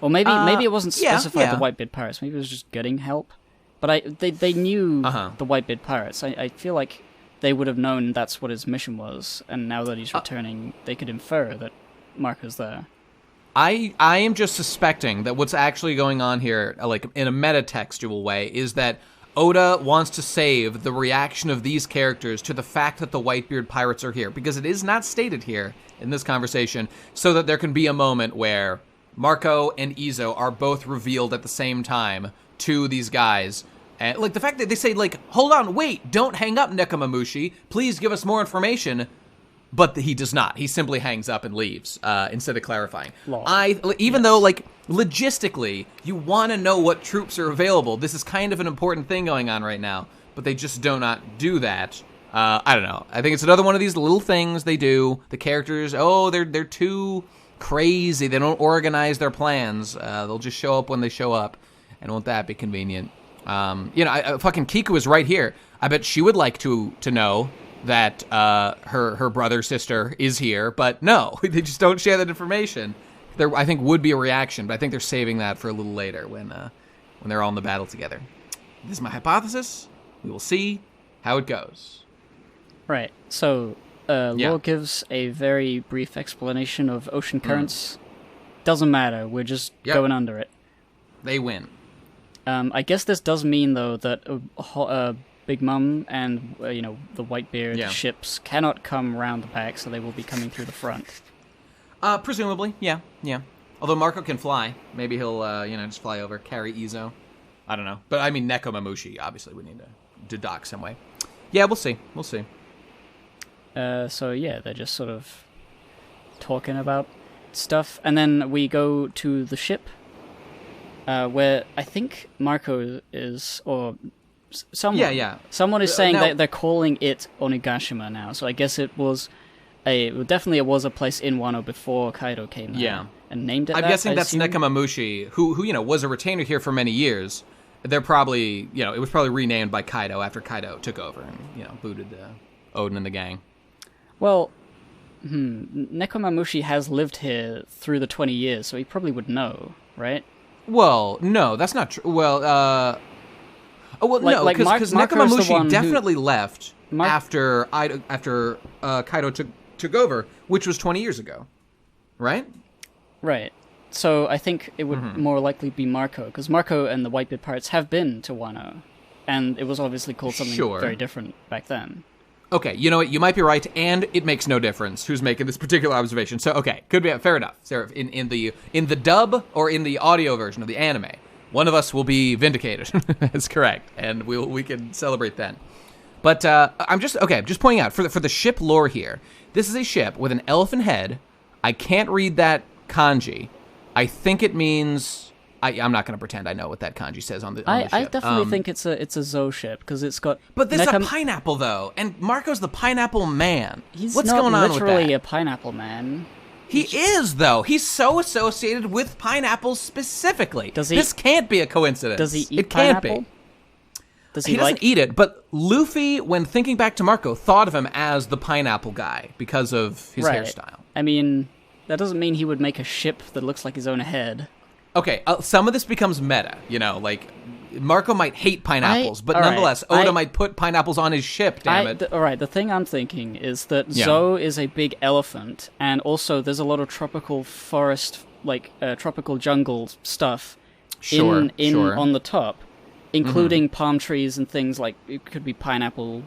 Or maybe it wasn't specified the Whitebeard pirates. Maybe it was just getting help. But they knew the Whitebeard pirates. I feel like they would have known that's what his mission was. And now that he's returning, they could infer that Marco's there. I am just suspecting that what's actually going on here, like in a metatextual way, is that Oda wants to save the reaction of these characters to the fact that the Whitebeard pirates are here, because it is not stated here in this conversation, so that there can be a moment where Marco and Izo are both revealed at the same time to these guys. And like the fact that they say, like, hold on, wait, don't hang up, Nekomamushi, please give us more information. But he does not. He simply hangs up and leaves instead of clarifying. Even though, like, logistically, you want to know what troops are available. This is kind of an important thing going on right now. But they just do not do that. I don't know. I think it's another one of these little things they do. The characters, they're too crazy. They don't organize their plans. They'll just show up when they show up. And won't that be convenient? Fucking Kiku is right here. I bet she would like to know that her brother, sister is here, but no, they just don't share that information. There, I think, would be a reaction, but I think they're saving that for a little later when they're all in the battle together. This is my hypothesis. We will see how it goes. Right. So, Law gives a very brief explanation of ocean currents. Doesn't matter. We're just going under it. They win. I guess this does mean, though, that Big Mum and the Whitebeard ships cannot come around the back, so they will be coming through the front. Presumably, yeah. Although Marco can fly, maybe he'll just fly over, carry Izo. I don't know, but I mean Nekomamushi. Obviously, we need to dock some way. Yeah, we'll see. So they're just sort of talking about stuff, and then we go to the ship, where I think Marco is, or someone. Someone is saying that they're calling it Onigashima now, so I guess it was definitely a place in Wano before Kaido came there and named it. I'm guessing that's Nekomamushi, who was a retainer here for many years. They're probably, it was probably renamed by Kaido after Kaido took over and, booted Oden and the gang. Well, Nekomamushi has lived here through the 20 years, so he probably would know, right? Well, no, that's not true. Well, no, because Nekomamushi definitely left after Kaido took over, which was 20 years ago, right? Right. So I think it would more likely be Marco, because Marco and the Whitebeard pirates have been to Wano, and it was obviously called something very different back then. Okay, you know what? You might be right, and it makes no difference who's making this particular observation. So, okay, could be fair enough. Sarah, in the dub or in the audio version of the anime, one of us will be vindicated. That's correct, and we can celebrate then. But I'm just pointing out for the ship lore here. This is a ship with an elephant head. I can't read that kanji. I think it means. I'm not going to pretend I know what that kanji says on the ship. I definitely think it's a Zou ship because it's got. But this is a pineapple though, and Marco's the pineapple man. What's going on with that? He's not literally a pineapple man. He is though. He's so associated with pineapples specifically. This can't be a coincidence. Does he eat pineapple? Can't be. He doesn't eat it, but Luffy, when thinking back to Marco, thought of him as the pineapple guy because of his hairstyle. I mean, that doesn't mean he would make a ship that looks like his own head. Okay, some of this becomes meta, like Marco might hate pineapples, but nonetheless, Oda might put pineapples on his ship, damn it. Alright, the thing I'm thinking is that Zou is a big elephant, and also there's a lot of tropical forest, tropical jungle stuff on the top, including palm trees and things like, it could be pineapple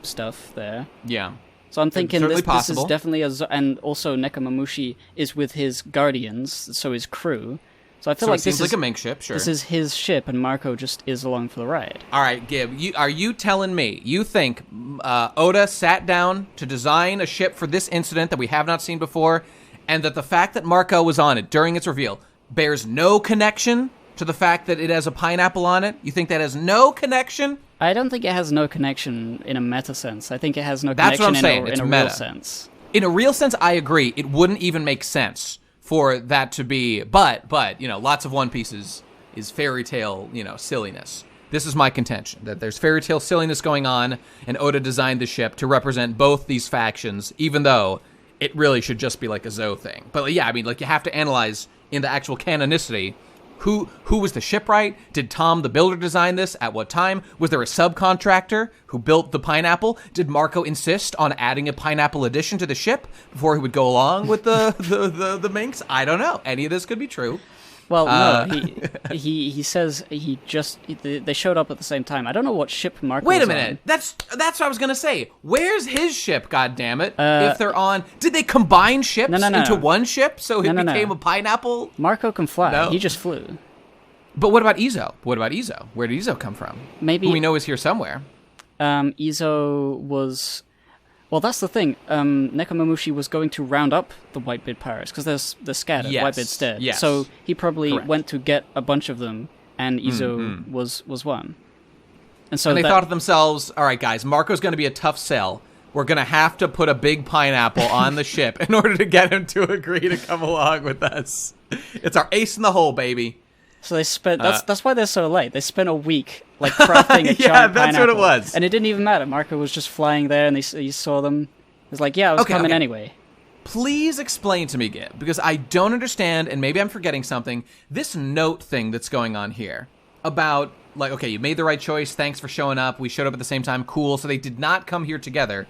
stuff there. Yeah. So I'm thinking this is definitely and also Nekomamushi is with his guardians, so his crew. So I feel like this seems like a mink ship, sure. This is his ship, and Marco just is along for the ride. All right, Gib, are you telling me you think Oda sat down to design a ship for this incident that we have not seen before, and that the fact that Marco was on it during its reveal bears no connection to the fact that it has a pineapple on it? You think that has no connection? I don't think it has no connection in a meta sense. I think it has no That's connection what I'm saying. in It's a meta. real sense. In a real sense, I agree. It wouldn't even make sense for that to be, but lots of One Piece is fairy tale, silliness. This is my contention, that there's fairy tale silliness going on, and Oda designed the ship to represent both these factions, even though it really should just be like a Zou thing. But yeah, I mean, like, you have to analyze in the actual canonicity, who was the shipwright? Did Tom the Builder design this? At what time? Was there a subcontractor who built the pineapple? Did Marco insist on adding a pineapple addition to the ship before he would go along with the minks? I don't know. Any of this could be true. Well, no, he says they showed up at the same time. I don't know what ship Marco Wait a was minute. on. That's what I was gonna say. Where's his ship? God damn it! If they're on, did they combine ships into one ship so it became a pineapple? Marco can fly. No. He just flew. But what about Izo? Where did Izo come from? Maybe who we know is here somewhere. Izo was. Well, that's the thing. Nekomamushi was going to round up the Whitebeard pirates because they're scattered. Yes. Whitebeard's dead. Yes. So he probably Correct. went to get a bunch of them, and Izo was one. And so They thought to themselves, all right, guys, Marco's going to be a tough sell. We're going to have to put a big pineapple on the ship in order to get him to agree to come along with us. It's our ace in the hole, baby. So they spent. That's why they're so late. They spent a week like crafting a giant that's pineapple. what it was. And it didn't even matter. Marco was just flying there, and he saw them. It was like, yeah, I was coming anyway. Please explain to me, Gib, because I don't understand, and maybe I'm forgetting something, this note thing that's going on here about, like, okay, you made the right choice, thanks for showing up, we showed up at the same time, cool, so they did not come here together.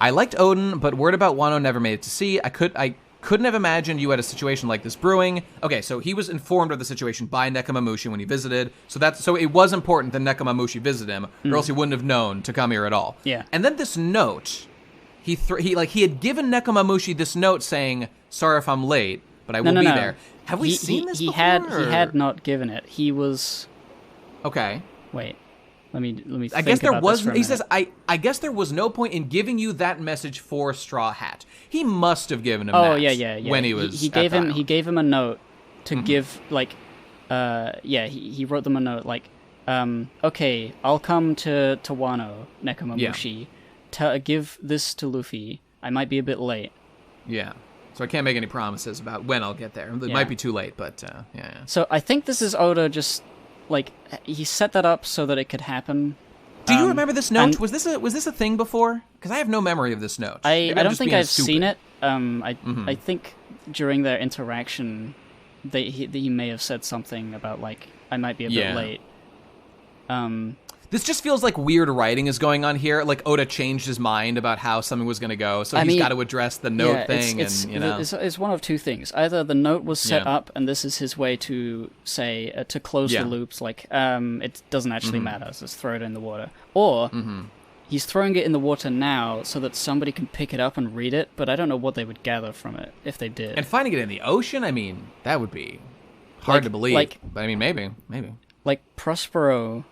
I liked Odin, but word about Wano never made it to sea. I couldn't have imagined you had a situation like this brewing. Okay, so he was informed of the situation by Nekomamushi when he visited, so it was important that Nekomamushi visited him, or else he wouldn't have known to come here at all. Yeah. And then this note... He had given Nekomamushi this note saying, "Sorry if I'm late, but I will be there." Have we seen this before? He had not given it. He was okay. Wait, let me. I guess there was. He says, "I guess there was no point in giving you that message for Straw Hat." He must have given him. Oh that yeah. When he was, he gave him a note to give like, he wrote them a note like, okay, I'll come to Wano, Nekomamushi. Give this to Luffy. I might be a bit late. Yeah. So I can't make any promises about when I'll get there. It might be too late, but yeah. So I think this is Oda just like he set that up so that it could happen. Do you remember this note? Was this a thing before? Because I have no memory of this note. I don't think I've seen it. I think during their interaction, he may have said something about like I might be a bit late. This just feels like weird writing is going on here. Like Oda changed his mind about how something was going to go, so he's got to address the note thing. It's one of two things. Either the note was set up, and this is his way to say to close the loops. Like it doesn't actually matter, so just throw it in the water. Or he's throwing it in the water now so that somebody can pick it up and read it. But I don't know what they would gather from it if they did. And finding it in the ocean, I mean, that would be hard to believe. But I mean, maybe. Like Prospero.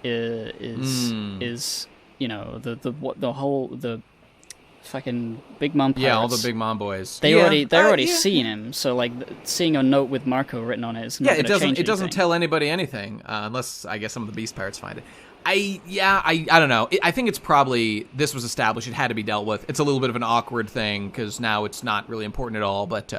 Is the fucking Big Mom pirates. Yeah, all the Big Mom boys. They already seen him, so like seeing a note with Marco written on it is not gonna change anything. It doesn't tell anybody anything unless I guess some of the Beast Pirates find it. I don't know. I think it's probably this was established. It had to be dealt with. It's a little bit of an awkward thing because now it's not really important at all. But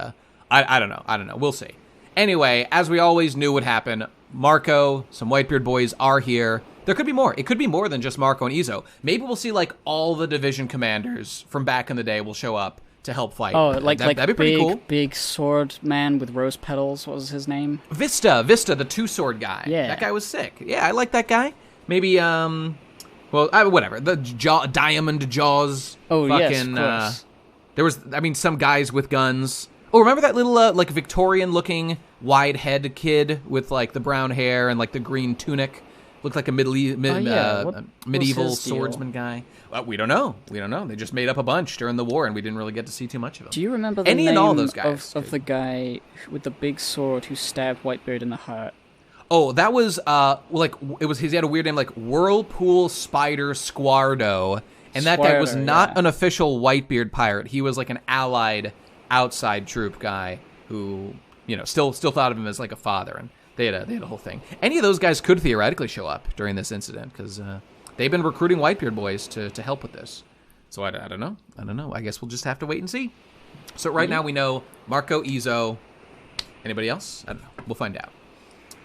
I don't know. We'll see. Anyway, as we always knew would happen, Marco, some Whitebeard boys are here. There could be more. It could be more than just Marco and Izo. Maybe we'll see like all the division commanders from back in the day will show up to help fight. Oh, that'd be pretty cool. Big sword man with rose petals. What was his name? Vista, the two-sword guy. Yeah. That guy was sick. Yeah, I like that guy. Maybe, whatever. The diamond jaws. Oh, yes, of course. There was, some guys with guns. Oh, remember that little, Victorian-looking wide-head kid with, the brown hair and, the green tunic? Looked like a medieval swordsman guy. Well, we don't know. They just made up a bunch during the war, and we didn't really get to see too much of them. Do you remember the name and all those guys, of the guy with the big sword who stabbed Whitebeard in the heart? Oh, that was he had a weird name like Whirlpool Spider Squardo, and that guy was not an official Whitebeard pirate. He was like an allied outside troop guy who, still thought of him as like a father, and they had a whole thing. Any of those guys could theoretically show up during this incident because they've been recruiting Whitebeard boys to help with this. So I don't know. I guess we'll just have to wait and see. So right now we know Marco, Izo. Anybody else? I don't know. We'll find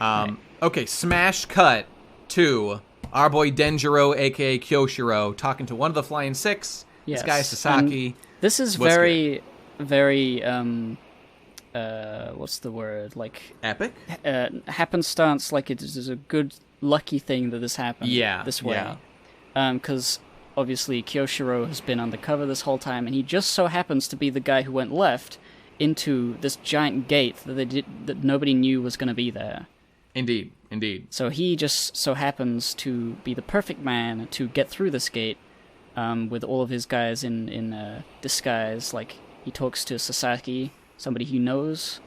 out. Okay, smash cut to our boy Denjiro, a.k.a. Kyoshiro, talking to one of the Flying Six. Yes. This guy, Sasaki. This is very, very, what's the word? Like... Epic? Happenstance, like it is a good, lucky thing that this happened this way. Because obviously Kyoshiro has been undercover this whole time, and he just so happens to be the guy who went left into this giant gate that nobody knew was going to be there. Indeed. So he just so happens to be the perfect man to get through this gate with all of his guys in disguise. Like, he talks to Sasaki, somebody he knows.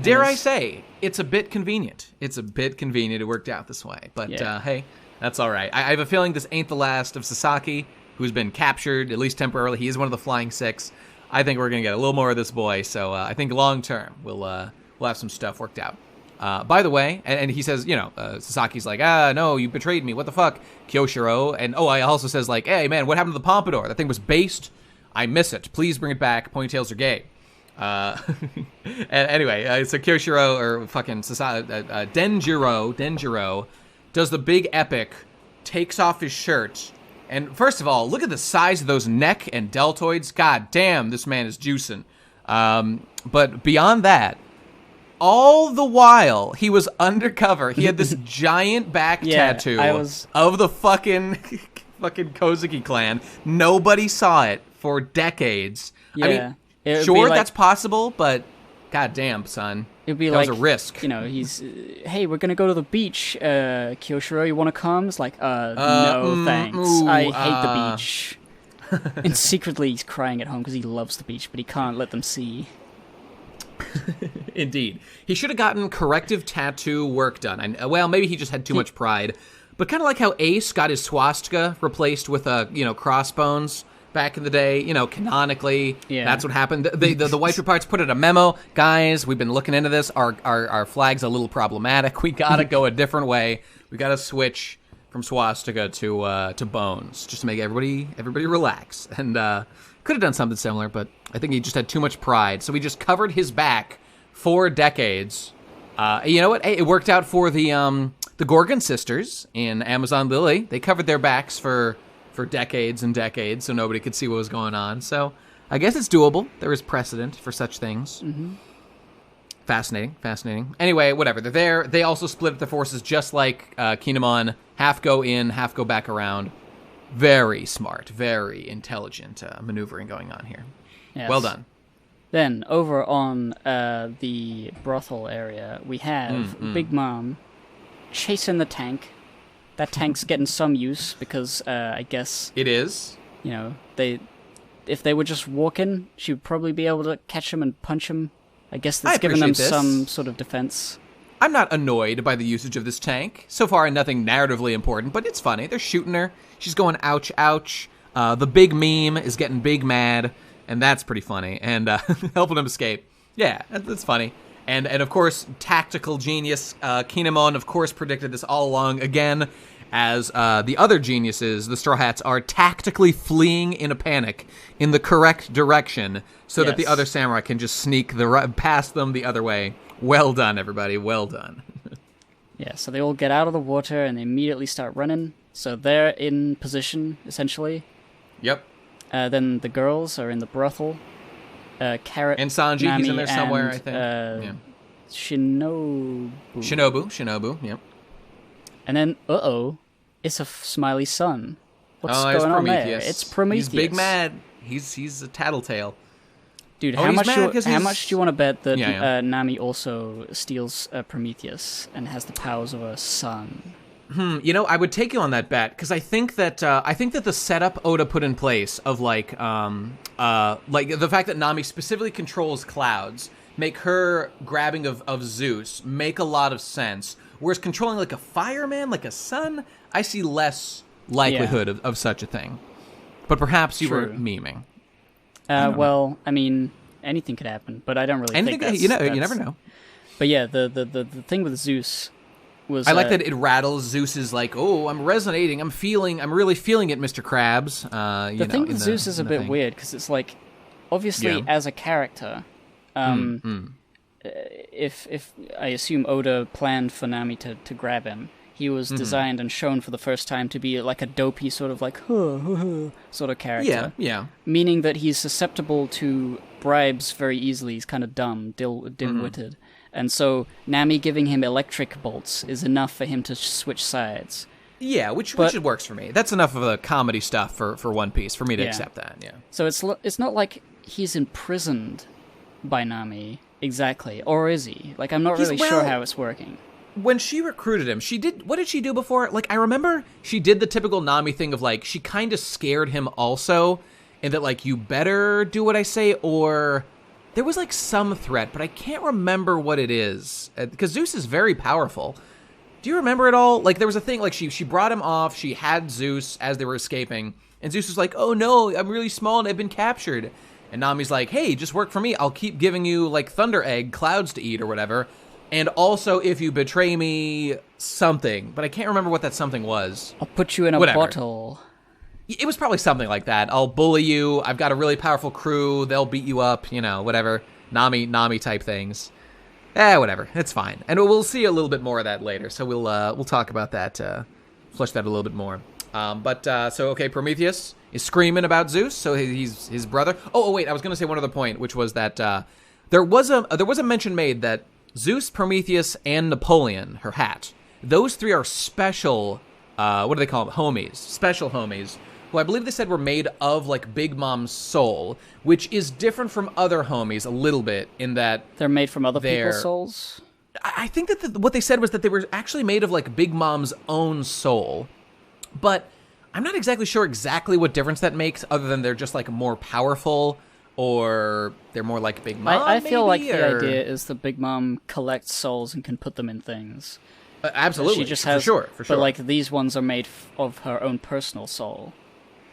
Dare I say, it's a bit convenient. It worked out this way. But, hey, that's all right. I have a feeling this ain't the last of Sasaki, who's been captured, at least temporarily. He is one of the Flying Six. I think we're going to get a little more of this boy. So I think long term, we'll have some stuff worked out. By the way, and he says, Sasaki's like, no, you betrayed me. What the fuck? Kyoshiro. And, I also says, like, hey, man, what happened to the pompadour? That thing was based. I miss it. Please bring it back. Ponytails are gay. And anyway, so Kyoshiro, or fucking Denjiro, does the big epic, takes off his shirt. And first of all, look at the size of those neck and deltoids. God damn, this man is juicing. But beyond that, all the while he was undercover, he had this giant back tattoo of the fucking Kozuki clan. Nobody saw it for decades. I mean, sure, that's possible, but goddamn, son. It'd be that like, was a risk. He's, hey, we're gonna go to the beach. Kyoshiro, you want to come? It's like, no, thanks. I hate the beach. And secretly, he's crying at home because he loves the beach, but he can't let them see. Indeed. He should have gotten corrective tattoo work done. Well, maybe he just had too much pride. But kind of like how Ace got his swastika replaced with crossbones back in the day, canonically, that's what happened. The White Parts put out a memo. Guys, we've been looking into this. Our flag's a little problematic. We gotta go a different way. We gotta switch from swastika to bones, just to make everybody relax. And could have done something similar, but I think he just had too much pride. So he just covered his back for decades. You know what? Hey, it worked out for the Gorgon sisters in Amazon Lily. They covered their backs for decades and decades, so nobody could see what was going on. So I guess it's doable. There is precedent for such things. Mm-hmm. Fascinating. Anyway, whatever. They're there. They also split up their forces just like Kinemon. Half go in, half go back around. Very smart, very intelligent maneuvering going on here. Yes. Well done. Then, over on the brothel area, we have Big Mom chasing the tank. That tank's getting some use because I guess... It is. If they were just walking, she would probably be able to catch him and punch him. I guess that's giving them some sort of defense. I'm not annoyed by the usage of this tank. So far, nothing narratively important, but it's funny. They're shooting her. She's going, ouch, ouch. The big meme is getting big mad, and that's pretty funny. And helping him escape. Yeah, that's funny. And of course, tactical genius Kinemon, of course, predicted this all along again, as the other geniuses, the Straw Hats, are tactically fleeing in a panic in the correct direction so that the other samurai can just sneak past them the other way. Well done, everybody. Well done. Yeah, so they all get out of the water and they immediately start running. So they're in position, essentially. Yep. Then the girls are in the brothel. Carrot, and Sanji, Nami, he's in there somewhere, I think. Shinobu, yep. And then, it's a smiley sun. What's going on Prometheus. There? It's Prometheus. He's big mad. He's a tattletale. Dude, how much do you want to bet that Nami also steals Prometheus and has the powers of a sun? I would take you on that bet because I think that the setup Oda put in place of like the fact that Nami specifically controls clouds make her grabbing of Zeus make a lot of sense. Whereas controlling like a fireman, like a sun, I see less likelihood of such a thing. But perhaps you were memeing. Well, I mean, anything could happen, but I don't really Anything, think that's... you never know. But yeah, the thing with Zeus was... I like that it rattles Zeus's like, oh, I'm resonating, I'm really feeling it, Mr. Krabs. The thing with Zeus is a bit weird, because it's like, obviously, as a character, if I assume Oda planned for Nami to grab him, he was designed and shown for the first time to be like a dopey sort of like sort of character. Yeah. Meaning that he's susceptible to bribes very easily. He's kind of dumb, dim-witted. And so Nami giving him electric bolts is enough for him to switch sides. Yeah, which works for me. That's enough of the comedy stuff for One Piece for me to accept that. Yeah. So it's not like he's imprisoned by Nami exactly, or is he? Like, I'm not really sure how it's working. When she recruited him, what did she do before? Like, I remember she did the typical Nami thing of, like, she kind of scared him also, and that, like, you better do what I say, or there was, like, some threat, but I can't remember what it is, because Zeus is very powerful. Do you remember it all? Like, there was a thing, like, she brought him off, she had Zeus as they were escaping, and Zeus was like, oh no, I'm really small and I've been captured. And Nami's like, hey, just work for me, I'll keep giving you, like, thunder egg clouds to eat or whatever. And also, if you betray me, something. But I can't remember what that something was. I'll put you in a bottle. It was probably something like that. I'll bully you. I've got a really powerful crew. They'll beat you up. You know, whatever. Nami type things. Whatever. It's fine. And we'll see a little bit more of that later. So we'll talk about that. Flesh that a little bit more. So Prometheus is screaming about Zeus. So he's his brother. Oh, wait. I was going to say one other point, which was that there was a mention made that Zeus, Prometheus, and Napoleon, her hat, those three are special, what do they call them? Homies. Special homies, who I believe they said were made of, like, Big Mom's soul, which is different from other homies a little bit in that... They're made from other people's souls? I think that what they said was that they were actually made of, like, Big Mom's own soul. But I'm not exactly sure what difference that makes, other than they're just, like, more powerful... Or they're more like Big Mom, I feel like the idea is that Big Mom collects souls and can put them in things. Absolutely, she just has, for sure. But like these ones are made of her own personal soul.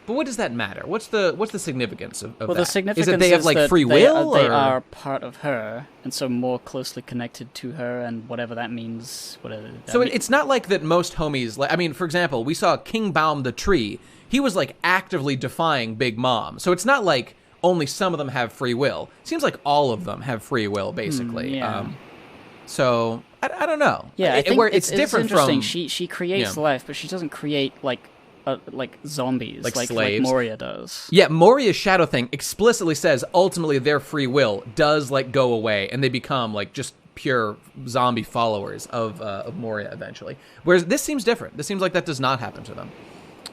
But what does that matter? What's the significance of that? Well, the significance is that they have like free will? They are part of her, and so more closely connected to her, and whatever that means. It's not like that most homies. Like, I mean, for example, we saw King Baum the tree. He was like actively defying Big Mom. So it's not like only some of them have free will. Seems like all of them have free will, basically. So I don't know. Yeah, I think it's different interesting. From she creates life, but she doesn't create like zombies like Moria does. Yeah, Moria's shadow thing explicitly says ultimately their free will does like go away, and they become like just pure zombie followers of Moria eventually. Whereas this seems different. This seems like that does not happen to them.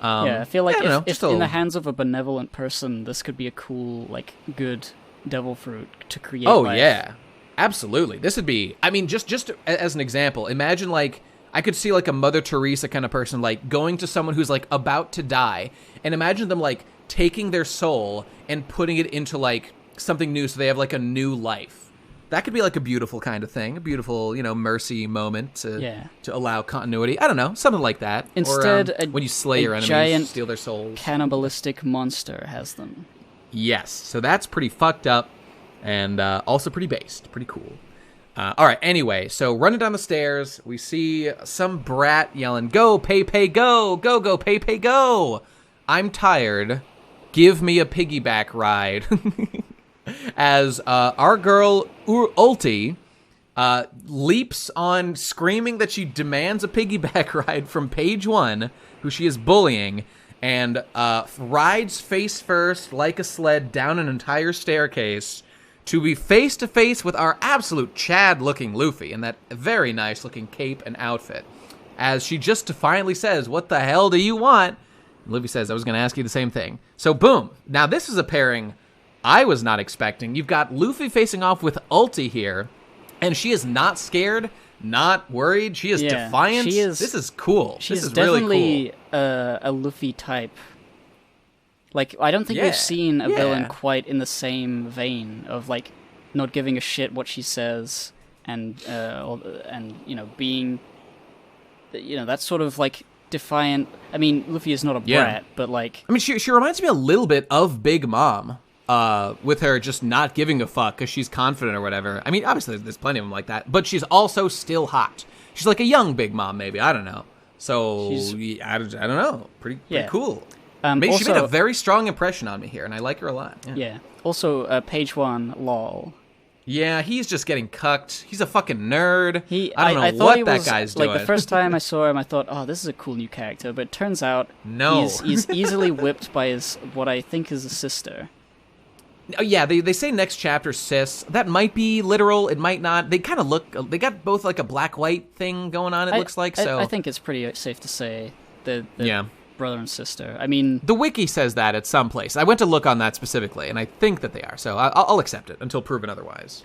I feel like if in the hands of a benevolent person, this could be a cool, like, good devil fruit to create life. Oh, yeah. Absolutely. This would be... I mean, just as an example, imagine, like, I could see, like, a Mother Teresa kind of person, like, going to someone who's, like, about to die, and imagine them, like, taking their soul and putting it into, like, something new so they have, like, a new life. That could be like a beautiful kind of thing, a beautiful, mercy moment to allow continuity. I don't know, something like that. Instead, when you slay your enemies, giant steal their souls. Cannibalistic monster has them. Yes, so that's pretty fucked up, and also pretty based, pretty cool. All right, anyway, so running down the stairs, we see some brat yelling, "Go, Pei Pei, go! Go, go, Pei Pei, go! I'm tired. Give me a piggyback ride." As our girl Ulti leaps on, screaming that she demands a piggyback ride from Page 1, who she is bullying, and rides face first like a sled down an entire staircase to be face to face with our absolute Chad-looking Luffy in that very nice-looking cape and outfit. As she just defiantly says, "What the hell do you want?" And Luffy says, "I was going to ask you the same thing." So boom. Now this is a pairing I was not expecting. You've got Luffy facing off with Ulti here, and she is not scared, not worried. She is defiant. This is cool. She's really definitely a Luffy type. Like, I don't think we've seen a villain quite in the same vein of, like, not giving a shit what she says and being, that sort of, like, defiant. I mean, Luffy is not a brat, but, like... I mean, she reminds me a little bit of Big Mom. with her just not giving a fuck because she's confident or whatever. I mean, obviously there's plenty of them like that, but she's also still hot. She's like a young Big Mom, maybe. I don't know. So I don't know. Pretty cool. She made a very strong impression on me here, and I like her a lot. Yeah. Also, page 1, lol. Yeah, he's just getting cucked. He's a fucking nerd. I don't know what that guy's doing. Like, the first time I saw him, I thought, oh, this is a cool new character. But it turns out he's easily whipped by what I think is a sister. Oh, yeah, they say next chapter sis. That might be literal. It might not. They kind of look... They got both like a black-white thing going on, it looks like. So I think it's pretty safe to say that brother and sister. I mean... The wiki says that at some place. I went to look on that specifically, and I think that they are. So I'll accept it until proven otherwise.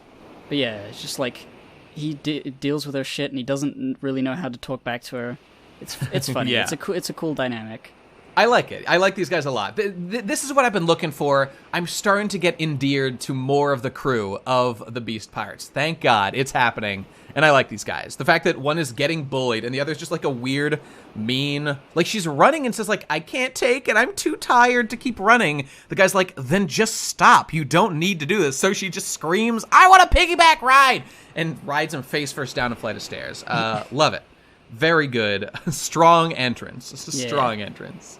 But yeah, it's just like he deals with her shit, and he doesn't really know how to talk back to her. It's funny. Yeah. It's a cool dynamic. I like it. I like these guys a lot. This is what I've been looking for. I'm starting to get endeared to more of the crew of the Beast Pirates. Thank God it's happening. And I like these guys. The fact that one is getting bullied and the other is just like a weird, mean... Like, she's running and says, like, I can't take it. I'm too tired to keep running. The guy's like, then just stop. You don't need to do this. So she just screams, I want a piggyback ride! And rides him face first down a flight of stairs. Love it. Very good. Strong entrance. It's a strong entrance.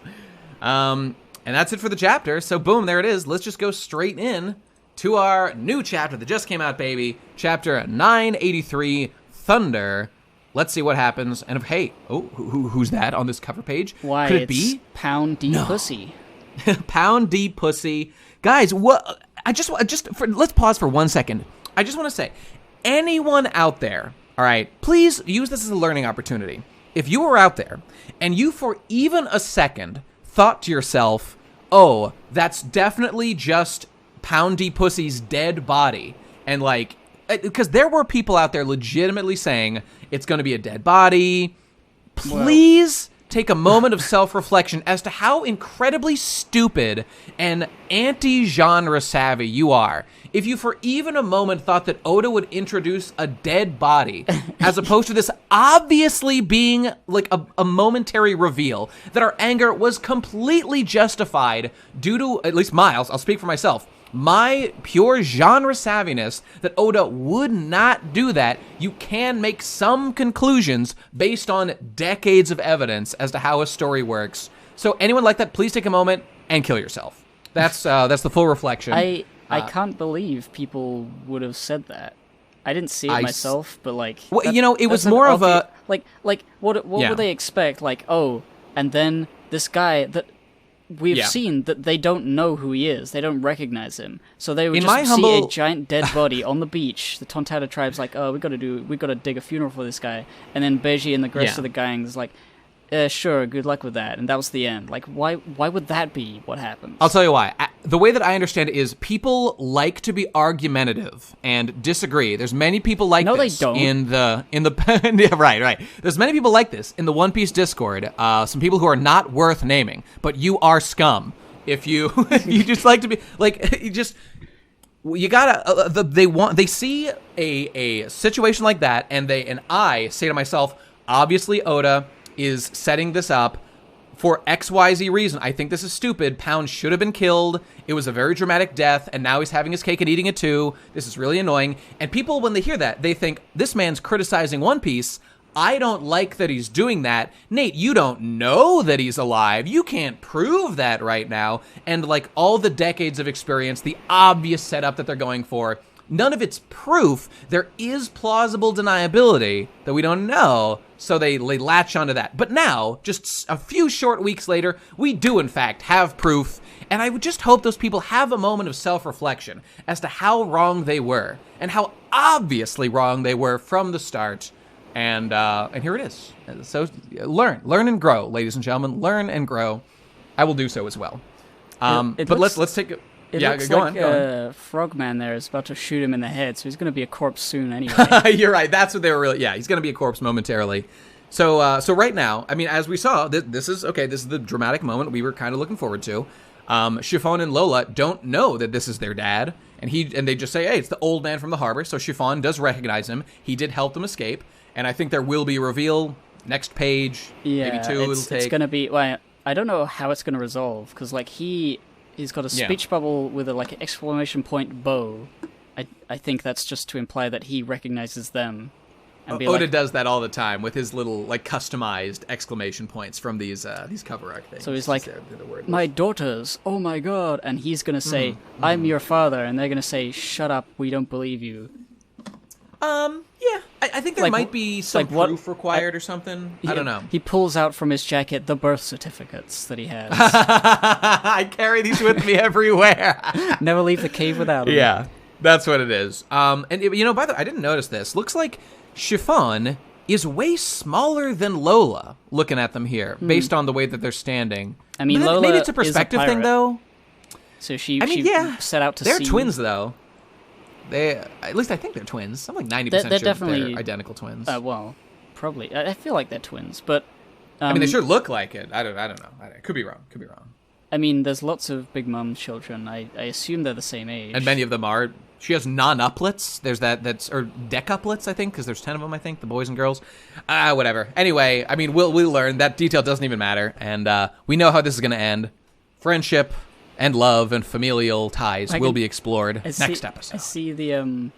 And that's it for the chapter. So boom, there it is. Let's just go straight in to our new chapter that just came out, baby. Chapter 983, Thunder. Let's see what happens. And hey, who's that on this cover page? Why, could it be Pound D Pussy? Pound D Pussy. Guys, what? Let's pause for 1 second. I just want to say, anyone out there, all right, please use this as a learning opportunity. If you were out there and you for even a second thought to yourself, oh, that's definitely just Pound D Pussy's dead body, and like, because there were people out there legitimately saying it's going to be a dead body, please take a moment of self-reflection as to how incredibly stupid and anti-genre savvy you are. If you for even a moment thought that Oda would introduce a dead body, as opposed to this obviously being like a momentary reveal, that our anger was completely justified due to, at least Miles, I'll speak for myself, my pure genre savviness, that Oda would not do that, you can make some conclusions based on decades of evidence as to how a story works. So anyone like that, please take a moment and kill yourself. That's the full reflection. I can't believe people would have said that. I didn't see it myself, but like... Well, it was more of a... Like what would they expect? Like, oh, and then this guy that we've seen, that they don't know who he is. They don't recognize him. So they would just see a giant dead body on the beach. The Tontatta tribe's like, oh, we gotta dig a funeral for this guy. And then Beiji and the rest of the gang's like, sure, good luck with that. And that was the end. Like, why would that be what happens? I'll tell you why. The way that I understand it is people like to be argumentative and disagree. There's many people like this. No, they don't. In the right. There's many people like this in the One Piece Discord. Some people who are not worth naming, but you are scum. If you you just like to be like you gotta they see a situation like that, and I say to myself, obviously Oda is setting this up for XYZ reason. I think this is stupid. Pound should have been killed. It was a very dramatic death, and now he's having his cake and eating it too. This is really annoying. And people, when they hear that, they think, this man's criticizing One Piece. I don't like that he's doing that. Nate, you don't know that he's alive. You can't prove that right now. And like all the decades of experience, the obvious setup that they're going for, none of it's proof. There is plausible deniability that we don't know, so they latch onto that. But now, just a few short weeks later, we do in fact have proof, and I would just hope those people have a moment of self-reflection as to how wrong they were, and how obviously wrong they were from the start. And here it is. So learn and grow, ladies and gentlemen. Learn and grow. I will do so as well. Let's take a... It looks go like on. Frogman there is about to shoot him in the head, so he's going to be a corpse soon anyway. You're right. That's what they were really... Yeah, he's going to be a corpse momentarily. So right now, I mean, as we saw, this is the dramatic moment we were kind of looking forward to. Chiffon and Lola don't know that this is their dad, and they just say, hey, it's the old man from the harbor, so Chiffon does recognize him. He did help them escape, and I think there will be a reveal next page, maybe two. It's going to be... Well, I don't know how it's going to resolve, because like he he's got a speech bubble with a like an exclamation point bow. I think that's just to imply that he recognizes them. And Oda does that all the time with his little like customized exclamation points from these cover art things. So he's like, "My daughters, oh my god," and he's gonna say, "I'm your father," and they're gonna say, "Shut up, we don't believe you." Yeah, I think there might be some proof required or something. I don't know. He pulls out from his jacket the birth certificates that he has. I carry these with me everywhere. Never leave the cave without them. Yeah, that's what it is. And by the way, I didn't notice this. Looks like Chiffon is way smaller than Lola. Looking at them here, based on the way that they're standing. I mean, Lola maybe it's a perspective thing, though. So she set out to they're see. They're twins, though. At least I think they're twins. I'm like 90% they're sure definitely they're identical twins. Well, probably. I feel like they're twins, but I mean, they sure look like it. I don't know. I could be wrong. I mean, there's lots of Big Mom children. I assume they're the same age, and many of them are. She has non-uplets. There's that's or decuplets, I think, because there's 10 of them. I think the boys and girls. Whatever. Anyway, I mean, we'll learn. That detail doesn't even matter, and we know how this is going to end. Friendship and love and familial ties will be explored next episode. I see the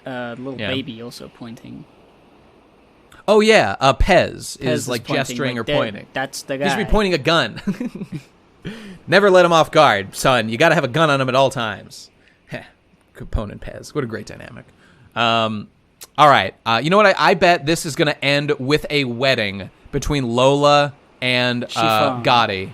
little baby also pointing. Oh yeah, Pez is like pointing, gesturing or pointing. That's the guy. He should be pointing a gun. Never let him off guard, son. You got to have a gun on him at all times. Component Pez. What a great dynamic. All right. You know what? I bet this is going to end with a wedding between Lola and Gotti.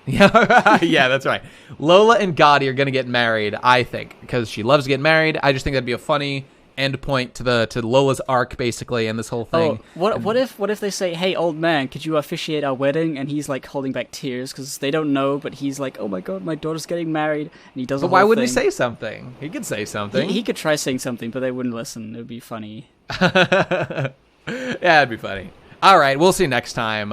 Yeah, that's right. Lola and Gotti are going to get married, I think, because she loves to get married. I just think that'd be a funny end point to Lola's arc, basically, and this whole thing. Oh, what if they say, "Hey, old man, could you officiate our wedding?" And he's like holding back tears because they don't know, but he's like, "Oh my god, my daughter's getting married," and he does. But why wouldn't he say something? He could say something. He could try saying something, but they wouldn't listen. It would be funny. Yeah, it'd be funny. All right, we'll see next time.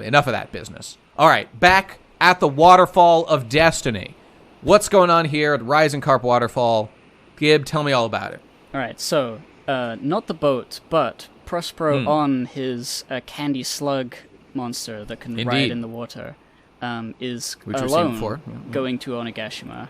Enough of that business. All right, back at the Waterfall of Destiny. What's going on here at Rising Carp Waterfall? Gib, tell me all about it. All right, so not the boat, but Prospero on his candy slug monster that can ride in the water is alone going to Onigashima.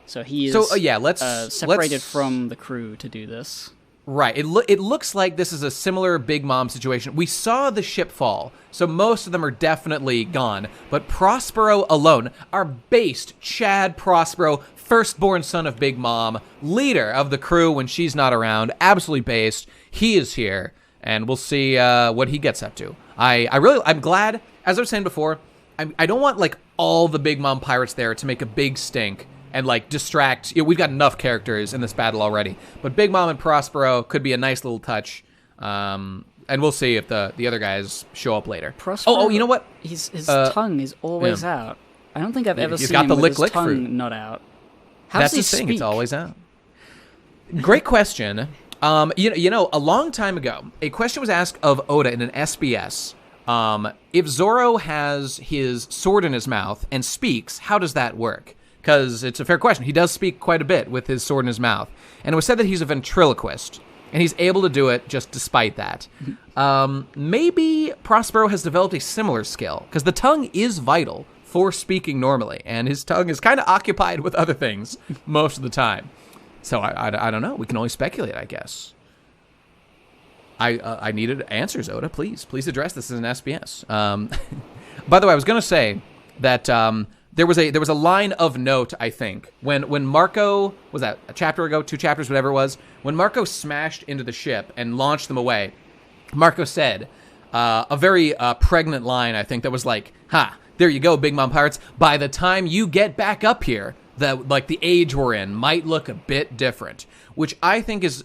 So he is separated from the crew to do this. Right. It looks like this is a similar Big Mom situation. We saw the ship fall, so most of them are definitely gone. But Prospero alone, our based Chad Prospero, firstborn son of Big Mom, leader of the crew when she's not around, absolutely based. He is here, and we'll see what he gets up to. I'm glad, as I was saying before, I don't want like all the Big Mom pirates there to make a big stink and like distract. We've got enough characters in this battle already, but Big Mom and Prospero could be a nice little touch. And we'll see if the other guys show up later. Prospero, you know what? His tongue is always out. I don't think I've ever seen got him the with his tongue fruit. not out. That's the thing. It's always out. Great question. You know, a long time ago, a question was asked of Oda in an SBS. If Zoro has his sword in his mouth and speaks, how does that work? Because it's a fair question. He does speak quite a bit with his sword in his mouth. And it was said that he's a ventriloquist, and he's able to do it just despite that. Maybe Prospero has developed a similar skill, because the tongue is vital for speaking normally, and his tongue is kind of occupied with other things most of the time. So I don't know. We can only speculate, I guess. I needed answers, Oda. Please address this as an SBS. By the way, I was going to say that there was a line of note, I think, when Marco, was that a chapter ago, 2 chapters, whatever it was, when Marco smashed into the ship and launched them away, Marco said a very pregnant line, I think, that was like, "Ha, there you go, Big Mom Pirates. By the time you get back up here, the age we're in might look a bit different," which I think is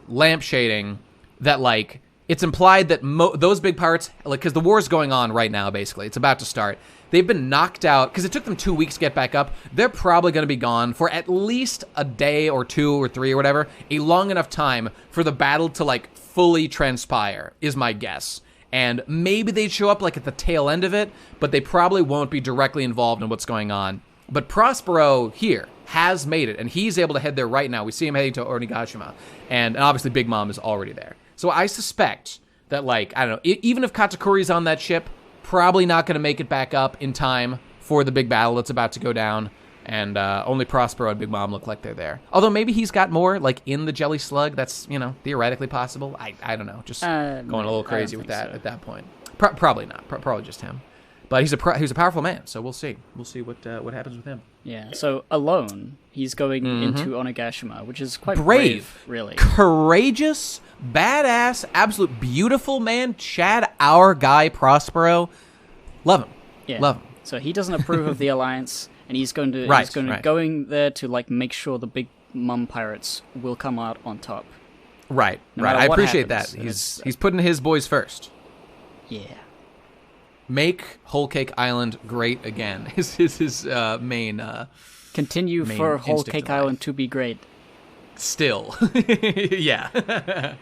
lampshading that, like, it's implied that those big pirates, like, because the war's going on right now, basically. It's about to start. They've been knocked out, because it took them 2 weeks to get back up. They're probably going to be gone for at least a day or 2 or 3 or whatever, a long enough time for the battle to, like, fully transpire, is my guess. And maybe they'd show up, like, at the tail end of it, but they probably won't be directly involved in what's going on. But Prospero here has made it, and he's able to head there right now. We see him heading to Onigashima, and obviously Big Mom is already there. So I suspect that, like, I don't know, even if Katakuri's on that ship, probably not going to make it back up in time for the big battle that's about to go down. And only Prospero and Big Mom look like they're there. Although maybe he's got more, like, in the Jelly Slug. That's, theoretically possible. I don't know. Just going a little crazy with that at that point. Probably not. Probably just him. But he's a powerful man, so we'll see. We'll see what happens with him. Yeah, so alone, he's going into Onigashima, which is quite brave, really. Courageous, badass, absolute beautiful man. Chad, our guy, Prospero. Love him. Yeah. Love him. So he doesn't approve of the alliance. And he's going to going there to like make sure the Big Mom pirates will come out on top. Right, No right. matter I what appreciate happens, that. He's putting his boys first. Yeah. Make Whole Cake Island great again. Is his main. Continue main for Whole instinct Cake in life. Island to be great. Still, yeah.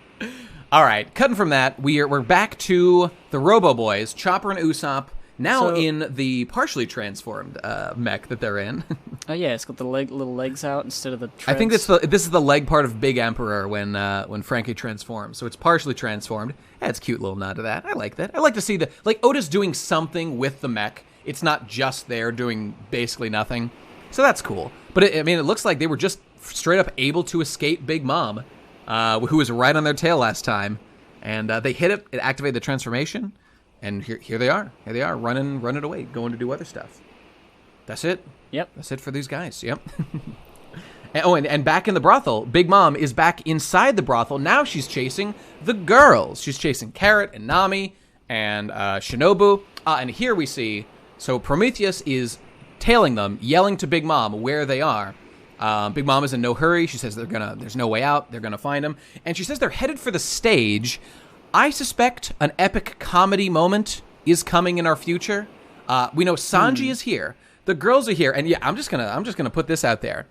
All right, cutting from that, we're back to the Robo Boys, Chopper and Usopp. Now in the partially transformed mech that they're in. Oh yeah, it's got the little legs out instead of the treads. I think this is the leg part of Big Emperor when Frankie transforms. So it's partially transformed. That's a cute little nod to that. I like that. I like to see Oda's doing something with the mech. It's not just there doing basically nothing. So that's cool. But it looks like they were just straight up able to escape Big Mom, who was right on their tail last time, and they hit it. It activated the transformation. And here they are. Here they are, running away, going to do other stuff. That's it. Yep. That's it for these guys. Yep. and back in the brothel, Big Mom is back inside the brothel. Now she's chasing the girls. She's chasing Carrot and Nami and Shinobu. And here we see, so Prometheus is tailing them, yelling to Big Mom where they are. Big Mom is in no hurry. She says there's no way out. They're gonna find them. And she says they're headed for the stage. I suspect an epic comedy moment is coming in our future. We know Sanji is here. The girls are here, and yeah, I'm just gonna put this out there.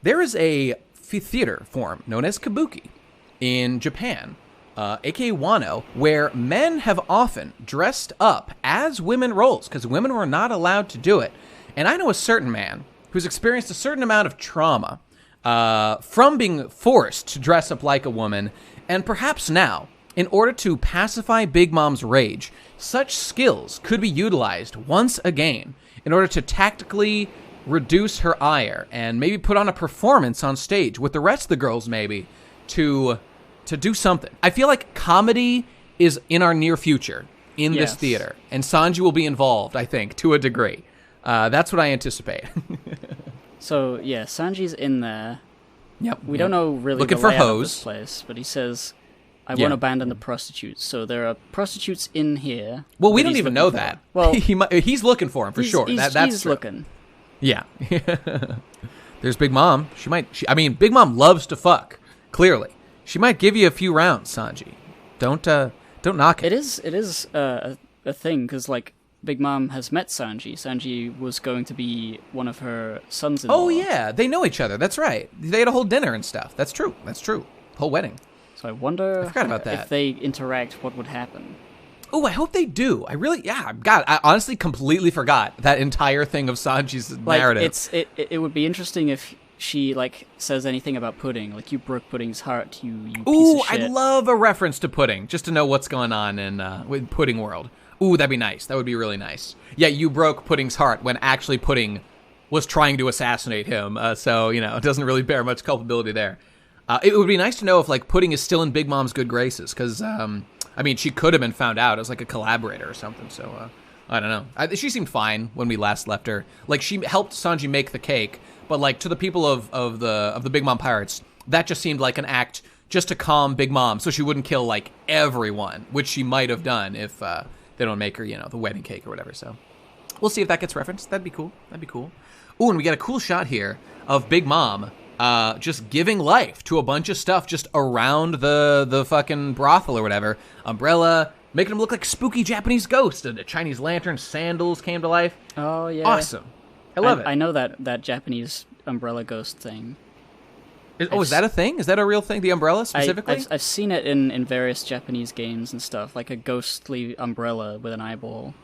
There is a theater form known as kabuki in Japan, aka Wano, where men have often dressed up as women roles because women were not allowed to do it. And I know a certain man who's experienced a certain amount of trauma from being forced to dress up like a woman, and perhaps now, in order to pacify Big Mom's rage, such skills could be utilized once again in order to tactically reduce her ire and maybe put on a performance on stage with the rest of the girls maybe to do something. I feel like comedy is in our near future in this theater, and Sanji will be involved, I think, to a degree. That's what I anticipate. So, yeah, Sanji's in there. Yep. We don't know really looking the for layout of hoes. this place, but he says, I won't abandon the prostitutes. So there are prostitutes in here. Well, we don't even know that. Well, he's looking for him for sure. That's true. looking. Yeah. There's Big Mom. Big Mom loves to fuck. Clearly, she might give you a few rounds, Sanji. Don't knock it. It is a thing because like Big Mom has met Sanji. Sanji was going to be one of her sons-in-law. Oh yeah, they know each other. That's right. They had a whole dinner and stuff. That's true. Whole wedding. So I wonder I forgot about that. if they interact, what would happen. Oh, I hope they do. I honestly completely forgot that entire thing of Sanji's narrative. It would be interesting if she like says anything about Pudding, like you broke Pudding's heart, you piece Ooh, of shit. I'd love a reference to Pudding, just to know what's going on in with Pudding World. Ooh, that'd be nice. That would be really nice. Yeah, you broke Pudding's heart when actually Pudding was trying to assassinate him. So it doesn't really bear much culpability there. It would be nice to know if like Pudding is still in Big Mom's good graces, because she could have been found out as like a collaborator or something. So I don't know. She seemed fine when we last left her. Like she helped Sanji make the cake, but like to the people of the Big Mom pirates, that just seemed like an act just to calm Big Mom, so she wouldn't kill like everyone, which she might have done if they don't make her the wedding cake or whatever. So we'll see if that gets referenced. That'd be cool. Ooh, and we got a cool shot here of Big Mom. Just giving life to a bunch of stuff just around the fucking brothel or whatever. Umbrella, making them look like spooky Japanese ghosts. A Chinese lantern, sandals came to life. Oh, yeah. Awesome. I love it. I know that Japanese umbrella ghost thing. Is that a thing? Is that a real thing, the umbrella specifically? I've seen it in various Japanese games and stuff, like a ghostly umbrella with an eyeball.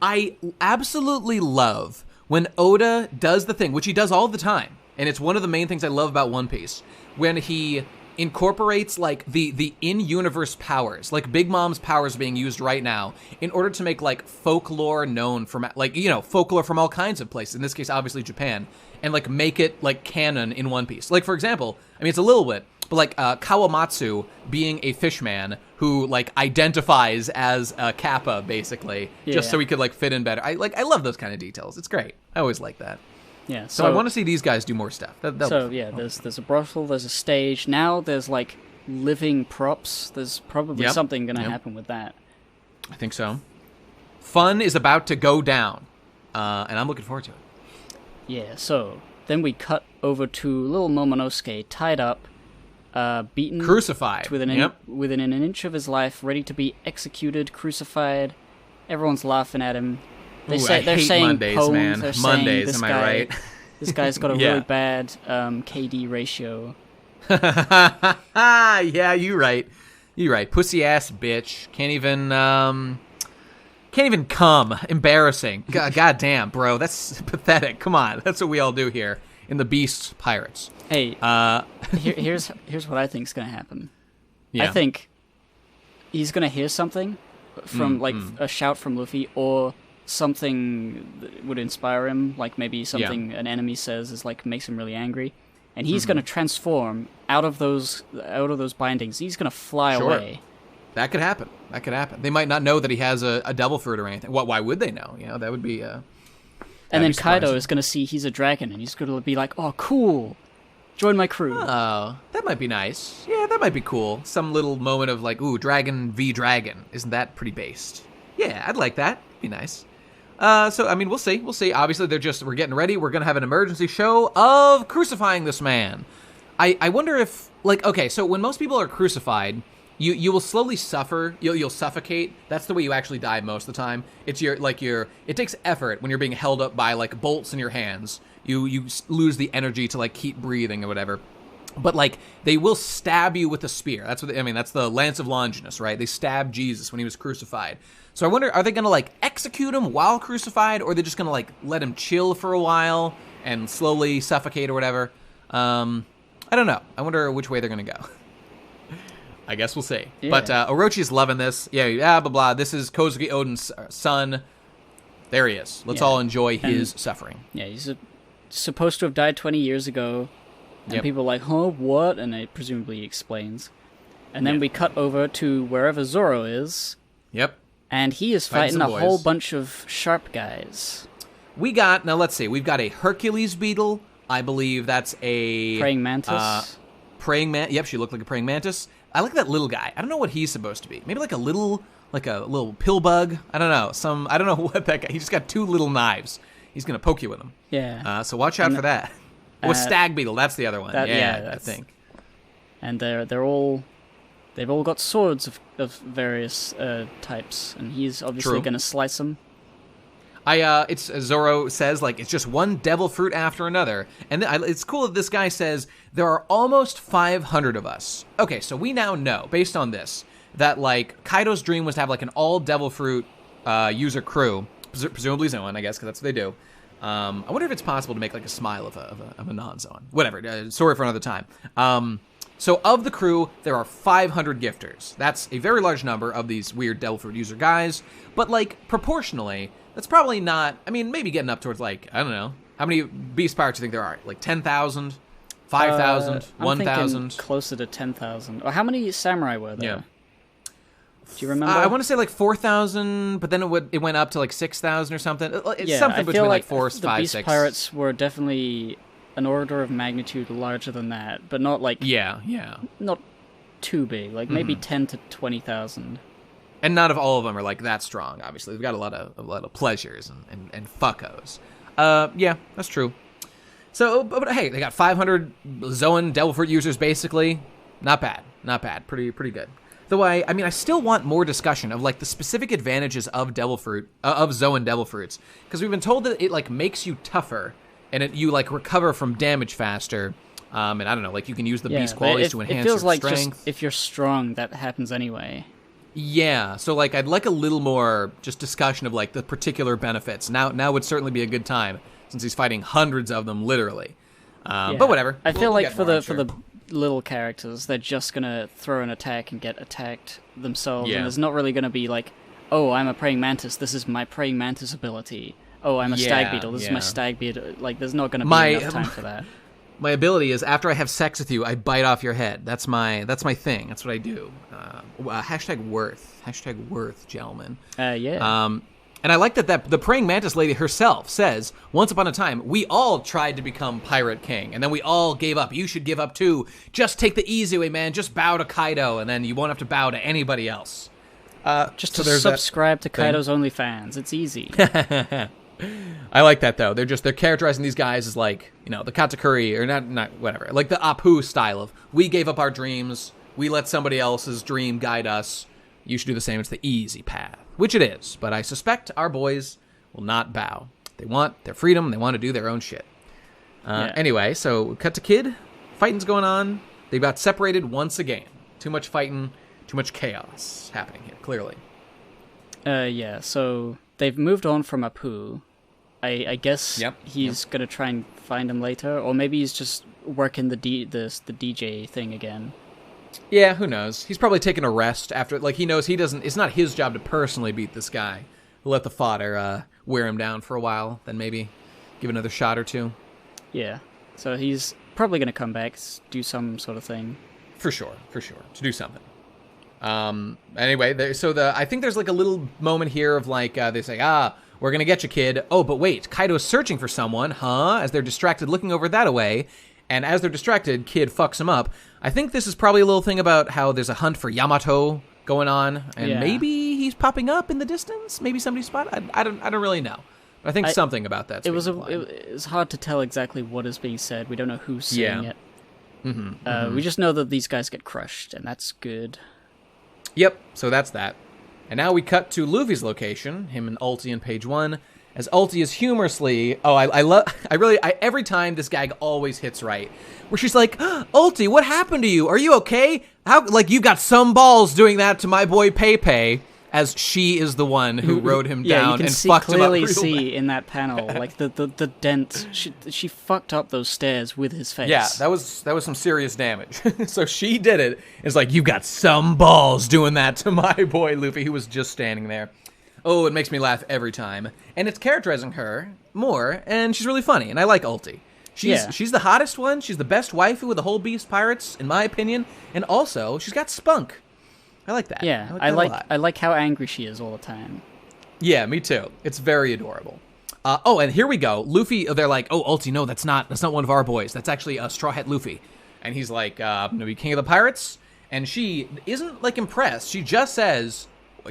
I absolutely love when Oda does the thing, which he does all the time. And it's one of the main things I love about One Piece. When he incorporates like the in-universe powers, like Big Mom's powers being used right now in order to make like folklore known from like, you know, folklore from all kinds of places. In this case, obviously Japan, and like make it like canon in One Piece. Like for example, I mean it's a little bit, but like Kawamatsu being a fishman who like identifies as Kappa basically, just so he could like fit in better. I love those kind of details. It's great. I always like that. Yeah, so I want to see these guys do more stuff. There's a brothel, there's a stage. Now there's like living props. There's probably something going to happen with that. I think so. Fun is about to go down, and I'm looking forward to it. Yeah, so then we cut over to little Momonosuke tied up, beaten, crucified, within an inch of his life, ready to be executed, crucified. Everyone's laughing at him. They're saying Mondays, poems. man. They're Mondays, saying, am I right? This guy's got a really bad KD ratio. Yeah, you're right. You're right. Pussy ass bitch. Can't even come. Embarrassing. God damn, bro. That's pathetic. Come on. That's what we all do here in the Beast Pirates. Hey, here's what I think's gonna happen. Yeah. I think he's gonna hear something from a shout from Luffy, or something that would inspire him, like maybe something an enemy says is like makes him really angry, and he's gonna transform out of those bindings. He's gonna fly away. That could happen. They might not know that he has a devil fruit or anything. Why would they know? You know, that would be. And then Kaido is gonna see he's a dragon, and he's gonna be like, "Oh, cool, join my crew." Oh, that might be nice. Yeah, that might be cool. Some little moment of like, ooh, dragon v dragon. Isn't that pretty based? Yeah, I'd like that. Be nice. So, I mean, we'll see. Obviously, we're getting ready. We're going to have an emergency show of crucifying this man. I wonder if, like, okay, so when most people are crucified, you will slowly suffer. You'll suffocate. That's the way you actually die most of the time. It takes effort when you're being held up by, like, bolts in your hands. You lose the energy to, like, keep breathing or whatever. But, like, they will stab you with a spear. That's the Lance of Longinus, right? They stabbed Jesus when he was crucified. So I wonder, are they going to, like, execute him while crucified, or are they just going to, like, let him chill for a while and slowly suffocate or whatever? I don't know. I wonder which way they're going to go. I guess we'll see. Yeah. But Orochi's loving this. Yeah, blah, blah. This is Kozuki Oden's son. There he is. Let's all enjoy his suffering. Yeah, he's supposed to have died 20 years ago. And people are like, huh, what? And it presumably explains. And then we cut over to wherever Zoro is. Yep. And he is fighting a whole bunch of sharp guys. Now let's see. We've got a Hercules beetle. I believe that's a... Praying mantis. Yep, she looked like a praying mantis. I like that little guy. I don't know what he's supposed to be. Maybe like a little pill bug. I don't know. I don't know what that guy... He just got two little knives. He's going to poke you with them. Yeah. So watch out for that. Stag beetle. That's the other one. I think. And they've all got swords of various types, and he's obviously going to slice them. Zoro says, like, it's just one devil fruit after another. And it's cool that this guy says, there are almost 500 of us. Okay, so we now know, based on this, that, like, Kaido's dream was to have, like, an all devil fruit user crew, presumably Zoan, I guess, because that's what they do. I wonder if it's possible to make, like, a smile of a non-Zoan. Whatever, sorry for another time. So of the crew, there are 500 gifters. That's a very large number of these weird devil fruit user guys. But, like, proportionally, that's probably not... I mean, maybe getting up towards, like, I don't know. How many Beast Pirates do you think there are? Like, 10,000? 5,000? 1,000? Closer to 10,000. Or how many samurai were there? Yeah. Do you remember? I want to say, like, 4,000, but then it went up to, like, 6,000 or something. It's something I between, feel like 4, 5, 6. The Beast Pirates were definitely an order of magnitude larger than that, but not, like... Yeah. Not too big. Like, maybe 10 to 20,000. And not of all of them are, like, that strong, obviously. They've got a lot of pleasures and fuckos. Yeah, that's true. So, but hey, they got 500 Zoan devil fruit users, basically. Not bad. Pretty good. Though I still want more discussion of, like, the specific advantages of devil fruit, of Zoan devil fruits. Because we've been told that it, like, makes you tougher, and you, like, recover from damage faster. And I don't know, like, you can use the beast qualities to enhance your strength. It feels like just if you're strong, that happens anyway. Yeah, so, like, I'd like a little more just discussion of, like, the particular benefits. Now would certainly be a good time, since he's fighting hundreds of them, literally. But whatever. I feel like for the little characters. They're just gonna throw an attack and get attacked themselves, Yeah. and there's not really gonna be like, oh, I'm a praying mantis. This is my praying mantis ability. Oh, I'm a stag beetle. This is my stag beetle. Like, there's not gonna be enough time for that. My ability is after I have sex with you, I bite off your head. That's my thing. That's what I do. Hashtag worth. Hashtag worth, gentlemen. Yeah. And I like that the praying mantis lady herself says, once upon a time, we all tried to become Pirate King, and then we all gave up. You should give up too. Just take the easy way, man. Just bow to Kaido, and then you won't have to bow to anybody else. Just to subscribe to Kaido's OnlyFans. It's easy. I like that, though. They're characterizing these guys as like, the Katakuri, or not whatever, like the Apu style of, we gave up our dreams, we let somebody else's dream guide us, you should do the same. It's the easy path, which it is, but I suspect our boys will not bow. They want their freedom, they want to do their own shit. Anyway, so cut to Kid, fighting's going on, they got separated once again. Too much fighting, too much chaos happening here, clearly. Yeah, so they've moved on from Apu. I guess he's going to try and find him later, or maybe he's just working the DJ thing again. Yeah, who knows? He's probably taking a rest after, like, he knows it's not his job to personally beat this guy. He'll let the fodder wear him down for a while, then maybe give another shot or two. Yeah, so he's probably going to come back, do some sort of thing. For sure, to do something. Anyway, I think there's like a little moment here of like, they say, we're gonna get you, Kid. Oh, but wait, Kaido's searching for someone, huh? As they're distracted, looking over that away, and as they're distracted, Kid fucks him up. I think this is probably a little thing about how there's a hunt for Yamato going on, and maybe he's popping up in the distance. Maybe somebody spotted. I don't really know. But I think something about that. It was hard to tell exactly what is being said. We don't know who's saying it. We just know that these guys get crushed, and that's good. Yep, so that's that. And now we cut to Luffy's location, him and Ulti in page 1, as Ulti is humorously, every time this gag always hits right, where she's like, Ulti, what happened to you? Are you okay? You got some balls doing that to my boy Pei, as she is the one who rode him down and fucked him up. You can clearly see in that panel, like the dent. She fucked up those stairs with his face. Yeah, that was some serious damage. So she did it. It's like, you got some balls doing that to my boy Luffy, who was just standing there. Oh, it makes me laugh every time. And it's characterizing her more, and she's really funny, and I like Ulti. She's the hottest one. She's the best waifu of the whole Beast Pirates, in my opinion. And also, she's got spunk. I like that. Yeah, I like how angry she is all the time. Yeah, me too. It's very adorable. And here we go. Luffy, they're like, oh, Ulti, no, that's not one of our boys. That's actually Straw Hat Luffy. And he's like, no, be king of the pirates? And she isn't, like, impressed. She just says,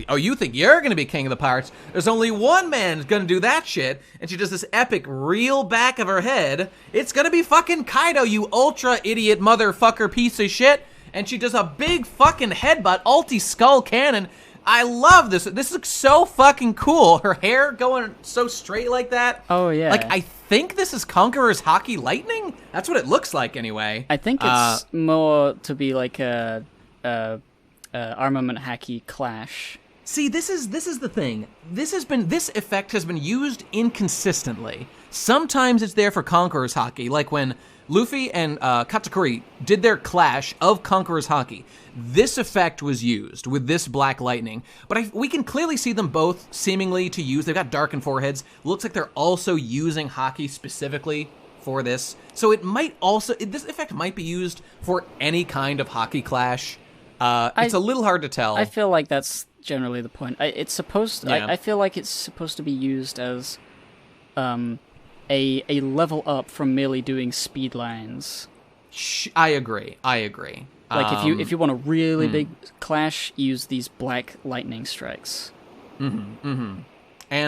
oh, you think you're going to be king of the pirates? There's only one man who's going to do that shit. And she does this epic reel back of her head. It's going to be fucking Kaido, you ultra idiot motherfucker piece of shit. And she does a big fucking headbutt, Ulti skull cannon. I love this. This looks so fucking cool. Her hair going so straight like that. Oh, yeah. Like, I think this is Conqueror's Hockey Lightning? That's what it looks like, anyway. I think it's more to be like a armament hacky clash. See, this is the thing. This effect has been used inconsistently. Sometimes it's there for Conqueror's Hockey, like when Luffy and Katakuri did their clash of Conqueror's Hockey. This effect was used with this Black Lightning, but we can clearly see them both seemingly to use. They've got darkened foreheads. Looks like they're also using Hockey specifically for this. So it might also, this effect might be used for any kind of Hockey clash. It's a little hard to tell. I feel like that's generally the point. I feel like it's supposed to be used as a level up from merely doing speed lines. I agree. Like if you want a really big clash, use these black lightning strikes. And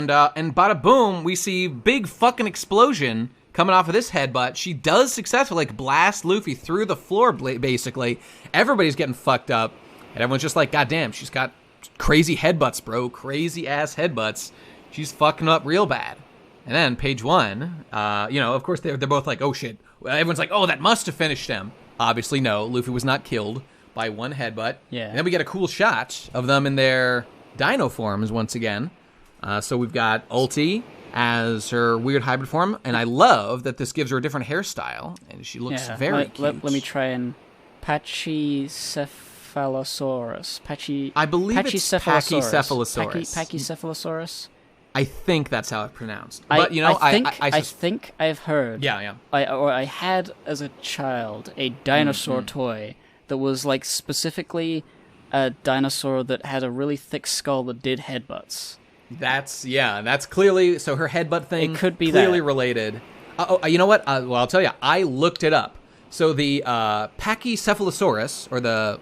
bada boom, we see big fucking explosion coming off of this headbutt. She does successfully blast Luffy through the floor, basically. Everybody's getting fucked up, and everyone's just like, God damn, she's got crazy headbutts, bro. Crazy ass headbutts. She's fucking up real bad. And then page 1, of course they're both like, oh shit. Everyone's like, oh, that must have finished him. Obviously, no. Luffy was not killed by one headbutt. Yeah. And then we get a cool shot of them in their dino forms once again. So we've got Ulti as her weird hybrid form, and I love that this gives her a different hairstyle, and she looks very cute. Let me try and Pachycephalosaurus. I believe it's Pachycephalosaurus. Pachycephalosaurus. I think that's how it's pronounced. But I think I've heard. Yeah. I had as a child a dinosaur toy that was like specifically a dinosaur that had a really thick skull that did headbutts. That's clearly, so her headbutt thing. It could be clearly that. related. You know what? Well, I'll tell you. I looked it up. So the Pachycephalosaurus, or it's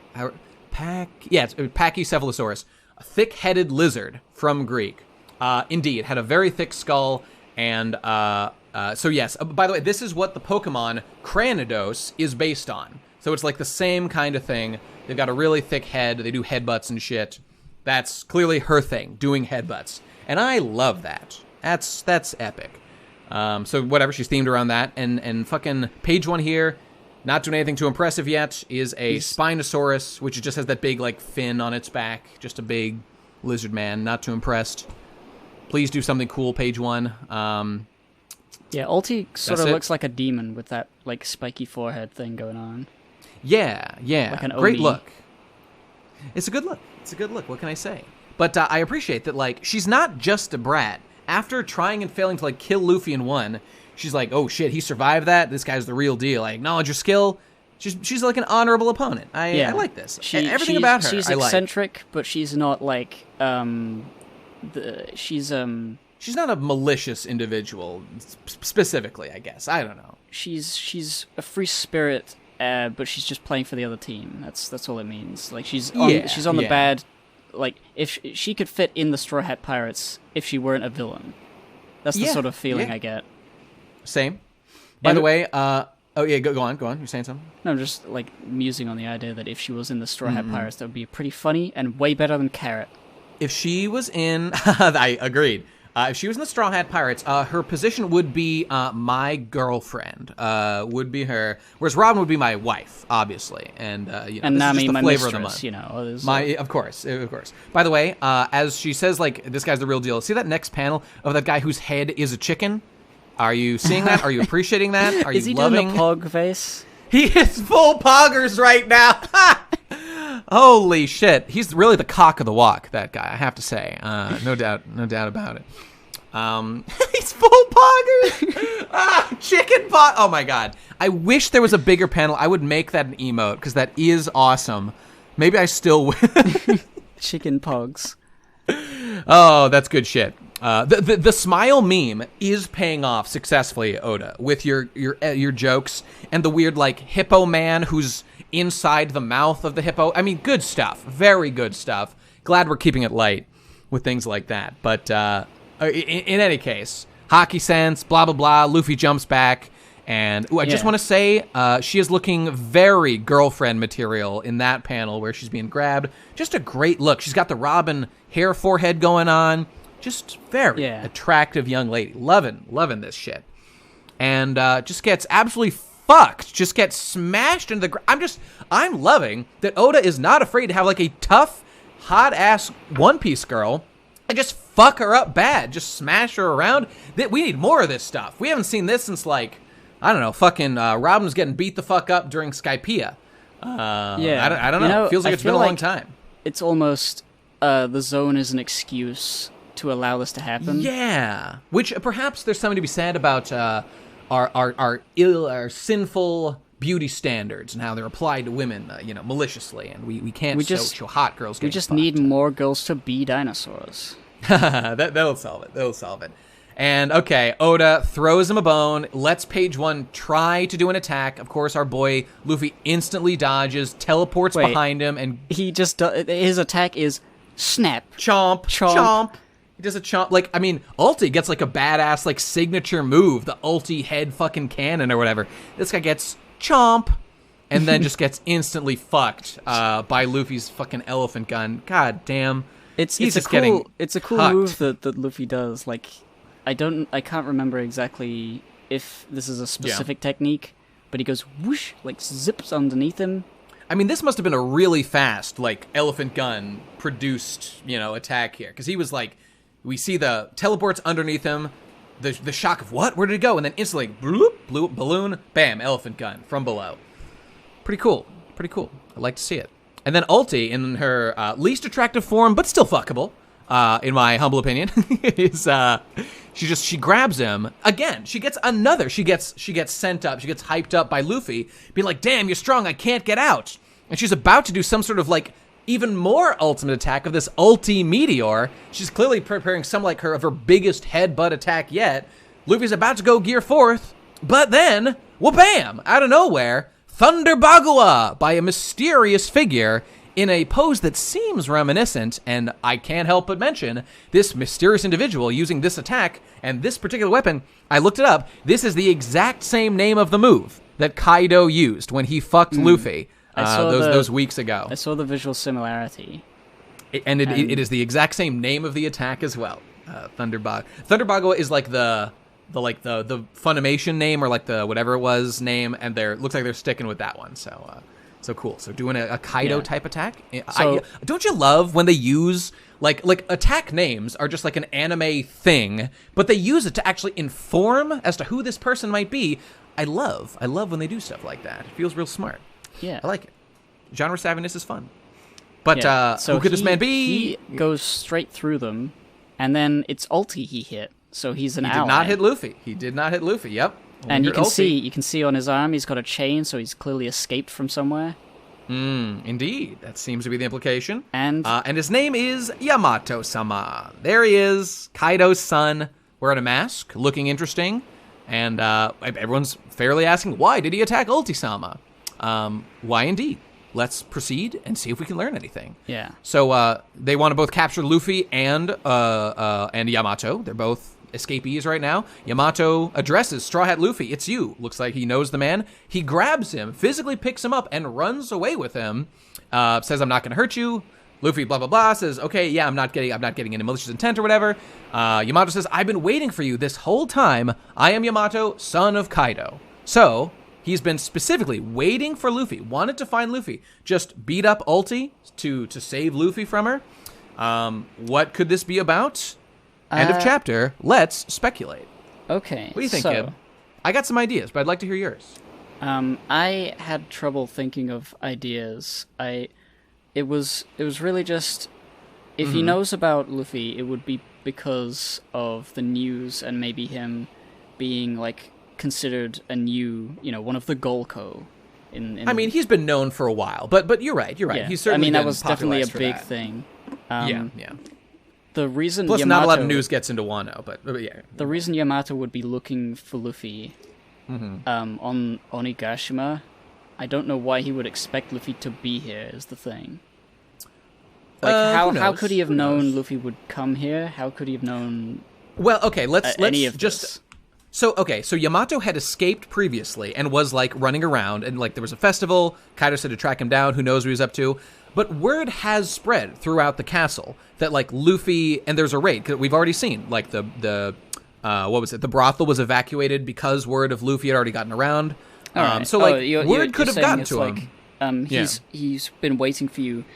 Pachycephalosaurus, a thick-headed lizard from Greek. Indeed, had a very thick skull, and so yes. By the way, this is what the Pokemon Cranidos is based on. So it's like the same kind of thing. They've got a really thick head. They do headbutts and shit. That's clearly her thing, doing headbutts, and I love that. That's epic. So whatever, she's themed around that, and fucking page 1 here, not doing anything too impressive yet, is a Spinosaurus, which just has that big like fin on its back, just a big lizard man. Not too impressed. Please do something cool, page 1. Yeah, Ulti sort of looks like a demon with that like spiky forehead thing going on. Yeah. Like an Great Oni. look. It's a good look. What can I say? But I appreciate that, like, she's not just a brat. After trying and failing to, like, kill Luffy in 1, she's like, oh, shit, he survived that? This guy's the real deal. I acknowledge your skill. She's like an honorable opponent. I like this. Everything about her, she's I like. She's eccentric, but she's not, like, she's not a malicious individual, specifically, I guess. I don't know. She's a free spirit, but she's just playing for the other team. That's all it means. Like she's on the bad. Like if she could fit in the Straw Hat Pirates if she weren't a villain. That's the sort of feeling I get. Same. By the way, go on. You're saying something? No, I'm just like musing on the idea that if she was in the Straw Hat Pirates, that would be pretty funny and way better than Carrot. If she was in, I agreed. If she was in the Straw Hat Pirates, her position would be my girlfriend. Would be her. Whereas Robin would be my wife, obviously, and and Nami, my flavor mistress. of the month. Of course. By the way, as she says, like, this guy's the real deal. See that next panel of that guy whose head is a chicken? Are you seeing that? Are you appreciating that? Are is you he loving? doing the pog face? He is full poggers right now. Holy shit. He's really the cock of the walk, that guy, I have to say. No doubt about it. He's full poggers. Chicken pog. Oh my god. I wish there was a bigger panel. I would make that an emote, because that is awesome. Maybe I still will. Chicken pogs. Oh, that's good shit. The smile meme is paying off successfully, Oda, with your jokes and the weird like hippo man who's inside the mouth of the hippo. I mean, good stuff. Very good stuff. Glad we're keeping it light with things like that. But in any case, hockey sense, blah blah blah. Luffy jumps back, and I just want to say she is looking very girlfriend material in that panel where she's being grabbed. Just a great look. She's got the Robin hair forehead going on. Just very attractive young lady. Loving this shit. And just gets absolutely fucked. Just gets smashed into the ground. I'm loving that Oda is not afraid to have like a tough, hot-ass One Piece girl and just fuck her up bad. Just smash her around. We need more of this stuff. We haven't seen this since like, I don't know, fucking Robin was getting beat the fuck up during Skypiea. I don't know. It feels like it's been a long time. It's almost the zone is an excuse to allow this to happen. Yeah, which perhaps there's something to be said about our sinful beauty standards and how they're applied to women, maliciously, and we can't show hot girls. We just need more girls to be dinosaurs. That'll solve it. And okay, Oda throws him a bone. Lets page 1 try to do an attack. Of course, our boy Luffy instantly dodges, teleports behind him, and he just his attack is snap, chomp. He does a chomp. Like, I mean, Ulti gets like a badass like signature move, the Ulti head fucking cannon or whatever. This guy gets chomp, and then just gets instantly fucked by Luffy's fucking elephant gun. God damn. It's a cool move that Luffy does. Like, I can't remember exactly if this is a specific technique, but he goes whoosh, like zips underneath him. I mean, this must have been a really fast, like, elephant gun produced, attack here. Because he was like, we see the teleports underneath him, the shock of what? Where did it go? And then instantly, bloop, balloon, bam, elephant gun from below. Pretty cool. Pretty cool. I'd like to see it. And then Ulti, in her least attractive form, but still fuckable, in my humble opinion, is she grabs him again. She gets sent up. She gets hyped up by Luffy, being like, "Damn, you're strong. I can't get out." And she's about to do some sort of like even more ultimate attack of this Ulti meteor. She's clearly preparing some like her biggest headbutt attack yet. Luffy's about to go gear forth, but then, wha-bam! Out of nowhere, Thunder Bagua by a mysterious figure in a pose that seems reminiscent, and I can't help but mention this mysterious individual using this attack and this particular weapon. I looked it up. This is the exact same name of the move that Kaido used when he fucked Luffy those weeks ago. I saw the visual similarity. And it is the exact same name of the attack as well. Thunder Bagua is like the Funimation name or like the whatever it was name, and looks like they're sticking with that one. So cool. So doing a Kaido type attack. Don't you love when they use like attack names are just like an anime thing, but they use it to actually inform as to who this person might be. I love when they do stuff like that. It feels real smart. Yeah, I like it. Genre savviness is fun. But so who could this man be? He goes straight through them, and then it's Ulti he hit. So he's an ally. He did not hit Luffy. He did not hit Luffy. Yep. And you can see on his arm he's got a chain, so he's clearly escaped from somewhere. Indeed. That seems to be the implication. And his name is Yamato-sama. There he is, Kaido's son, wearing a mask, looking interesting. And everyone's fairly asking, why did he attack Ulti-sama? Why indeed? Let's proceed and see if we can learn anything. Yeah. So they want to both capture Luffy and Yamato. They're both escapees right now. Yamato addresses Straw Hat Luffy. It's you. Looks like he knows the man. He grabs him, physically picks him up, and runs away with him. Says, "I'm not going to hurt you." Luffy, blah blah blah, says, "Okay, yeah, I'm not getting any malicious intent or whatever." Yamato says, "I've been waiting for you this whole time. I am Yamato, son of Kaido." So he's been specifically waiting for Luffy, wanted to find Luffy, just beat up Ulti to save Luffy from her. What could this be about? End of chapter. Let's speculate. Okay. What do you think, Gib? I got some ideas, but I'd like to hear yours. I had trouble thinking of ideas. It was really just, if he knows about Luffy, it would be because of the news and maybe him being like considered a new, one of the Golko. I mean, he's been known for a while, but you're right. Yeah. He's certainly that was definitely a big thing. Yeah. The reason Plus, Yamato, not a lot of news gets into Wano, but yeah. The reason Yamato would be looking for Luffy on Onigashima, I don't know why he would expect Luffy to be here, is the thing. Like, how could he have known Luffy would come here? How could he have known... Well, okay, let's just... This? So Yamato had escaped previously and was, like, running around, and, like, there was a festival. Kaido said to track him down. Who knows what he was up to? But word has spread throughout the castle that, like, Luffy, and there's a raid, 'cause we've already seen, like, the what was it? The brothel was evacuated because word of Luffy had already gotten around. Right. So, like, word could have gotten to him. He's been waiting for you.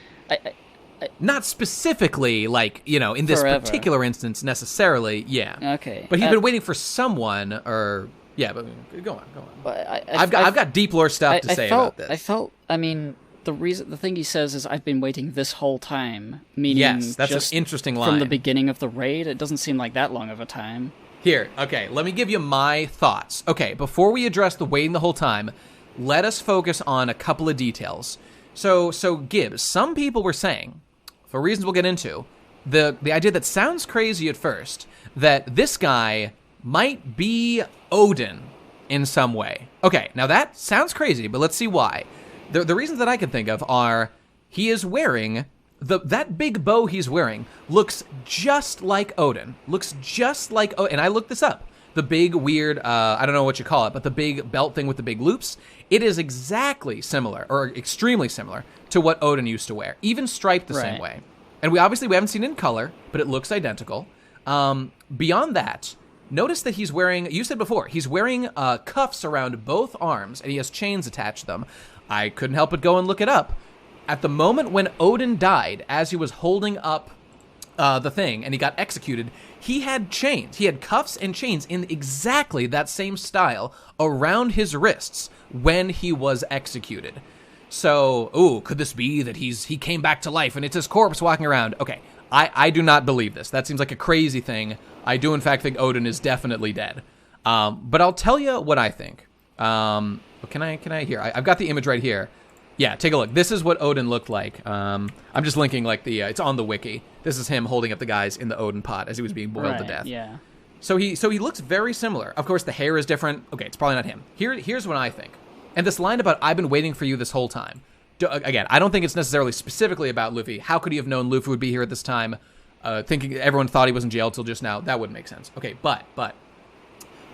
Not specifically, like, in this particular instance necessarily, yeah. Okay. But he's been waiting for someone, or... Yeah, but go on. But I've got deep lore stuff to say about this. The thing he says is, "I've been waiting this whole time," meaning yes, that's just an interesting line. From the beginning of the raid, it doesn't seem like that long of a time. Here, okay, let me give you my thoughts. Okay, before we address the waiting the whole time, let us focus on a couple of details. So Gibbs, some people were saying, for reasons we'll get into, the idea that sounds crazy at first, that this guy might be Odin in some way. Okay, now that sounds crazy, but let's see why. The reasons that I can think of are, he is wearing, that big bow he's wearing looks just like Odin. And I looked this up. The big weird, I don't know what you call it, but the big belt thing with the big loops, it is exactly similar, or extremely similar, to what Odin used to wear. Even striped the same way. And we haven't seen it in color, but it looks identical. Beyond that, notice that he's wearing, you said before, he's wearing cuffs around both arms, and he has chains attached to them. I couldn't help but go and look it up. At the moment when Odin died, as he was holding up the thing, and he got executed, he had chains. He had cuffs and chains in exactly that same style around his wrists when he was executed. So, ooh, could this be that he came back to life and it's his corpse walking around? Okay, I do not believe this. That seems like a crazy thing. I do, in fact, think Odin is definitely dead. But I'll tell you what I think. Can I here? I've got the image right here. Yeah, take a look. This is what Odin looked like. I'm just linking like it's on the wiki. This is him holding up the guys in the Odin pot as he was being boiled to death. Yeah. So he looks very similar. Of course, the hair is different. Okay, it's probably not him. Here's what I think. And this line about "I've been waiting for you this whole time." Again, I don't think it's necessarily specifically about Luffy. How could he have known Luffy would be here at this time? Thinking everyone thought he was in jail till just now. That wouldn't make sense. Okay, but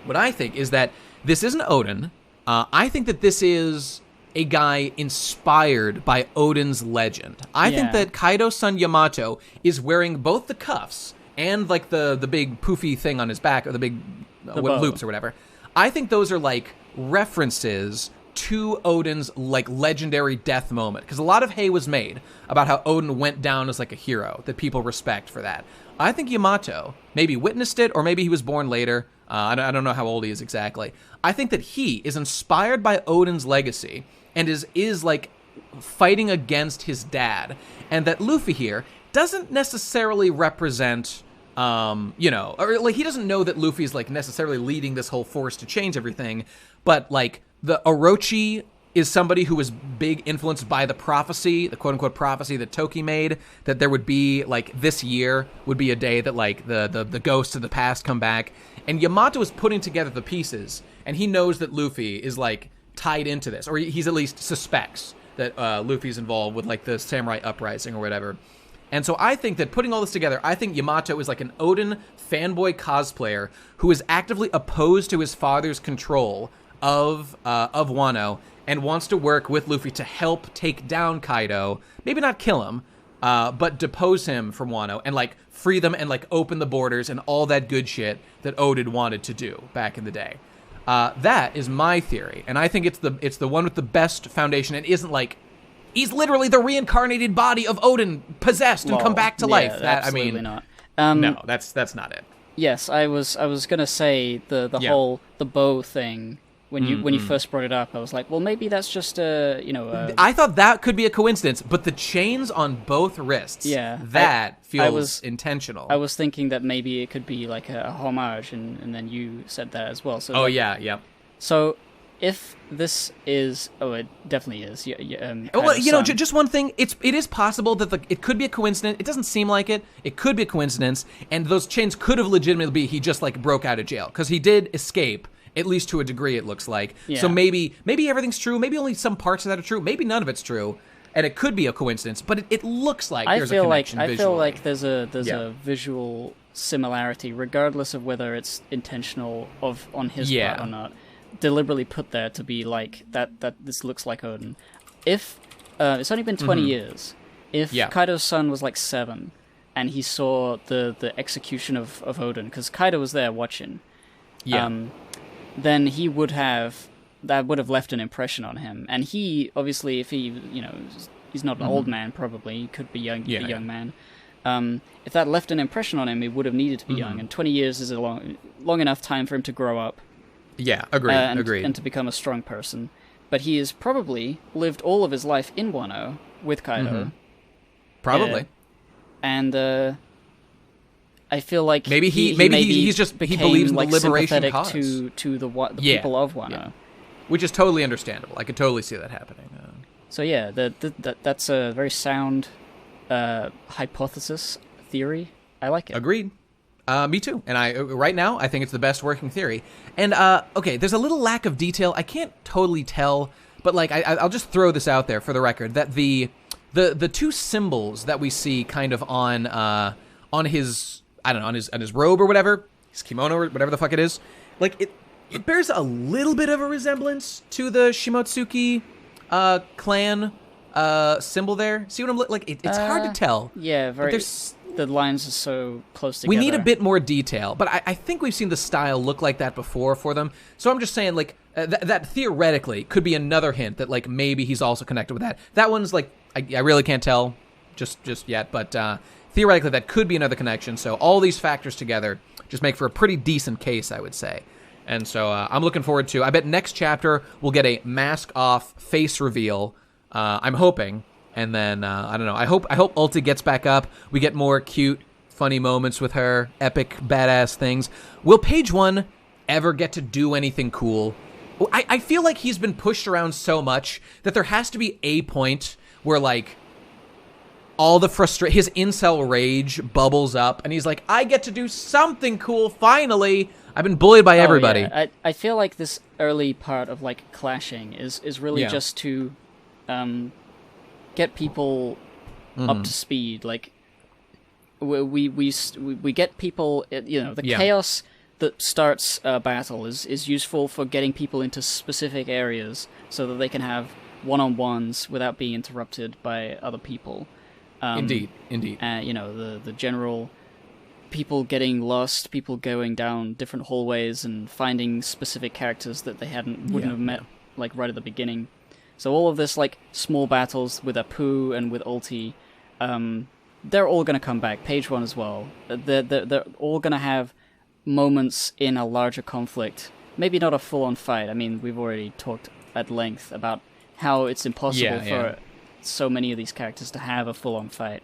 what I think is that this isn't Odin. I think that this is a guy inspired by Odin's legend. I think that Kaido's son Yamato is wearing both the cuffs and like the big poofy thing on his back, or the big loops or whatever. I think those are like references to Odin's like legendary death moment, because a lot of hay was made about how Odin went down as like a hero that people respect for that. I think Yamato maybe witnessed it, or maybe he was born later. I don't know how old he is exactly. I think that he is inspired by Odin's legacy and is like fighting against his dad, and that Luffy here doesn't necessarily represent or like he doesn't know that Luffy's like necessarily leading this whole force to change everything, but like the Orochi is somebody who was big influenced by the prophecy, the quote-unquote prophecy that Toki made, that there would be, like, this year would be a day that, like, the ghosts of the past come back. And Yamato is putting together the pieces, and he knows that Luffy is, like, tied into this, or he's at least suspects that Luffy's involved with, like, the samurai uprising or whatever. And so I think that putting all this together, I think Yamato is like an Odin fanboy cosplayer who is actively opposed to his father's control of Wano, and wants to work with Luffy to help take down Kaido, maybe not kill him, but depose him from Wano and like free them and like open the borders and all that good shit that Odin wanted to do back in the day. That is my theory, and I think it's the one with the best foundation. It isn't like he's literally the reincarnated body of Odin, possessed and come back to life. That absolutely not. No, that's not it. Yes, I was gonna say the whole bow thing. When you first brought it up, I was like, well, maybe that's just I thought that could be a coincidence, but the chains on both wrists, that feels intentional. I was thinking that maybe it could be like a homage, and then you said that as well. So yeah. So if this is, it definitely is. Well, just one thing. It is possible that it could be a coincidence. It doesn't seem like it. It could be a coincidence, and those chains could have legitimately be he just like broke out of jail, because he did escape. At least to a degree, it looks like. Yeah. So maybe everything's true. Maybe only some parts of that are true. Maybe none of it's true, and it could be a coincidence. But it looks like there's a connection visually. I feel like there's a visual similarity, regardless of whether it's intentional on his part or not. Deliberately put there to be like that this looks like Odin. If it's only been 20 years, if Kaido's son was like 7, and he saw the execution of Odin, because Kaido was there watching. Then he would have left an impression on him, and he obviously, if he he's not an old man, probably he could be a young man. If that left an impression on him, he would have needed to be young, and 20 years is a long enough time for him to grow up. Yeah, agreed. And to become a strong person. But he has probably lived all of his life in Wano with Kaido. Probably. And I feel like maybe he believes in the liberation cause to the people of Wano, which is totally understandable. I could totally see that happening. So yeah, that's a very sound hypothesis theory. I like it. Agreed. Me too. And right now I think it's the best working theory. And okay, there's a little lack of detail. I can't totally tell, but like I'll just throw this out there for the record that the two symbols that we see kind of on his, I don't know, on his robe or whatever, his kimono or whatever the fuck it is, like it bears a little bit of a resemblance to the Shimotsuki clan symbol there. See what I'm like? It's hard to tell. Yeah, very. The lines are so close together. We need a bit more detail, but I think we've seen the style look like that before for them. So I'm just saying, like, that theoretically could be another hint that, like, maybe he's also connected with that. That one's, like, I really can't tell just yet, but theoretically that could be another connection. So all these factors together just make for a pretty decent case, I would say. And so I'm looking forward to, I bet next chapter we'll get a mask-off face reveal I'm hoping. And then, I don't know. I hope Ulti gets back up. We get more cute, funny moments with her. Epic, badass things. Will Page 1 ever get to do anything cool? I feel like he's been pushed around so much that there has to be a point where, like, all the his incel rage bubbles up, and he's like, I get to do something cool, finally! I've been bullied by everybody. Yeah. I feel like this early part of, like, clashing is really just to get people up to speed. Like, we get people, the chaos that starts a battle is useful for getting people into specific areas so that they can have one-on-ones without being interrupted by other people. Indeed. The general people getting lost, people going down different hallways and finding specific characters that they wouldn't have met like right at the beginning. So all of this like small battles with Apu and with Ulti, they're all gonna come back. Page 1 as well. They're all gonna have moments in a larger conflict. Maybe not a full-on fight. I mean, we've already talked at length about how it's impossible for so many of these characters to have a full-on fight.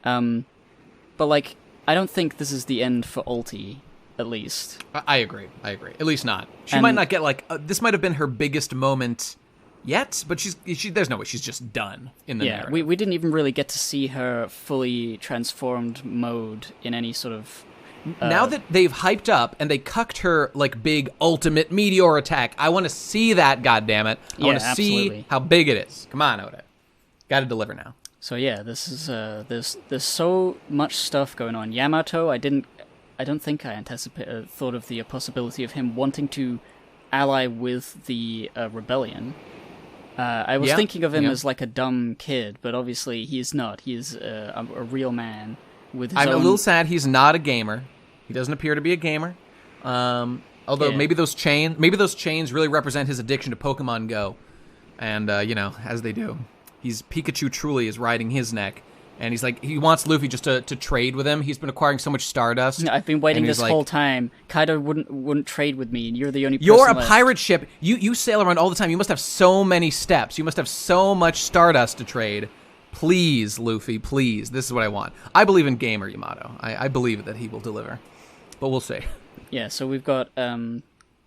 But like, I don't think this is the end for Ulti, at least. I agree. At least not. She might not get like this. Might have been her biggest moment yet, but she there's no way she's just done in the narrative. we didn't even really get to see her fully transformed mode in any sort of. Now that they've hyped up and they cucked her like big ultimate meteor attack, I want to see that. Goddammit! I want to see how big it is. Come on, Oda. Got to deliver now. So yeah, this is there's so much stuff going on. Yamato, I don't think I thought of the possibility of him wanting to ally with the rebellion. I was thinking of him as like a dumb kid, but obviously he's not. He's a real man with his I'm own... a little sad he's not a gamer. He doesn't appear to be a gamer. Although maybe those chains really represent his addiction to Pokemon Go. And as they do. Pikachu truly is riding his neck, and he's like, he wants Luffy just to trade with him. He's been acquiring so much Stardust. I've been waiting this whole time. Kaido wouldn't trade with me, and you're the only person You're a left. pirate ship. You sail around all the time. You must have so many steps. You must have so much Stardust to trade. Please, Luffy, please. This is what I want. I believe in Gamer Yamato. I believe that he will deliver, but we'll see. Yeah, so we've got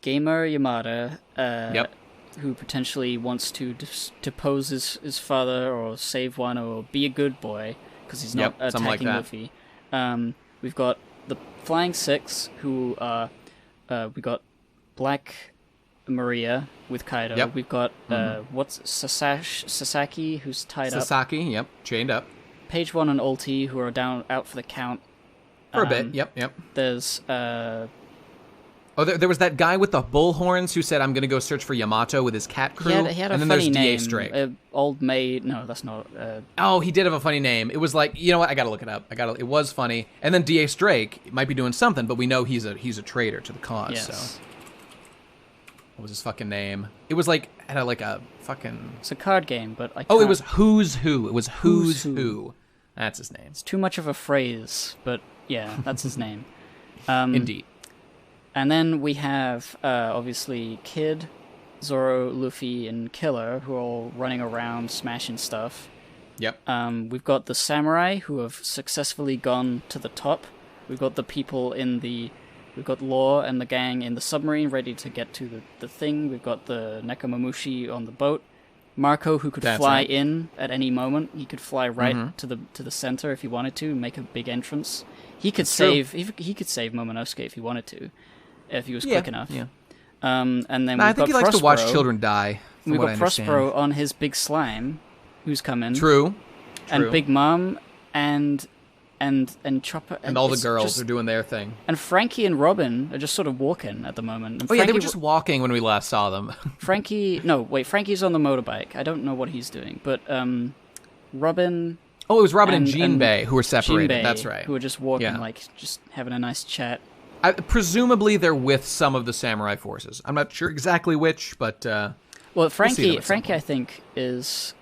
Gamer Yamato. Yep. Who potentially wants to depose his father or save Wano or be a good boy because he's not attacking Luffy. We've got the Flying Six, who we got Black Maria with Kaido. Yep. We've got Sasaki, who's tied up. Sasaki, chained up. Page 1 and Ulti, who are out for the count. For a bit, yep. There's... there was that guy with the bullhorns who said, I'm going to go search for Yamato with his cat crew. He had a and then funny there's name. D.A. Strake. Old Maid. No, that's not... he did have a funny name. It was like, you know what? I got to look it up. It was funny. And then D.A. Strake might be doing something, but we know he's a traitor to the cause. Yes. So what was his fucking name? It was like, had a fucking... It's a card game, but I can't... Oh, it was Who's Who. It was Who's Who. That's his name. It's too much of a phrase, but yeah, that's his name. Indeed. And then we have, obviously, Kid, Zoro, Luffy, and Killer, who are all running around smashing stuff. Yep. We've got the samurai, who have successfully gone to the top. We've got the people we've got Law and the gang in the submarine ready to get to the thing. We've got the Nekomamushi on the boat. Marco, who could fly in at any moment. He could fly right to the center if he wanted to, and make a big entrance. He could save Momonosuke if he wanted to. If he was quick enough. Yeah. And then I think he likes to watch children die. We've got Prospero on his big slime, who's coming. True. And Big Mom and Chopper and all the girls are doing their thing. And Frankie and Robin are just sort of walking at the moment. And they were just walking when we last saw them. Frankie's on the motorbike. I don't know what he's doing, but Robin. Oh, it was Robin and Jinbei who were separated. Jinbei, that's right. Who were just walking, just having a nice chat. Presumably they're with some of the samurai forces. I'm not sure exactly which, but Frankie, I think, is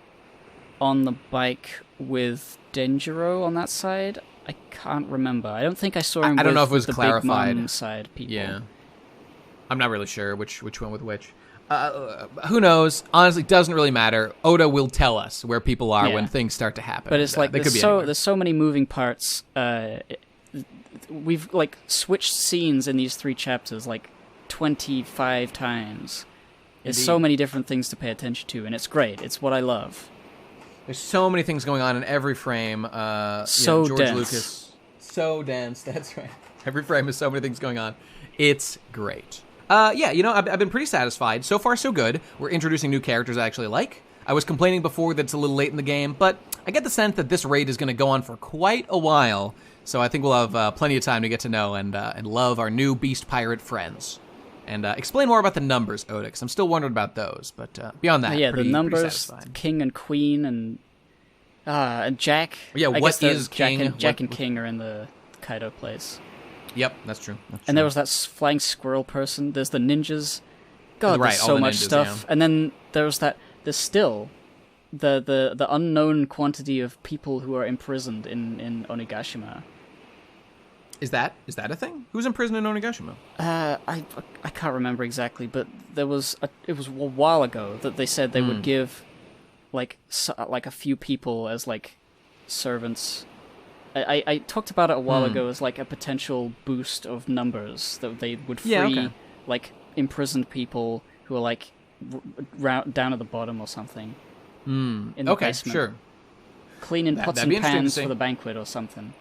on the bike with Denjiro on that side. I can't remember. I don't think I saw him. I don't know if it was the clarified. Big Mom side people. Yeah, I'm not really sure which one with which. Who knows? Honestly, doesn't really matter. Oda will tell us where people are Yeah. when things start to happen. But it's like they could there's be so anywhere. there's so many moving parts. We've like switched scenes in these 3 chapters like 25 times. There's so Indeed. many different things to pay attention to, and it's great. It's what I love. There's so many things going on in every frame. So George dense. Lucas, so dense. That's right. Every frame has so many things going on. It's great. Yeah, I've been pretty satisfied. So far, so good. We're introducing new characters I actually like. I was complaining before that it's a little late in the game, but I get the sense that this raid is going to go on for quite a while. So I think we'll have plenty of time to get to know and love our new beast pirate friends. And explain more about the numbers, Oda, because I'm still wondering about those. But beyond that, Yeah, pretty, the numbers, pretty satisfied. King and Queen, and Jack. Yeah, I what guess the is King? Jack and What- King are in the Kaido place. Yep, that's true. And there was that flying squirrel person. There's the ninjas. God, Right, there's all so the much ninjas, stuff. yeah. And then there's still the unknown quantity of people who are imprisoned in Onigashima. Is that a thing? Who's in prison in Onigashima? I can't remember exactly, but it was a while ago that they said they would give like a few people as like servants. I talked about it a while ago as like a potential boost of numbers that they would free Yeah, okay. like imprisoned people who are like down at the bottom or something in the Okay, basement, sure. cleaning pots that'd and be interesting to pans see. for the banquet or something.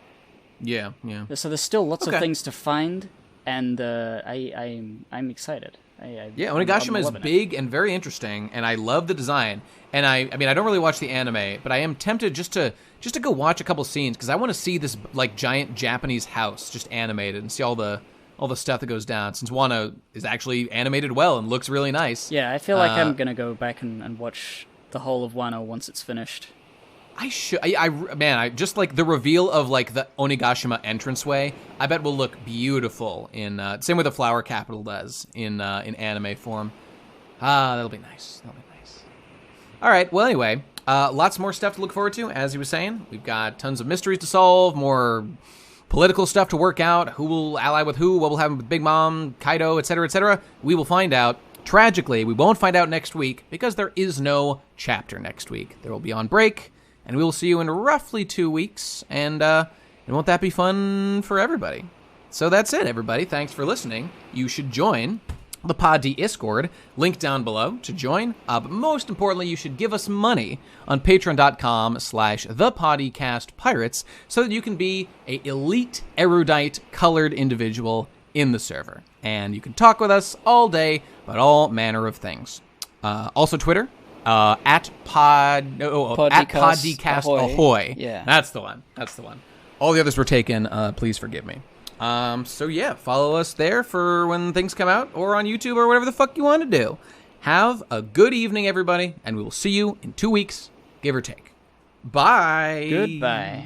Yeah. So there's still lots of Okay. things to find, and I'm excited. Yeah, I'm Onigashima is loving it. big and very interesting, and I love the design. And I mean, I don't really watch the anime, but I am tempted just to go watch a couple scenes because I want to see this like giant Japanese house just animated and see all the stuff that goes down. Since Wano is actually animated well and looks really nice. Yeah, I feel like I'm gonna go back and watch the whole of Wano once it's finished. I should. I just like the reveal of like the Onigashima entranceway. I bet will look beautiful in same way the Flower Capital does in anime form. That'll be nice. All right. Well, anyway, lots more stuff to look forward to. As he was saying, we've got tons of mysteries to solve, more political stuff to work out. Who will ally with who? What will happen with Big Mom, Kaido, etc., etc. We will find out. Tragically, we won't find out next week because there is no chapter next week. There will be on break. And we will see you in roughly 2 weeks, and won't that be fun for everybody? So that's it, everybody. Thanks for listening. You should join the Pod D Discord, link down below to join. But most importantly, you should give us money on patreon.com/thepodcastpirates so that you can be a elite, erudite, colored individual in the server. And you can talk with us all day about all manner of things. Also Twitter. At Podcast Ahoy. Yeah. That's the one. All the others were taken. Please forgive me. So yeah, follow us there for when things come out, or on YouTube, or whatever the fuck you want to do. Have a good evening, everybody, and we will see you in 2 weeks, give or take. Bye. Goodbye.